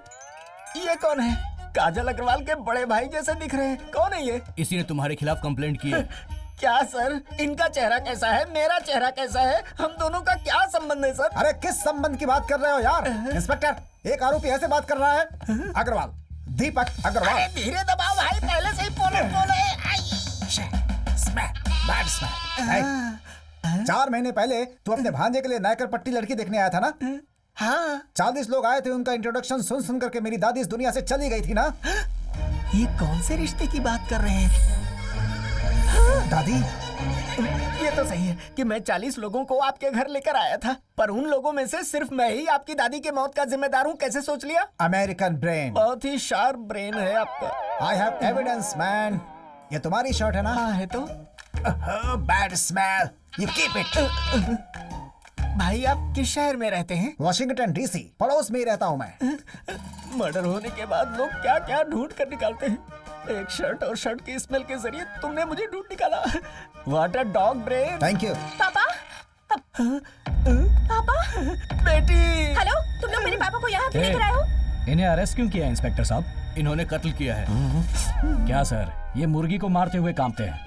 Speaker 11: ये कौन है? काजल अग्रवाल के बड़े भाई जैसे दिख रहे हैं। कौन है ये?
Speaker 7: इसी ने तुम्हारे खिलाफ कंप्लेंट की है।
Speaker 11: क्या सर? इनका चेहरा कैसा है, मेरा चेहरा कैसा है? हम दोनों का क्या संबंध है सर?
Speaker 4: अरे किस संबंध की बात कर रहे हो यार? इंस्पेक्टर, एक आरोपी ऐसे बात कर रहा है। अग्रवाल, दीपक अग्रवाल।
Speaker 11: अरे धीरे दबाओ भाई, पहले से ही पोलो।
Speaker 4: 4 महीने पहले तू अपने भांजे के लिए नायकर पट्टी लड़की देखने आया था ना?
Speaker 11: हाँ।
Speaker 4: 40 लोग आए थे, उनका इंट्रोडक्शन सुन सुन करके मेरी दादी इस दुनिया से चली गई थी ना?
Speaker 11: ये कौन से रिश्ते की बात कर रहे हैं?
Speaker 4: दादी,
Speaker 11: ये तो सही है कि मैं 40 लोगों को आपके घर लेकर आया था, पर उन लोगों में से सिर्फ मैं ही आपकी दादी के मौत का जिम्मेदार हूँ। कैसे सोच लिया?
Speaker 4: American brain.
Speaker 11: बहुत ही शार्प ब्रेन है आपका।
Speaker 4: I have evidence man. ये तुम्हारी शर्ट है ना?
Speaker 11: हाँ है तो।
Speaker 4: Bad smell, you keep it.
Speaker 11: भाई आप किस शहर में रहते हैं?
Speaker 4: वॉशिंगटन डीसी, पड़ोस में ही रहता हूँ मैं।
Speaker 11: मर्डर होने के बाद लोग क्या क्या ढूंढ कर निकालते हैं। एक शर्ट और शर्ट की स्मेल के जरिए तुमने मुझे ढूंढ निकाला। What a dog brain।
Speaker 4: Thank you.
Speaker 15: पापा, पापा,
Speaker 11: बेटी।
Speaker 15: हेलो, तुम लोग मेरे पापा को यहाँ क्यों लेकर आए हो?
Speaker 14: इन्हें अरेस्ट क्यों किया इंस्पेक्टर साहब?
Speaker 7: इन्होंने कत्ल किया है।
Speaker 14: क्या सर, ये मुर्गी को मारते हुए कांपते हैं।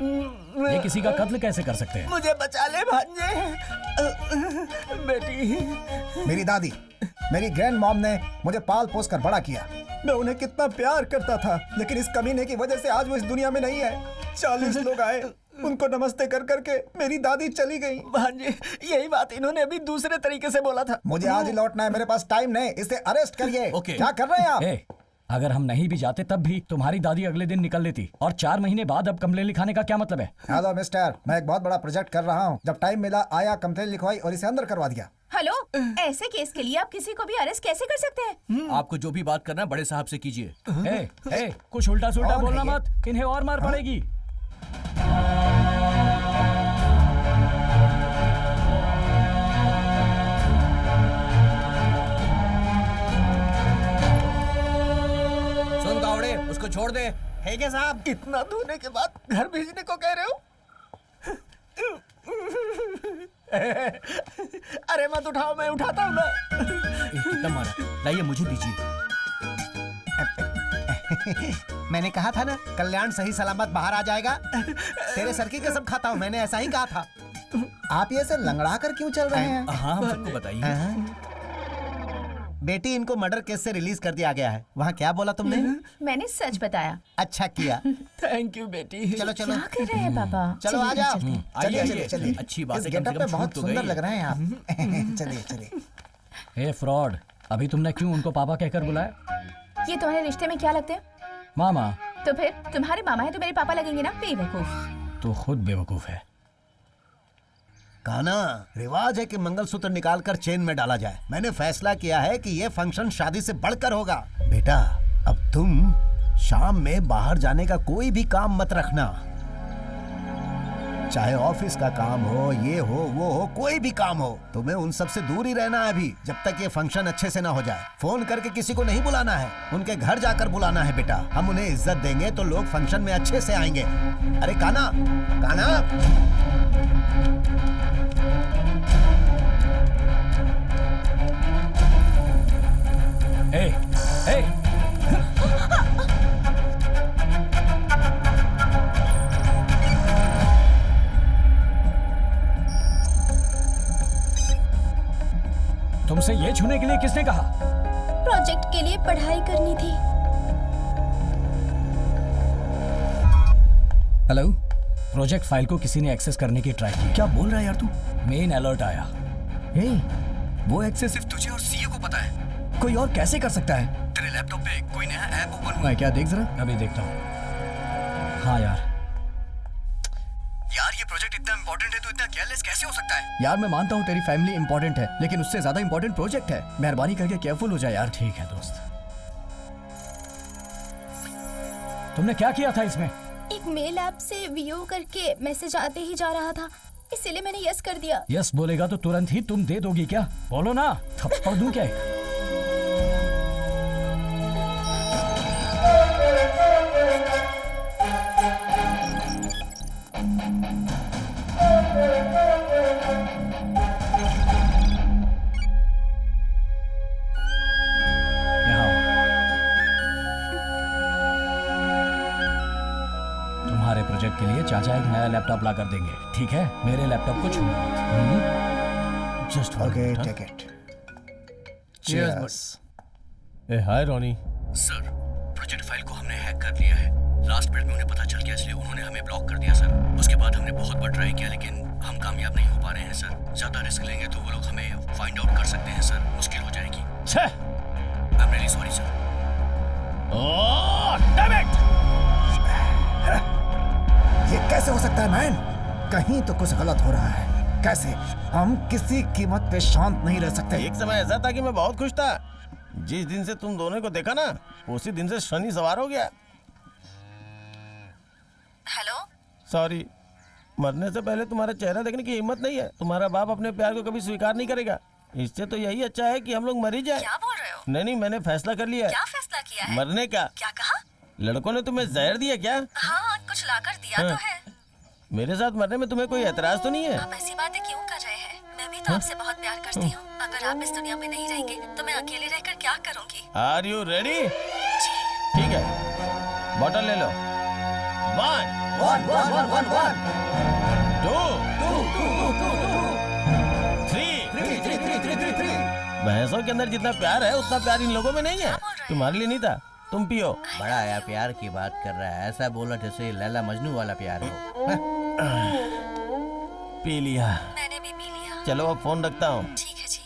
Speaker 14: ये किसी का कत्ल कैसे कर सकते हैं?
Speaker 11: मुझे बचा ले भांजे। बेटी।
Speaker 4: मेरी दादी, मेरी ग्रैंड मॉम ने मुझे पाल पोस कर बड़ा किया। मैं उन्हें कितना प्यार करता था, लेकिन इस कमीने की वजह से आज वो इस दुनिया में नहीं है। 40 लोग आए, उनको नमस्ते कर करके मेरी दादी चली गई।
Speaker 11: भांजे, यही बात इन्होंने अभी दूसरे तरीके से बोला था।
Speaker 4: मुझे आज ही लौटना है, मेरे पास टाइम नहीं। इसे अरेस्ट करिए।
Speaker 7: ओके।
Speaker 4: क्या कर रहे हैं आप?
Speaker 14: अगर हम नहीं भी जाते तब भी तुम्हारी दादी अगले दिन निकल लेती, और 4 महीने बाद अब कंप्लेन लिखाने का क्या मतलब है?
Speaker 4: हेलो मिस्टर, मैं एक बहुत बड़ा प्रोजेक्ट कर रहा हूँ। जब टाइम मिला आया, कंप्लेन लिखवाई और इसे अंदर करवा दिया।
Speaker 15: हेलो, ऐसे केस के लिए आप किसी को भी अरेस्ट कैसे कर सकते हैं?
Speaker 7: आपको जो भी बात करना है बड़े साहब से कीजिए।
Speaker 14: कुछ उल्टा सुल्टा
Speaker 4: कौन है
Speaker 14: बोलना
Speaker 4: ये?
Speaker 14: मत, इन्हें और मार पड़ेगी।
Speaker 7: सुन कावड़े, उसको छोड़ दे।
Speaker 13: है क्या साहब? इतना धोने के बाद घर भेजने को कह रहे हो? अरे मत उठाओ, मैं उठाता हूँ ना।
Speaker 7: कितना मारा? लाइए मुझे दीजिए।
Speaker 1: मैंने कहा था ना, कल्याण सही सलामत बाहर आ जाएगा। तेरे सर की कसम खाता हूँ, मैंने ऐसा ही कहा था।
Speaker 4: आप ये ऐसे लंगड़ा कर क्यों चल रहे हैं?
Speaker 7: हाँ, हम सबको बताइए।
Speaker 1: बेटी, इनको मर्डर केस से रिलीज कर दिया गया है। वहाँ क्या बोला तुमने?
Speaker 15: मैंने सच बताया।
Speaker 1: अच्छा किया।
Speaker 13: थैंक यू बेटी।
Speaker 1: चलो चलो।
Speaker 15: क्या कर रहे हैं पापा?
Speaker 1: चलो आ जाओ।
Speaker 4: चलिए चलिए चलिए।
Speaker 7: अच्छी बात
Speaker 4: इस
Speaker 7: है, कम से
Speaker 4: गेटअप
Speaker 7: कम
Speaker 4: पे बहुत
Speaker 7: छूट तो
Speaker 4: सुंदर
Speaker 7: गई।
Speaker 4: लग रहे हैं आप। चलिए चलिए।
Speaker 14: ए फ्रॉड, अभी तुमने क्यों उनको पापा कहकर बुलाया?
Speaker 15: ये तुम्हारे रिश्ते में क्या लगते हैं?
Speaker 14: मामा।
Speaker 15: तो फिर तुम्हारे मामा है तो मेरे पापा लगेंगे ना? बेवकूफ।
Speaker 14: तो खुद बेवकूफ है।
Speaker 1: काना, रिवाज है कि मंगलसूत्र निकालकर चेन में डाला जाए। मैंने फैसला किया है कि यह फंक्शन शादी से बढ़कर होगा। बेटा, अब तुम शाम में बाहर जाने का कोई भी काम मत रखना। चाहे ऑफिस का काम हो, ये हो, वो हो, कोई भी काम हो, तुम्हें उन सब से दूर ही रहना है अभी, जब तक ये फंक्शन अच्छे से ना हो जाए। फोन करके किसी को नहीं बुलाना है, उनके घर जाकर बुलाना है बेटा। हम उन्हें इज्जत देंगे तो लोग फंक्शन में अच्छे से आएंगे। अरे काना, काना।
Speaker 14: ए, ए, तुमसे ये छूने के लिए किसने कहा?
Speaker 12: प्रोजेक्ट के लिए पढ़ाई करनी थी।
Speaker 14: हेलो, प्रोजेक्ट फाइल को किसी ने एक्सेस करने की ट्राई की।
Speaker 11: क्या बोल रहा है यार तू?
Speaker 14: मेन अलर्ट आया।
Speaker 11: हे, वो एक्सेस सिर्फ तुझे और सीए को पता है। कोई और कैसे कर सकता है? तेरे लैपटॉप पे कोई नया ऐप ओपन हुआ है क्या? देख जरा।
Speaker 14: अभी देखता हूँ। हाँ यार
Speaker 11: ये प्रोजेक्ट इतना इंपॉर्टेंट है तो इतना केयरलेस कैसे हो सकता है? यार मैं मानता हूँ तेरी फैमिली इंपॉर्टेंट है, लेकिन उससे ज्यादा इंपॉर्टेंट प्रोजेक्ट है। मेहरबानी करके केयरफुल हो जाए यार।
Speaker 14: ठीक है दोस्त। तुमने क्या किया था इसमें?
Speaker 12: एक मेल ऐप से व्यू करके मैसेज आते ही जा रहा था, इसीलिए मैंने यस कर दिया।
Speaker 14: यस बोलेगा तो तुरंत ही तुम दे दोगी क्या? बोलो ना, थप्पड़ दूं क्या? तुम्हारे प्रोजेक्ट के लिए चाचा एक नया लैपटॉप ला कर देंगे, ठीक है? मेरे लैपटॉप को छूना।
Speaker 1: Just
Speaker 4: okay, take it.
Speaker 2: Cheers. ए hi Ronny.
Speaker 16: Sir, project file को हमने हैक कर लिया है। लास्ट मिनट में उन्हें पता चल गया, इसलिए उन्होंने हमें ब्लॉक कर दिया सर। उसके बाद हमने बहुत बार ट्राई किया, लेकिन हम कामयाब नहीं हो पा रहे हैं सर। ज्यादा रिस्क लेंगे तो वो लोग हमें फाइंड आउट कर सकते हैं सर। मुश्किल हो जाएगी। I am really sorry sir.
Speaker 4: Oh damn it! ये कैसे हो सकता है मैन? कहीं तो कुछ गलत हो रहा है। कैसे? हम किसी कीमत पे शांत नहीं रह सकते।
Speaker 2: एक समय ऐसा था कि मैं बहुत खुश था। जिस दिन से तुम दोनों को देखा ना, उसी दिन से शनि सवार हो गया।
Speaker 10: हेलो,
Speaker 2: सॉरी, मरने से पहले तुम्हारा चेहरा देखने की हिम्मत नहीं है। तुम्हारा बाप अपने प्यार को कभी स्वीकार नहीं करेगा। इससे तो यही अच्छा है कि हम लोग मर ही जाए।
Speaker 10: क्या बोल रहे हो?
Speaker 2: नहीं, मैंने फैसला कर लिया है।
Speaker 10: क्या फैसला किया है?
Speaker 2: मरने का।
Speaker 10: क्या कहा?
Speaker 2: लड़कों ने तुम्हें जहर दिया क्या?
Speaker 10: हाँ, कुछ लाकर दिया तो है।
Speaker 2: मेरे साथ मरने में तुम्हें कोई एतराज तो नहीं है?
Speaker 10: आप ऐसी बातें क्यों कर रहे हैं? मैं भी तो आपसे बहुत प्यार करती हूँ। अगर आप इस दुनिया में नहीं रहेंगे तो मैं अकेले रहकर क्या करूँगी?
Speaker 2: Are you ready? ठीक है, बॉटल ले लो। 1
Speaker 4: 1 1 1 1 1
Speaker 2: 2 3 भैंसों के अंदर जितना प्यार है उतना प्यार इन लोगों में नहीं है। तुम्हारे लिए नहीं था, तुम पियो।
Speaker 16: बड़ा आया प्यार की बात कर रहा है, ऐसा बोला जैसे लैला मजनू वाला प्यार हो।
Speaker 2: पी लिया।
Speaker 10: मैंने भी पी लिया।
Speaker 2: चलो अब फोन रखता हूँ।
Speaker 10: ठीक है जी।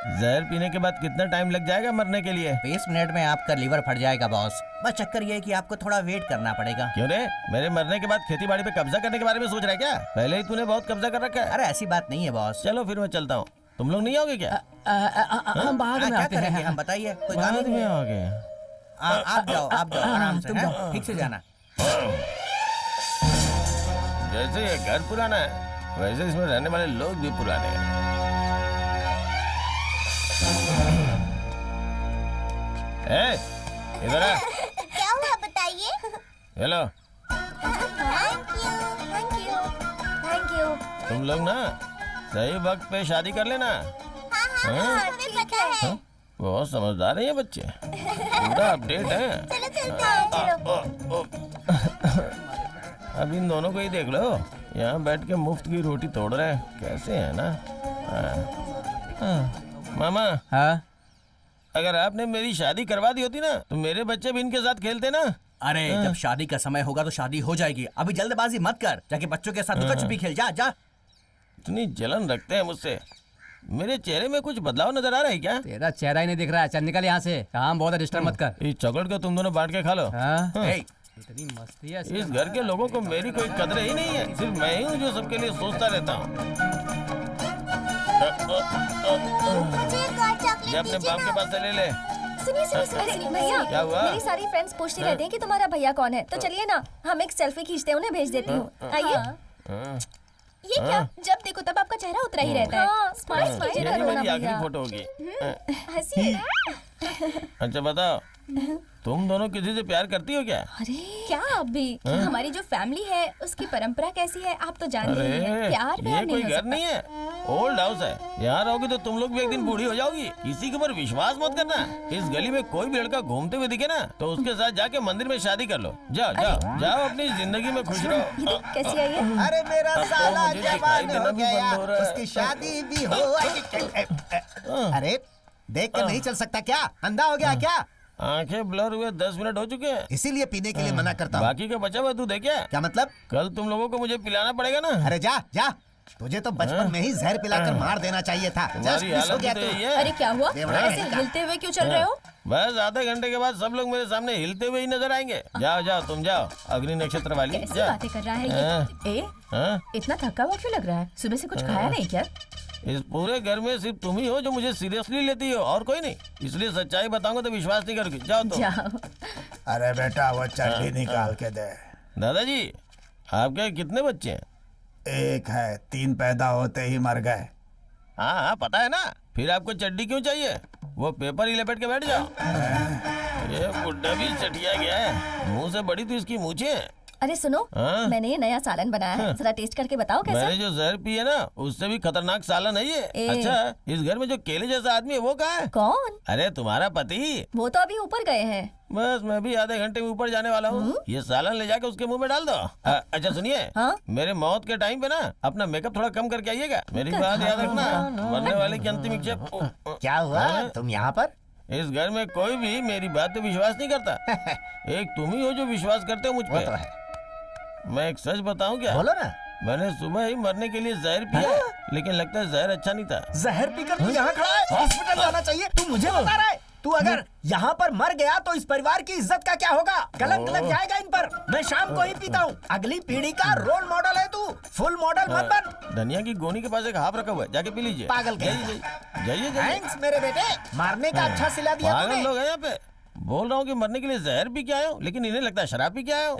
Speaker 2: जहर पीने के बाद कितना टाइम लग जाएगा मरने के लिए?
Speaker 6: 20 मिनट में आपका लीवर फट जाएगा बॉस। बस चक्कर ये है कि आपको थोड़ा वेट करना पड़ेगा।
Speaker 2: क्यों रे? मेरे मरने के बाद खेती बाड़ी पे कब्जा करने के बारे में सोच रहा है क्या? पहले ही तूने बहुत कब्जा कर रखा है।
Speaker 6: अरे ऐसी बात नहीं है बॉस।
Speaker 2: चलो फिर मैं चलता हूँ, तुम लोग नहीं आओगे क्या?
Speaker 14: हम बाद में
Speaker 6: क्या
Speaker 14: आते हैं।
Speaker 6: करेंगे हम, बताइए। कोई काम
Speaker 2: बाद
Speaker 6: नहीं
Speaker 2: में
Speaker 6: है।
Speaker 2: आओगे?
Speaker 6: आप जाओ आराम से,
Speaker 14: तुम
Speaker 6: हैं?
Speaker 14: जाओ।
Speaker 6: ठीक से जाना।
Speaker 2: जैसे ये घर पुराना है वैसे इसमें रहने वाले लोग भी पुराने हैं। इधर आ।
Speaker 19: क्या हुआ बताइए?
Speaker 2: Hello,
Speaker 19: thank you.
Speaker 2: तुम लोग ना सही वक्त पे शादी कर लेना। हाँ?
Speaker 19: हमें पता है।
Speaker 2: बहुत समझदार है ये बच्चे, पूरा अपडेट है।
Speaker 19: चलो।
Speaker 2: अब इन दोनों को ही देख लो, यहाँ बैठ के मुफ्त की रोटी तोड़ रहे हैं, कैसे है ना? मामा,
Speaker 14: हाँ?
Speaker 2: अगर आपने मेरी शादी करवा दी होती ना तो मेरे बच्चे भी इनके साथ खेलते ना।
Speaker 6: अरे जब शादी का समय होगा तो शादी हो जाएगी, अभी जल्दबाजी मत कर, जाके बच्चों के साथ लुका छुपी खेल। जा जा।
Speaker 2: इतनी जलन रखते हैं मुझसे। मेरे चेहरे में कुछ बदलाव नजर आ रहा है क्या?
Speaker 14: तेरा चेहरा ही नहीं दिख रहा है, चल निकल यहाँ से। काम बहुत है, डिस्टर्ब मत कर।
Speaker 2: इस चॉकलेट को तुम दोनों बांट के खा लो।
Speaker 14: इतनी मस्ती है
Speaker 2: इस घर के लोगों को मेरी कोई कदर ही नहीं है, सिर्फ मैं ही हूँ जो सबके लिए सोचता रहता हूँ। ये अपने बाप के पास से ले ले।
Speaker 9: सुनिए भैया,
Speaker 2: क्या हुआ?
Speaker 9: मेरी सारी फ्रेंड्स पूछती रहती हैं कि तुम्हारा भैया कौन है, तो चलिए ना हम एक सेल्फी खींचते हैं, उन्हें भेज देती हूँ। आइए।
Speaker 12: ये क्या? जब देखो तब आपका चेहरा उतरा ही रहता है।
Speaker 9: स्माइल कीजिए ना,
Speaker 2: यही
Speaker 9: रोना
Speaker 2: मेरी आखिरी
Speaker 9: भैया।
Speaker 2: फोटो होगी।
Speaker 12: हंसी।
Speaker 2: अच्छा बताओ, तुम दोनों किसी से प्यार करती हो क्या?
Speaker 12: अरे क्या आप भी?
Speaker 2: हाँ?
Speaker 12: हमारी जो फैमिली है उसकी परंपरा कैसी है आप तो जानते ही हैं।
Speaker 2: अरे
Speaker 12: प्यार
Speaker 2: ये
Speaker 12: नहीं
Speaker 2: कोई
Speaker 12: हो
Speaker 2: घर
Speaker 12: सकता।
Speaker 2: नहीं है, ओल्ड हाउस है। यहाँ रहोगी तो तुम लोग भी एक दिन बूढ़ी हो जाओगी। किसी के ऊपर विश्वास मत करना। इस गली में कोई भी लड़का घूमते हुए दिखे ना तो उसके साथ जाके मंदिर में शादी कर लो। जाओ जाओ जाओ, अपनी जिंदगी में खुश रहो।
Speaker 9: कैसी आई है?
Speaker 4: अरे मेरा
Speaker 2: अब तो
Speaker 4: साला
Speaker 2: मुझे दिखाई
Speaker 4: जवान
Speaker 2: देना
Speaker 4: हो
Speaker 2: भी
Speaker 4: गया,
Speaker 2: बंद हो रहा है।
Speaker 4: उसकी शादी भी हो। अरे देख कर नहीं चल सकता क्या? अंधा हो गया क्या?
Speaker 2: आंखें ब्लर हुए 10 मिनट हो चुके हैं,
Speaker 4: इसीलिए पीने के लिए मना करता हूँ।
Speaker 2: बाकी का बचा हुआ तू दे क्या?
Speaker 4: क्या मतलब?
Speaker 2: कल तुम लोगों को मुझे पिलाना पड़ेगा ना।
Speaker 4: अरे जा जा, तुझे तो बचपन में ही जहर पिलाकर मार देना चाहिए था।
Speaker 2: तुम्हारी
Speaker 4: Just miss हो
Speaker 2: हालत
Speaker 4: गया
Speaker 2: तो
Speaker 4: तू।
Speaker 2: यही है।
Speaker 12: अरे क्या हुआ?
Speaker 4: देवड़ा
Speaker 12: ऐसे
Speaker 4: है।
Speaker 12: हिलते हुए क्यों चल रहे हो?
Speaker 2: बस आधे घंटे के बाद सब लोग मेरे सामने हिलते हुए ही नजर आएंगे। जाओ जाओ तुम जाओ, अग्नि नक्षत्र वाली।
Speaker 12: कैसी
Speaker 2: जा।
Speaker 12: बातें कर रहा है ये?
Speaker 15: इतना थका हुआ क्यों लग रहा है? सुबह से कुछ खाया नहीं क्या?
Speaker 2: इस पूरे घर में सिर्फ तुम ही हो जो मुझे सीरियसली लेती हो, और कोई नहीं। इसलिए सच्चाई बताऊंगा तो विश्वास नहीं करोगी। जाओ तुम।
Speaker 4: अरे बेटा वो चड्डी निकाल के दे।
Speaker 2: दादाजी आपके कितने बच्चे हैं?
Speaker 4: एक है, 3 पैदा होते ही मर गए।
Speaker 2: हाँ हाँ पता है ना। फिर आपको चड्डी क्यों चाहिए? वो पेपर ही लपेट के बैठ जाओ। ये बुड्ढा भी चटिया गया है, मुंह से बड़ी तो इसकी मूछें हैं।
Speaker 9: अरे सुनो,
Speaker 2: हाँ?
Speaker 9: मैंने ये नया सालन बनाया है, जरा टेस्ट करके बताओ कैसा?
Speaker 2: मैंने जो जहर पी है ना उससे भी खतरनाक सालन है ये।
Speaker 9: ए।
Speaker 2: अच्छा, इस घर में जो केले जैसा आदमी है वो कहाँ है?
Speaker 9: कौन?
Speaker 2: अरे तुम्हारा पति।
Speaker 9: वो तो अभी ऊपर गए हैं।
Speaker 2: बस मैं भी आधे घंटे में ऊपर जाने वाला हूँ। ये सालन ले जाके उसके मुंह में डाल दो। अच्छा सुनिए, मेरे मौत के टाइम पे ना अपना मेकअप थोड़ा कम करके आइएगा। मेरी बात याद रखना, मरने वाले की अंतिम इच्छा।
Speaker 13: क्या हुआ? तुम यहाँ पर?
Speaker 2: इस घर में कोई भी मेरी बात पे विश्वास नहीं करता। एक तुम ही हो जो विश्वास करते हो मुझ पे।
Speaker 13: वो तो है।
Speaker 2: मैं एक सच बताऊं क्या?
Speaker 13: बोलो ना।
Speaker 2: मैंने सुबह ही मरने के लिए जहर पिया, लेकिन लगता है जहर अच्छा नहीं था।
Speaker 13: जहर पीकर तू यहाँ खड़ा है? हॉस्पिटल जाना चाहिए। तू मुझे बता रहा है? तू अगर यहाँ पर मर गया तो इस परिवार की इज्जत का क्या होगा? कलंक लग जाएगा इन पर। मैं शाम को ही पीता हूँ। अगली पीढ़ी का रोल मॉडल है तू। फुल मॉडल मत बन।
Speaker 2: धनिया की गोनी के पास एक हाफ रखा हुआ है, जाके पी लीजिए।
Speaker 13: पागल के।
Speaker 2: जाइए।
Speaker 13: थैंक्स मेरे बेटे, मारने का अच्छा सिला दिया
Speaker 2: पागल
Speaker 13: तूने।
Speaker 2: लोग हैं यहाँ पे। बोल रहा हूँ कि मरने के लिए जहर पी के आया हूँ, लेकिन इन्हें लगता है शराब पी के आया हूँ।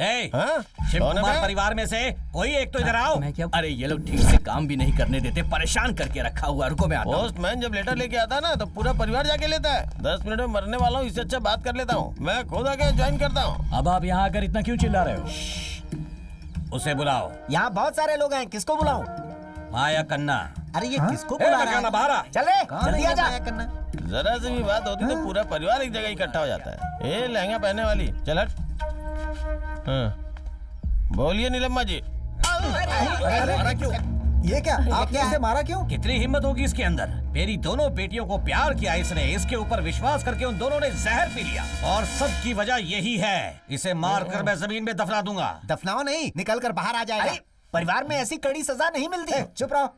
Speaker 6: शिव कुमार परिवार में से कोई एक तो इधर आओ। अरे ये लोग ठीक से काम भी नहीं करने देते, परेशान करके रखा हुआ। रुको मैं आता हूँ।
Speaker 2: पोस्टमैन जब लेटर लेके आता है ना तो पूरा परिवार जाके लेता है। 10 मिनट में मरने वाला हूँ, इससे अच्छा बात कर लेता हूँ। मैं खुद आके ज्वाइन करता हूँ।
Speaker 14: अब आप यहाँ आकर इतना क्यों चिल्ला रहे हो?
Speaker 6: उसे बुलाओ।
Speaker 13: यहाँ बहुत सारे लोग हैं, किसको बुलाऊं?
Speaker 6: माया कन्ना।
Speaker 13: अरे ये किसको बुला रहा है?
Speaker 6: बाहर आ।
Speaker 13: चले जल्दी आ जा।
Speaker 2: जरा से भी बात होती तो पूरा परिवार एक जगह इकट्ठा हो जाता है। ए लहंगा पहनने वाली, चल हट। बोलिए नीलम्मा जी।
Speaker 4: ये क्या? आपने इसे मारा क्यों?
Speaker 3: कितनी हिम्मत होगी इसके अंदर? मेरी दोनों बेटियों को प्यार किया इसने, इसके ऊपर विश्वास करके उन दोनों ने जहर पी लिया, और सब की वजह यही है। इसे मार कर मैं जमीन में दफना दूंगा।
Speaker 4: दफनाओ नहीं, निकल कर बाहर आ जाएगा।
Speaker 13: परिवार में ऐसी कड़ी सजा नहीं मिलती।
Speaker 4: चुप रहो।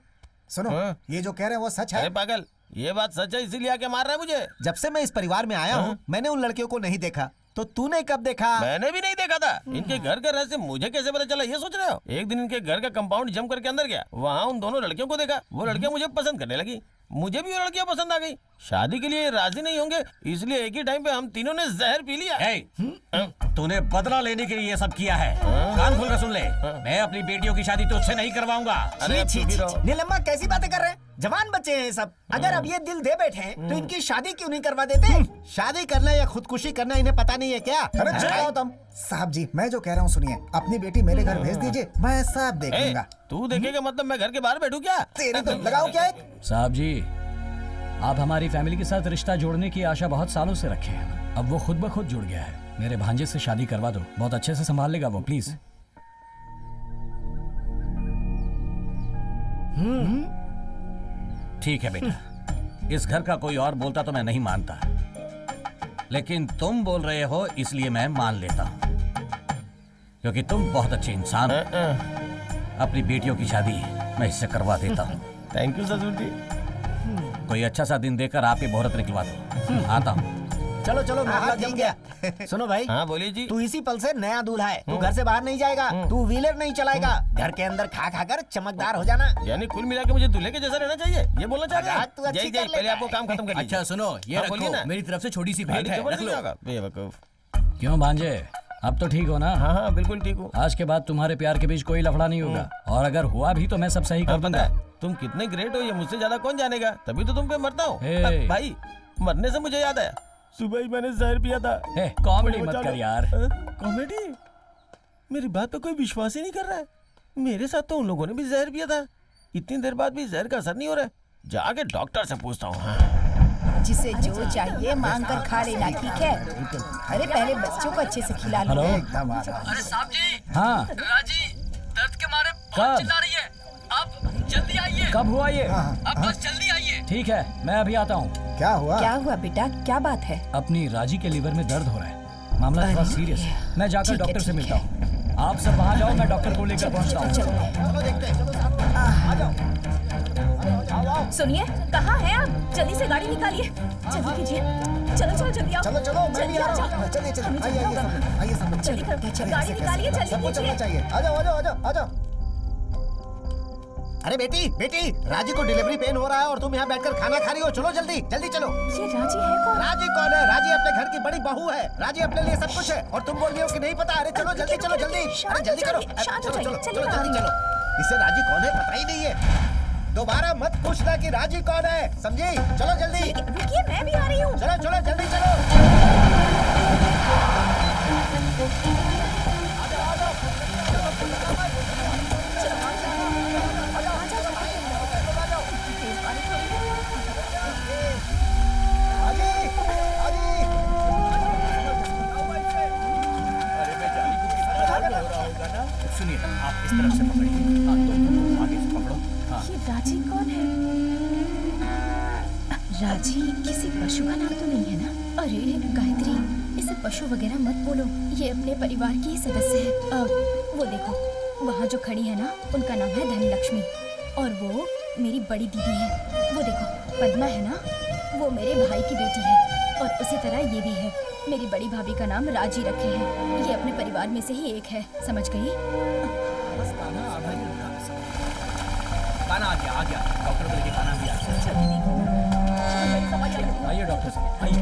Speaker 4: सुनो, ये जो कह रहे हैं वो सच है?
Speaker 2: अरे पागल, ये बात सच है, इसीलिए आके मार रहा है मुझे।
Speaker 1: जब से मैं इस परिवार में आया हूँ मैंने उन लड़कियों को नहीं देखा, तो तूने कब देखा?
Speaker 2: मैंने भी नहीं देखा था। इनके घर का रहस्य मुझे कैसे पता चला, ये सोच रहे हो? एक दिन इनके घर का कंपाउंड जम करके अंदर गया, वहाँ उन दोनों लड़कियों को देखा। वो लड़कियां मुझे पसंद करने लगी, मुझे भी वो लड़कियां पसंद आ गई। शादी के लिए राजी नहीं होंगे, इसलिए एक ही टाइम पे हम तीनों ने जहर पी लिया।
Speaker 6: तूने बदला लेने के लिए ये सब किया है। कान खोल कर सुन ले, मैं अपनी बेटियों की शादी तुझसे नहीं करवाऊंगा।
Speaker 13: नीलम्मा कैसी बातें कर रहे हैं? जवान बच्चे हैं सब। अगर अब ये दिल दे बैठे हैं तो इनकी शादी क्यों नहीं करवा देते?
Speaker 1: शादी करना या खुदकुशी करना इन्हें पता नहीं है क्या?
Speaker 4: अरे चुप तुम। साहब जी मैं जो कह रहा हूँ सुनिए, अपनी बेटी मेरे घर भेज दीजिए, मैं सब देख लूंगा।
Speaker 2: तू देखेगा मतलब मैं घर के बाहर बैठू क्या?
Speaker 4: तेरी तो लगाओ क्या एक?
Speaker 14: साहब जी, आप हमारी फैमिली के साथ रिश्ता जोड़ने की आशा बहुत सालों से रखे हैं। अब वो खुद ब खुद जुड़ गया है। मेरे भांजे से शादी करवा दो, बहुत अच्छे से संभाल लेगा वो, प्लीज।
Speaker 6: ठीक है बेटा, इस घर का कोई और बोलता तो मैं नहीं मानता, लेकिन तुम बोल रहे हो इसलिए मैं मान लेता हूँ, क्योंकि तुम बहुत अच्छे इंसान हो। अपनी बेटियों की शादी मैं इससे करवा देता हूँ।
Speaker 2: थैंक यू ससुर जी।
Speaker 6: कोई अच्छा सा दिन देकर आप ही मुहूर्त निकलवा दो। आता हूँ।
Speaker 13: चलो चलो मामला जम गया। सुनो भाई,
Speaker 2: हाँ बोलिए जी।
Speaker 13: तू इसी पल से नया दूल्हा है। तू घर से बाहर नहीं जाएगा, तू व्हीलर नहीं चलाएगा, घर के अंदर खा खा कर चमकदार हो जाना।
Speaker 2: यानी कुल मिला के मुझे दूल्हे के जैसा रहना चाहिए, ये बोलना चाह रहे
Speaker 13: तू अच्छी
Speaker 2: हैं?
Speaker 13: कर
Speaker 2: पहले आपको काम खत्म कर
Speaker 16: अच्छा सुनो, ये रखो, मेरी तरफ से छोटी सी भेंट है, रख लो।
Speaker 2: बेवकूफ।
Speaker 14: क्यों भांजे, अब तो ठीक हो ना?
Speaker 2: हाँ हाँ बिल्कुल ठीक हूँ।
Speaker 14: आज के बाद तुम्हारे प्यार के बीच कोई लफड़ा नहीं होगा, और अगर हुआ भी तो मैं सब सही कर दूंगा।
Speaker 2: तुम कितने ग्रेट हो ये मुझसे ज्यादा कौन जानेगा, तभी तो तुम पे मरता हूँ। भाई मरने से मुझे याद आया, सुबह ही मैंने जहर पिया था।
Speaker 14: कॉमेडी मत कर यार।
Speaker 2: कॉमेडी? मेरी बात पे कोई विश्वास ही नहीं कर रहा है। मेरे साथ तो उन लोगों ने भी जहर पिया था, इतनी देर बाद भी जहर का असर नहीं हो रहा है। जाके डॉक्टर से पूछता हूँ।
Speaker 18: जिसे जो चाहिए मांग कर खा लेना, ठीक है? अरे पहले बच्चों को अच्छे से खिला लो।
Speaker 14: हेलो।
Speaker 16: अरे साहब जी।
Speaker 14: हाँ।
Speaker 16: राजी दर्द के मारे
Speaker 14: कब?
Speaker 16: बहुत चिल्ला रही है, आप जल्दी आइए।
Speaker 14: कब हुआ ये?
Speaker 16: आप बस जल्दी आइए।
Speaker 14: ठीक है, मैं अभी आता हूँ।
Speaker 4: क्या हुआ?
Speaker 18: क्या हुआ बेटा, क्या बात है?
Speaker 14: अपनी राजी के लीवर में दर्द हो रहा है, मामला थोड़ा सीरियस है। मैं जाकर डॉक्टर से मिलता हूँ। आप सब वहाँ जाओ, मैं डॉक्टर को लेकर पहुँचता हूँ।
Speaker 15: सुनिए, कहाँ हैं आप? जल्दी से गाड़ी निकालिए, जल्दी कीजिए। चलो चलो जल्दी आओ।
Speaker 4: चलो चलो मैं भी आ रहा हूँ। चलिए चलिए आइए सब लोग।
Speaker 15: जल्दी करो, गाड़ी निकालिए, जल्दी
Speaker 4: सबको चलना
Speaker 15: कीजिए।
Speaker 4: चाहिए। आ जाओ आ जाओ आ जाओ आ जाओ।
Speaker 1: अरे बेटी बेटी, राजी को डिलीवरी पेन हो रहा है और तुम यहाँ बैठकर खाना खा रही हो। चलो जल्दी जल्दी चलो।
Speaker 15: ये राजी है कौन?
Speaker 1: राजी कौन है? राजी अपने घर की बड़ी बहू है। राजी अपने लिए सब कुछ है और तुम बोल रही हो कि नहीं पता। अरे चलो जल्दी चलो जल्दी, अरे जल्दी करो। चलो चलो चलो जल्दी चलो। इससे राजी कौन है पता ही नहीं है। दोबारा मत पूछना कि राजी कौन है, समझी? चलो जल्दी।
Speaker 15: रुकिए, मैं भी आ रही हूँ।
Speaker 1: चलो चलो जल्दी चलो।
Speaker 16: सुनिए, आप इस तरफ से पकड़िए। हाँ, तुम आगे से पकड़ो। हाँ।
Speaker 15: ये राजी कौन है? राजी किसी पशु का नाम तो नहीं है ना?
Speaker 12: अरे गायत्री, इसे पशु वगैरह मत बोलो, ये अपने परिवार की ही सदस्य है। वो देखो वहाँ जो खड़ी है ना, उनका नाम है धनलक्ष्मी और वो मेरी बड़ी दीदी है। वो देखो पद्मा है ना, वो मेरे भाई की बेटी है और उसी तरह ये भी है। मेरी बड़ी भाभी का नाम राजी रखे हैं, ये अपने परिवार में से ही एक है, समझ गई?
Speaker 16: खाना आ गया, डॉक्टर बोले कि खाना भी आ गया।
Speaker 14: आइए डॉक्टर साहब, आइए।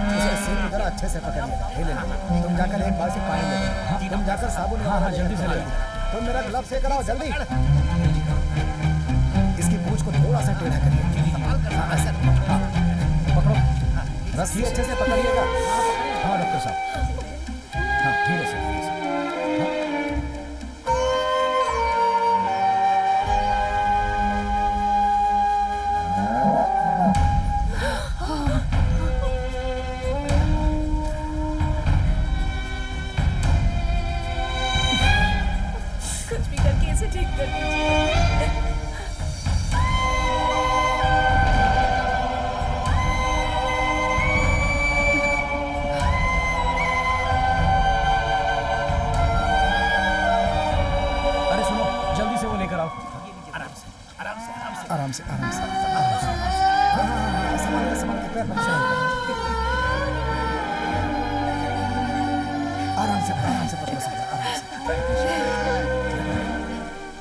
Speaker 4: उसे सीट जरा अच्छे से पकड़िए। ले लो। तुम जाकर एक बाल्टी पानी ले लो। तुम जाकर साबुन।
Speaker 14: हाँ जल्दी से ले।
Speaker 4: तुम मेरा ग्लव से कराओ जल्दी। इसकी पूंछ को थोड़ा सा टेढ़ा करिए।
Speaker 14: पकड़ो,
Speaker 4: रस्सी अच्छे से पकड़िएगा।
Speaker 14: हाँ डॉक्टर साहब, हाँ धीरे से धीरे से।
Speaker 15: कुछ भी करके इसे ठीक कर दीजिए।
Speaker 14: अरे सुनो, जल्दी से वो लेकर आओ।
Speaker 4: आराम से आराम से आराम से। संभाल के पैर मत फिसलाओ। आराम से पतला सा, आराम से।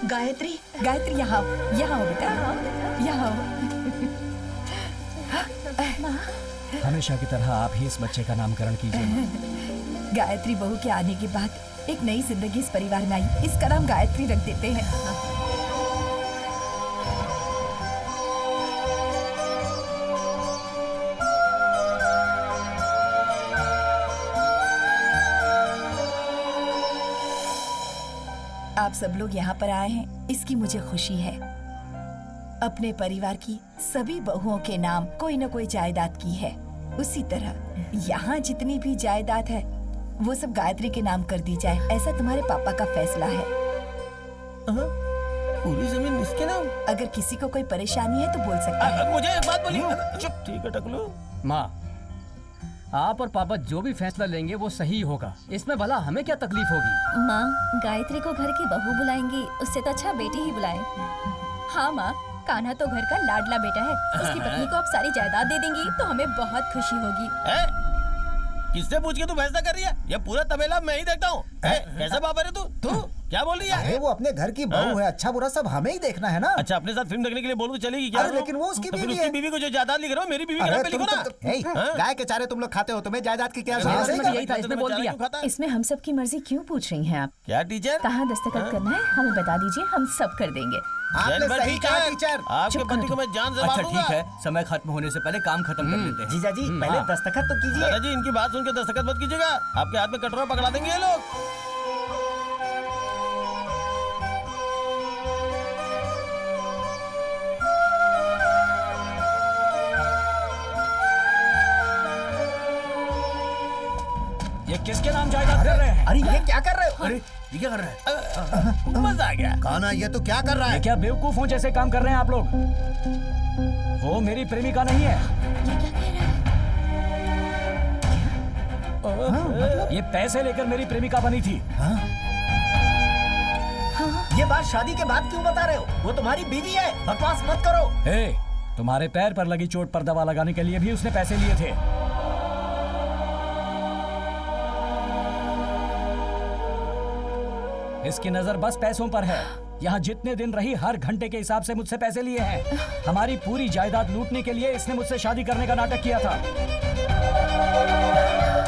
Speaker 18: गायत्री, गायत्री यहाँ आओ, यहाँ आओ बेटा, यहाँ आओ।
Speaker 14: हमेशा की तरह आप ही इस बच्चे का नामकरण कीजिए।
Speaker 18: गायत्री बहू के आने के बाद एक नई जिंदगी इस परिवार में आई, इसका नाम गायत्री रख देते हैं। आप सब लोग यहाँ पर आए हैं, इसकी मुझे खुशी है। अपने परिवार की सभी बहुओं के नाम कोई न कोई जायदाद की है। उसी तरह यहाँ जितनी भी जायदाद है वो सब गायत्री के नाम कर दी जाए, ऐसा तुम्हारे पापा का फैसला है।
Speaker 2: पूरी जमीन इसके नाम?
Speaker 18: अगर किसी को कोई परेशानी है तो बोल सकते हैं।
Speaker 2: मुझे एक बात बोलिए। चुप, ठीक है टकलू।
Speaker 17: माँ, आप और पापा जो भी फैसला लेंगे वो सही होगा, इसमें भला हमें क्या तकलीफ होगी?
Speaker 9: माँ, गायत्री को घर की बहू बुलाएंगी, उससे तो अच्छा बेटी ही बुलाए।
Speaker 12: हाँ माँ, कान्हा तो घर का लाडला बेटा है, उसकी पत्नी को आप सारी जायदाद दे देंगी तो हमें बहुत खुशी होगी।
Speaker 2: किससे पूछ के तू फैसला कर रही है? ये पूरा तबेला मैं ही देखता हूँ। कैसे बाबर है तू क्या बोल रही है?
Speaker 4: अरे वो अपने घर की बहू है, अच्छा बुरा सब हमें ही देखना है ना।
Speaker 2: अच्छा, अपने साथ फिल्म देखने के लिए बोलूं तो चलेगी क्या?
Speaker 4: अरे लेकिन वो उसकी बीवी है।
Speaker 2: उसकी बीवी को जो जायदाद लिख रहे हो, मेरी बीवी के नाम पे लिखो ना।
Speaker 1: गाय के चारे तुम लोग खाते हो, तुम्हें जायदाद की क्या
Speaker 17: यही था, इसने बोल दिया।
Speaker 15: इसमें हम सब की मर्जी क्यों पूछ रही हैं आप?
Speaker 2: क्या टीचर?
Speaker 15: कहाँ दस्तखत करना है हमें बता दीजिए, हम सब कर देंगे।
Speaker 1: आपने सही कहा टीचर।
Speaker 2: आपके पति को मैं जान से मार दूंगा।
Speaker 16: ठीक है, समय खत्म होने से पहले काम खत्म कर लेते हैं।
Speaker 4: जीजा जी पहले दस्तखत तो कीजिए।
Speaker 2: दादाजी, इनकी बात सुन के दस्तखत मत कीजिएगा, आपके हाथ में कटोरा पकड़ा देंगे ये लोग।
Speaker 14: ये किसके नाम जायदाद कर रहे हैं?
Speaker 4: अरे ये क्या कर रहे हो?
Speaker 16: अरे ये क्या कर रहा है?
Speaker 2: मजा आ गया।
Speaker 1: कान्हा, ये तो क्या कर रहा है?
Speaker 14: क्या बेवकूफों जैसे काम कर रहे हैं आप लोग? वो मेरी प्रेमिका नहीं है। ये पैसे लेकर मेरी प्रेमिका बनी थी।
Speaker 13: ये बात शादी के बाद क्यों बता रहे हो? वो तुम्हारी बीवी है, बकवास मत करो।
Speaker 14: ए, तुम्हारे पैर पर लगी चोट पर दवा लगाने के लिए भी उसने पैसे लिए थे। इसकी नजर बस पैसों पर है। यहाँ जितने दिन रही हर घंटे के हिसाब से मुझसे पैसे लिए हैं। हमारी पूरी जायदाद लूटने के लिए इसने मुझसे शादी करने का नाटक किया था।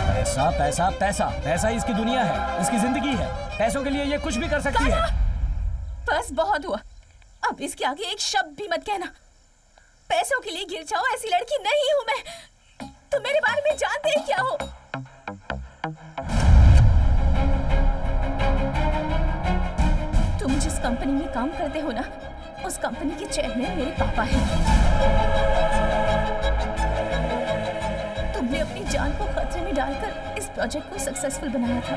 Speaker 14: पैसा पैसा पैसा पैसा ही इसकी दुनिया है, इसकी जिंदगी है। पैसों के लिए ये कुछ भी कर सकती है।
Speaker 15: बस बहुत हुआ, अब इसके आगे एक शब्द भी मत कहना। पैसों के लिए गिर जाओ ऐसी लड़की नहीं हूं मैं। तुम मेरे बारे में जानते ही क्या हो? तुम जिस कंपनी में काम करते हो ना, उस कंपनी के चेयरमैन मेरे पापा हैं। तुमने अपनी जान को खतरे में डालकर इस प्रोजेक्ट को सक्सेसफुल बनाया था।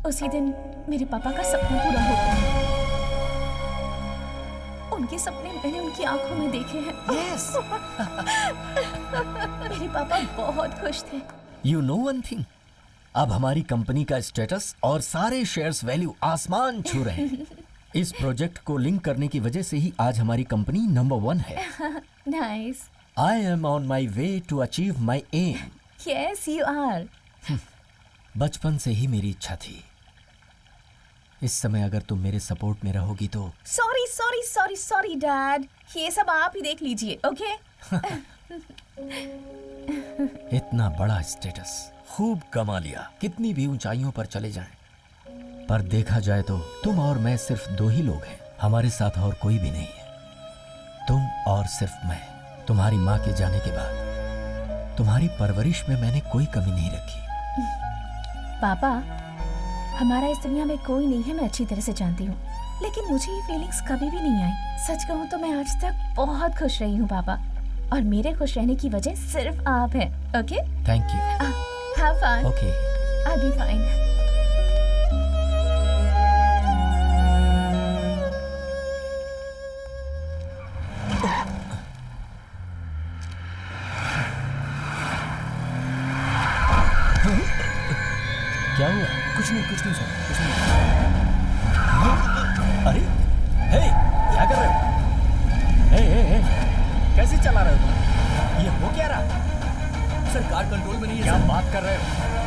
Speaker 15: उसी दिन मेरे पापा का सपना पूरा होता है। उनके सपने मैंने उनकी आंखों में देखे हैं।
Speaker 5: Yes.
Speaker 15: मेरे पापा बहुत खुश थे।
Speaker 5: You know one thing? अब हमारी कंपनी का स्टेटस और सारे शेयर्स वैल्यू आसमान छू रहे हैं। इस प्रोजेक्ट को लिंक करने की वजह से ही आज हमारी कंपनी नंबर 1 है।
Speaker 15: Nice.
Speaker 5: I am on my way to achieve my aim.
Speaker 15: Yes, you are.
Speaker 5: बचपन से ही मेरी इच्छा थी। इस समय अगर तुम मेरे सपोर्ट में रहोगी तो।
Speaker 15: Sorry sorry sorry sorry dad, ये सब आप ही देख लीजिए, ओके?
Speaker 5: इतना बड़ा स्टेटस खूब कमा लिया, कितनी भी ऊंचाइयों पर चले जाएं, पर देखा जाए तो तुम और मैं सिर्फ 2 ही लोग हैं। हमारे साथ और कोई भी नहीं है। तुम और सिर्फ मैं। तुम्हारी माँ के जाने के बाद तुम्हारी परवरिश में मैंने कोई कमी नहीं रखी।
Speaker 15: पापा, हमारा इस दुनिया में कोई नहीं है, मैं अच्छी तरह से जानती हूँ, लेकिन मुझे ये फीलिंग्स कभी भी नहीं आई। सच कहूँ तो मैं आज तक बहुत खुश रही हूँ पापा, और मेरे खुश रहने की वजह सिर्फ आप हैं, okay?
Speaker 5: Thank you.
Speaker 15: Have fun.
Speaker 5: Okay.
Speaker 15: I'll be fine.
Speaker 5: क्या हुआ?
Speaker 14: कुछ नहीं सर, कुछ नहीं।
Speaker 5: अरे हे, क्या कर रहे हो? हे, कैसे चला रहे हो तुम? ये हो क्या रहा?
Speaker 14: सर कार कंट्रोल में नहीं है।
Speaker 5: क्या
Speaker 14: सर।
Speaker 5: बात कर रहे हो?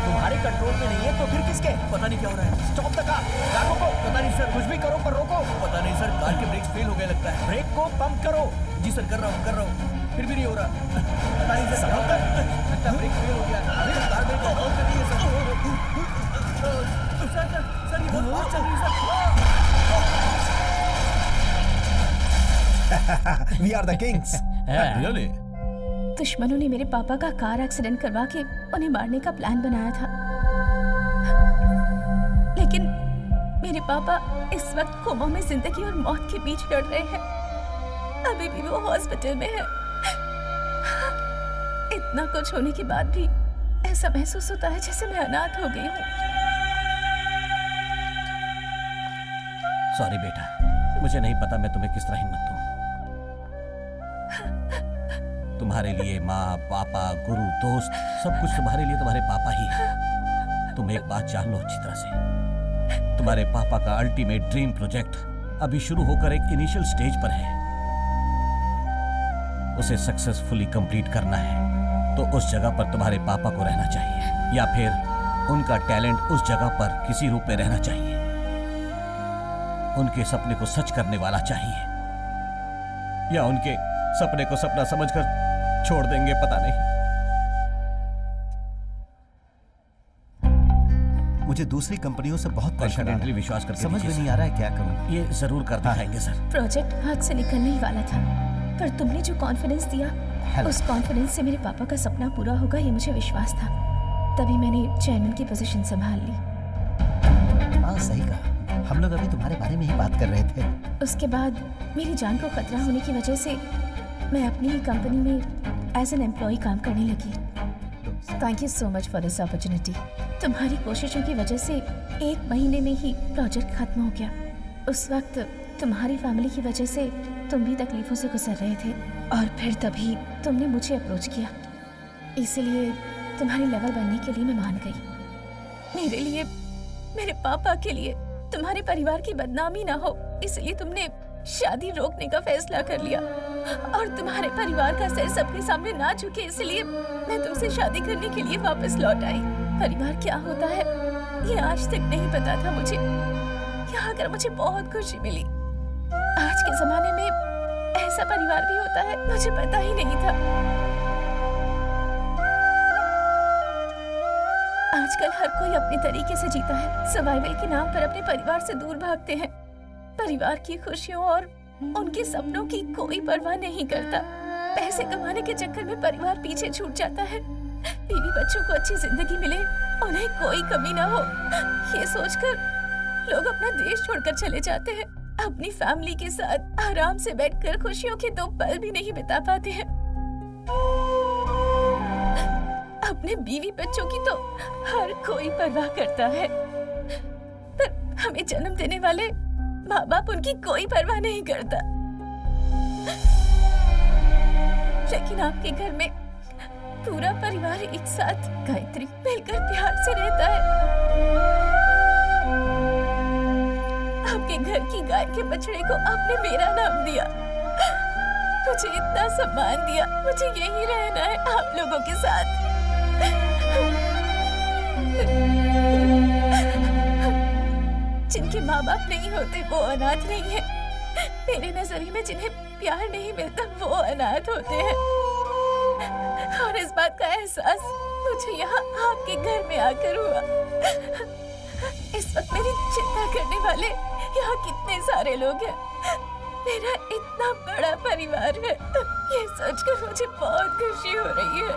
Speaker 5: तुम्हारे कंट्रोल में नहीं है तो फिर किसके?
Speaker 14: पता नहीं क्या हो रहा है।
Speaker 5: स्टॉप द कार रोको।
Speaker 14: पता नहीं सर,
Speaker 5: कुछ भी करो पर रोको।
Speaker 14: पता नहीं सर, कार के ब्रेक्स फेल हो गए लगता है।
Speaker 5: ब्रेक को पंप करो।
Speaker 14: जी सर, कर रहा हूँ, फिर भी नहीं हो रहा। पता नहीं सर, लगता है ब्रेक फेल हो गया। अरे कार ब्रेक को ऑन कर रही है सर। सर ये बहुत फास्ट चल रही है sir.
Speaker 4: We are the kings.
Speaker 2: Really?
Speaker 15: दुश्मनों ने मेरे पापा का कार एक्सीडेंट करवा के उन्हें मारने का प्लान बनाया था, लेकिन मेरे पापा इस वक्त कोमा में जिंदगी और मौत के बीच लड़ रहे हैं। अभी भी वो हॉस्पिटल में है। इतना कुछ होने के बाद भी ऐसा महसूस होता है जैसे मैं अनाथ हो गई हूँ।
Speaker 6: सॉरी बेटा, मुझे नहीं पता मैं तुम्हें किस तरह हिम्मत दूं। तुम्हारे लिए माँ, पापा, गुरु, दोस्त, सब कुछ तुम्हारे लिए तुम्हारे पापा ही है। तुम एक बात जान लो अच्छी तरह से, तुम्हारे पापा का अल्टीमेट ड्रीम प्रोजेक्ट अभी शुरू होकर एक इनिशियल स्टेज पर है। उसे सक्सेसफुली कंप्लीट करना है तो उस जगह पर तुम्हारे पापा को रहना चाहिए, या फिर उनका टैलेंट उस जगह पर किसी रूप में रहना चाहिए। उनके सपने को सच करने वाला चाहिए, या उनके सपने को सपना समझकर छोड़ देंगे, पता नहीं।
Speaker 1: मुझे दूसरी कंपनियों से बहुत प्रेशर आ रहा
Speaker 6: कॉन्फिडेंटली
Speaker 1: है।
Speaker 6: विश्वास करके
Speaker 1: समझ में
Speaker 6: देखिए
Speaker 1: नहीं आ रहा है क्या करूं।
Speaker 6: ये जरूर कर दिखाएंगे सर।
Speaker 15: प्रोजेक्ट हाथ से निकलने ही वाला था, पर तुमने जो कॉन्फिडेंस दिया, उस कॉन्फिडेंस से मेरे पापा का सपना पूरा होगा ये मुझे विश्वास था। तभी मैंने चेयरमैन की पोजीशन संभाल ली।
Speaker 1: हाँ सही कहा, हम लोग अभी तुम्हारे बारे में ही बात कर रहे थे।
Speaker 15: उसके बाद मेरी जान को खतरा होने की वजह से मैं अपनी ही कंपनी में एज एन एम्प्लॉय काम करने लगी। Thank you so much for this opportunity. तुम्हारी कोशिशों की वजह से 1 महीने में ही प्रोजेक्ट खत्म हो गया। उस वक्त तुम्हारी फैमिली की वजह से तुम भी तकलीफों से गुजर रहे थे, और फिर तभी तुमने मुझे अप्रोच किया। इसीलिए तुम्हारी लेवल बनने के लिए मैं मान गई। मेरे लिए, मेरे पापा के लिए, तुम्हारे परिवार की बदनामी ना हो, इसलिए तुमने शादी रोकने का फैसला कर लिया, और तुम्हारे परिवार का सिर सबके सामने ना झुके, इसलिए मैं तुमसे शादी करने के लिए वापस लौट आई। परिवार क्या होता है ये आज तक नहीं पता था मुझे। यहाँ आकर मुझे बहुत खुशी मिली। आज के जमाने में ऐसा परिवार भी होता है, मुझे पता ही नहीं था। आजकल हर कोई अपने तरीके से जीता है। सर्वाइवल के नाम पर अपने परिवार से दूर भागते हैं। परिवार की खुशियों और उनके सपनों की कोई परवाह नहीं करता। पैसे कमाने के चक्कर में परिवार पीछे छूट जाता है। बीवी बच्चों को अच्छी जिंदगी मिले, उन्हें कोई कमी ना हो, ये सोचकर लोग अपना देश छोड़कर चले जाते हैं। अपनी फैमिली के साथ आराम से बैठकर खुशियों के 2 पल भी नहीं बिता पाते हैं। अपने बीवी बच्चों की तो हर कोई परवाह करता है, पर हमें जन्म देने वाले माँ बाप उनकी कोई परवाह नहीं करता। लेकिन आपके घर में पूरा परिवार एक साथ गायत्री मिलकर प्यार से रहता है। आपके घर की गाय के बछड़े को आपने मेरा नाम दिया, मुझे इतना सम्मान दिया। मुझे यही रहना है आप लोगों के साथ। जिनके माँ बाप नहीं होते वो अनाथ नहीं है। मेरे नजरिए में जिन्हें प्यार नहीं मिलता वो अनाथ होते हैं, और इस बात का एहसास मुझे यहाँ आपके घर में आकर हुआ। इस वक्त मेरी चिंता करने वाले यहाँ कितने सारे लोग हैं। मेरा इतना बड़ा परिवार है, ये सोचकर मुझे बहुत खुशी हो रही है।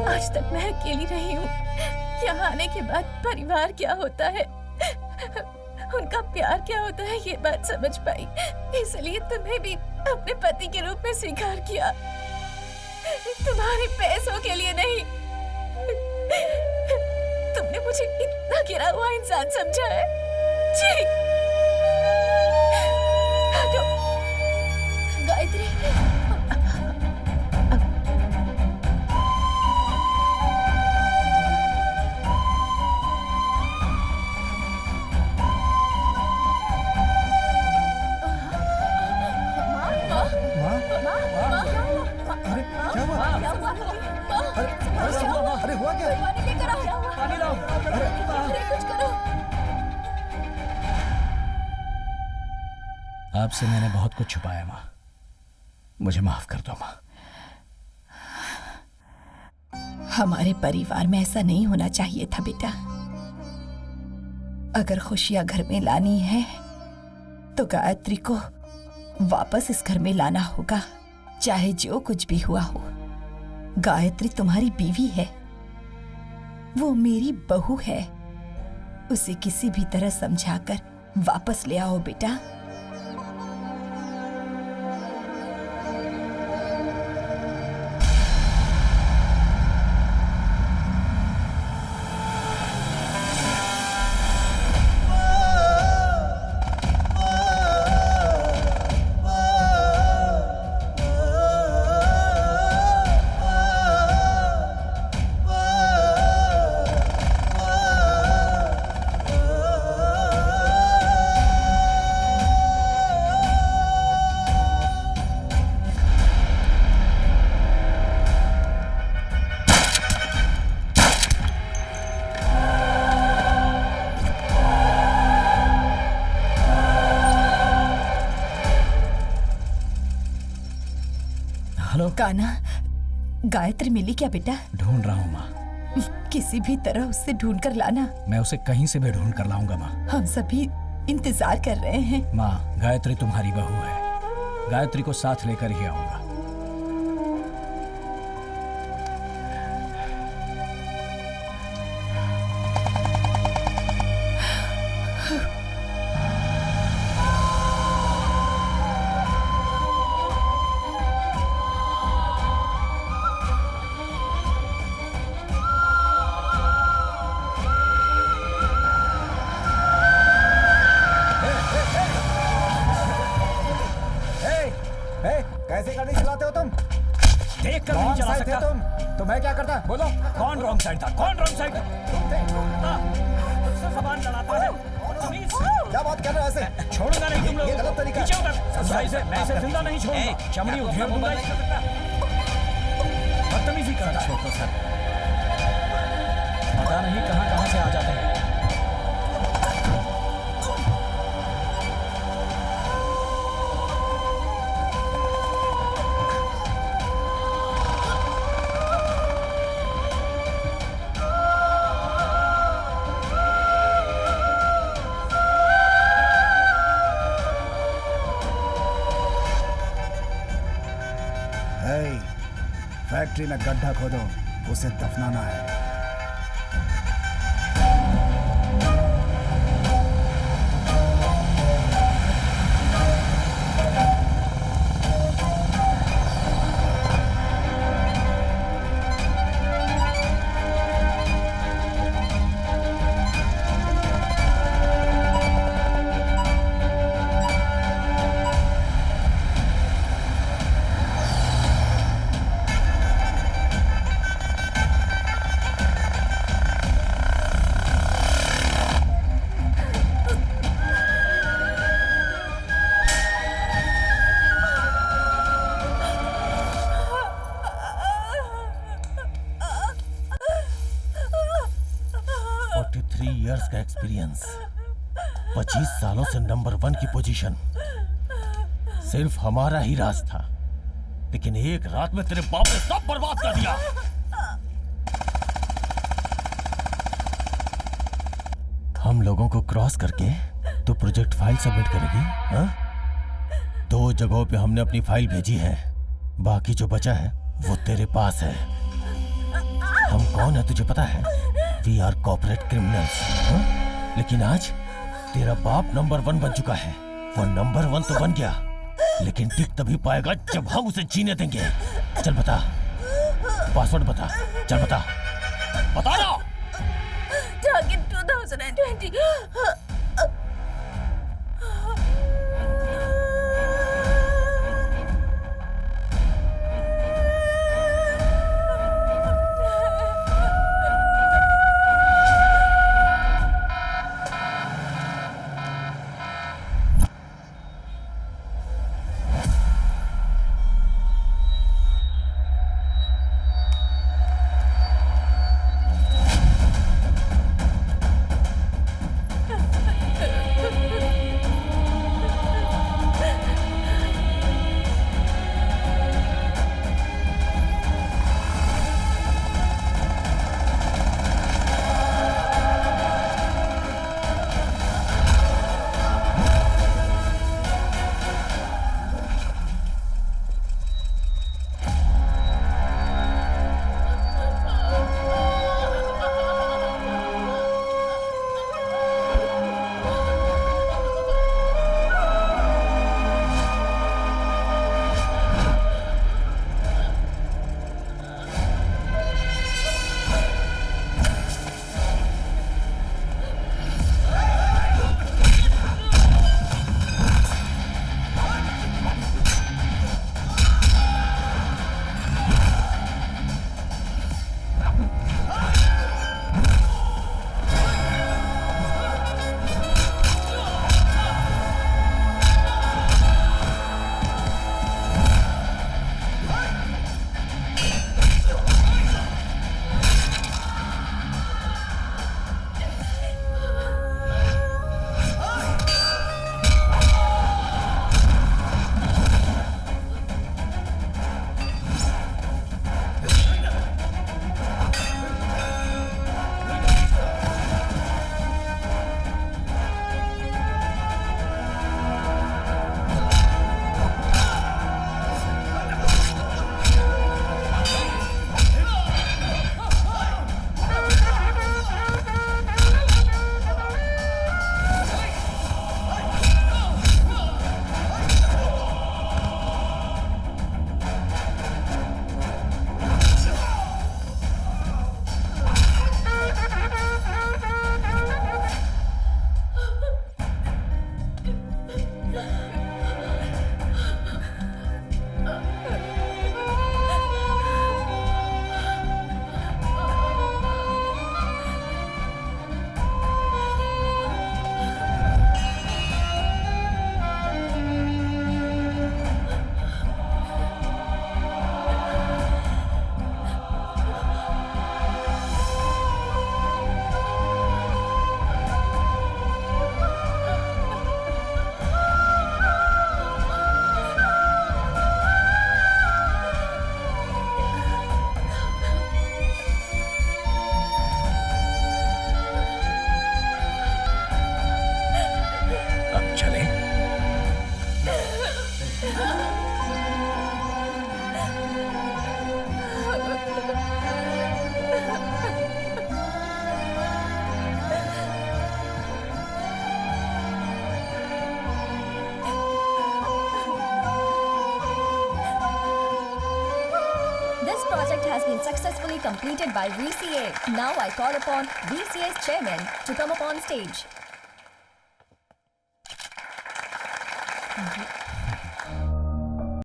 Speaker 15: आज तक मैं अकेली रही हूँ। यहाँ आने के बाद परिवार क्या होता है, उनका प्यार क्या होता है ये बात समझ पाई, इसलिए तुम्हें भी अपने पति के रूप में स्वीकार किया, तुम्हारे पैसों के लिए नहीं। तुमने मुझे इतना गिरा हुआ इंसान समझा है। जी
Speaker 12: गायत्री,
Speaker 4: अरे हुआ क्या?
Speaker 15: पानी लेकर आओ, पानी लाओ, अरे कुछ करो।
Speaker 14: आपसे मैंने बहुत कुछ छुपाया माँ, मुझे माफ कर दो माँ।
Speaker 18: हमारे परिवार में ऐसा नहीं होना चाहिए था बेटा। अगर खुशियां घर में लानी है तो गायत्री को वापस इस घर में लाना होगा, चाहे जो कुछ भी हुआ हो। गायत्री तुम्हारी बीवी है, वो मेरी बहू है, उसे किसी भी तरह समझाकर वापस ले आओ बेटा। कान्हा, गायत्री मिली क्या बेटा?
Speaker 14: ढूंढ रहा हूँ माँ।
Speaker 18: किसी भी तरह उससे ढूंढ कर लाना।
Speaker 14: मैं उसे कहीं से भी ढूंढ कर लाऊंगा माँ।
Speaker 18: हम सभी इंतजार कर रहे हैं।
Speaker 14: माँ, गायत्री तुम्हारी बहू है, गायत्री को साथ लेकर ही आऊंगा।
Speaker 4: कैसे गाड़ी चलाते हो तुम?
Speaker 14: देख कर नहीं चला सकता
Speaker 4: तुम तो मैं क्या करता? बोलो
Speaker 14: कौन रॉन्ग साइड था? कौन रॉन्ग साइड था?
Speaker 17: सामान लड़ाता है।
Speaker 4: क्या बात कर रहे हो ऐसे?
Speaker 14: छोड़ूंगा नहीं तुम लोग।
Speaker 4: ये गलत तरीका है।
Speaker 14: मैं इसे जिंदा नहीं छोड़ूंगा। चमड़ी उधेड़ दूंगा। बदतमीजी करता है।
Speaker 3: छोटो सर, पता नहीं कहां कहां से आ जाते हैं।
Speaker 4: फैक्ट्री में गड्ढा खोदो, उसे दफनाना है।
Speaker 2: इयर्स का एक्सपीरियंस, 25 सालों से नंबर 1 की पोजीशन, सिर्फ हमारा ही राज था, लेकिन एक रात में तेरे बाप ने सब बर्बाद कर दिया। हम लोगों को क्रॉस करके तो प्रोजेक्ट फाइल सबमिट करेगी? हाँ? 2 जगहों पे हमने अपनी फाइल भेजी है, बाकी जो बचा है वो तेरे पास है। हम कौन है तुझे पता है? We are corporate criminals. लेकिन आज तेरा बाप नंबर 1 बन चुका है। वो नंबर 1 तो बन गया, लेकिन टिक तभी पाएगा जब हम उसे जीने देंगे। चल बता, पासवर्ड बता, चल बता, बता ना।
Speaker 15: Target 2020।
Speaker 9: Successfully completed by VCA. Now I call upon VCA's chairman to come up on stage.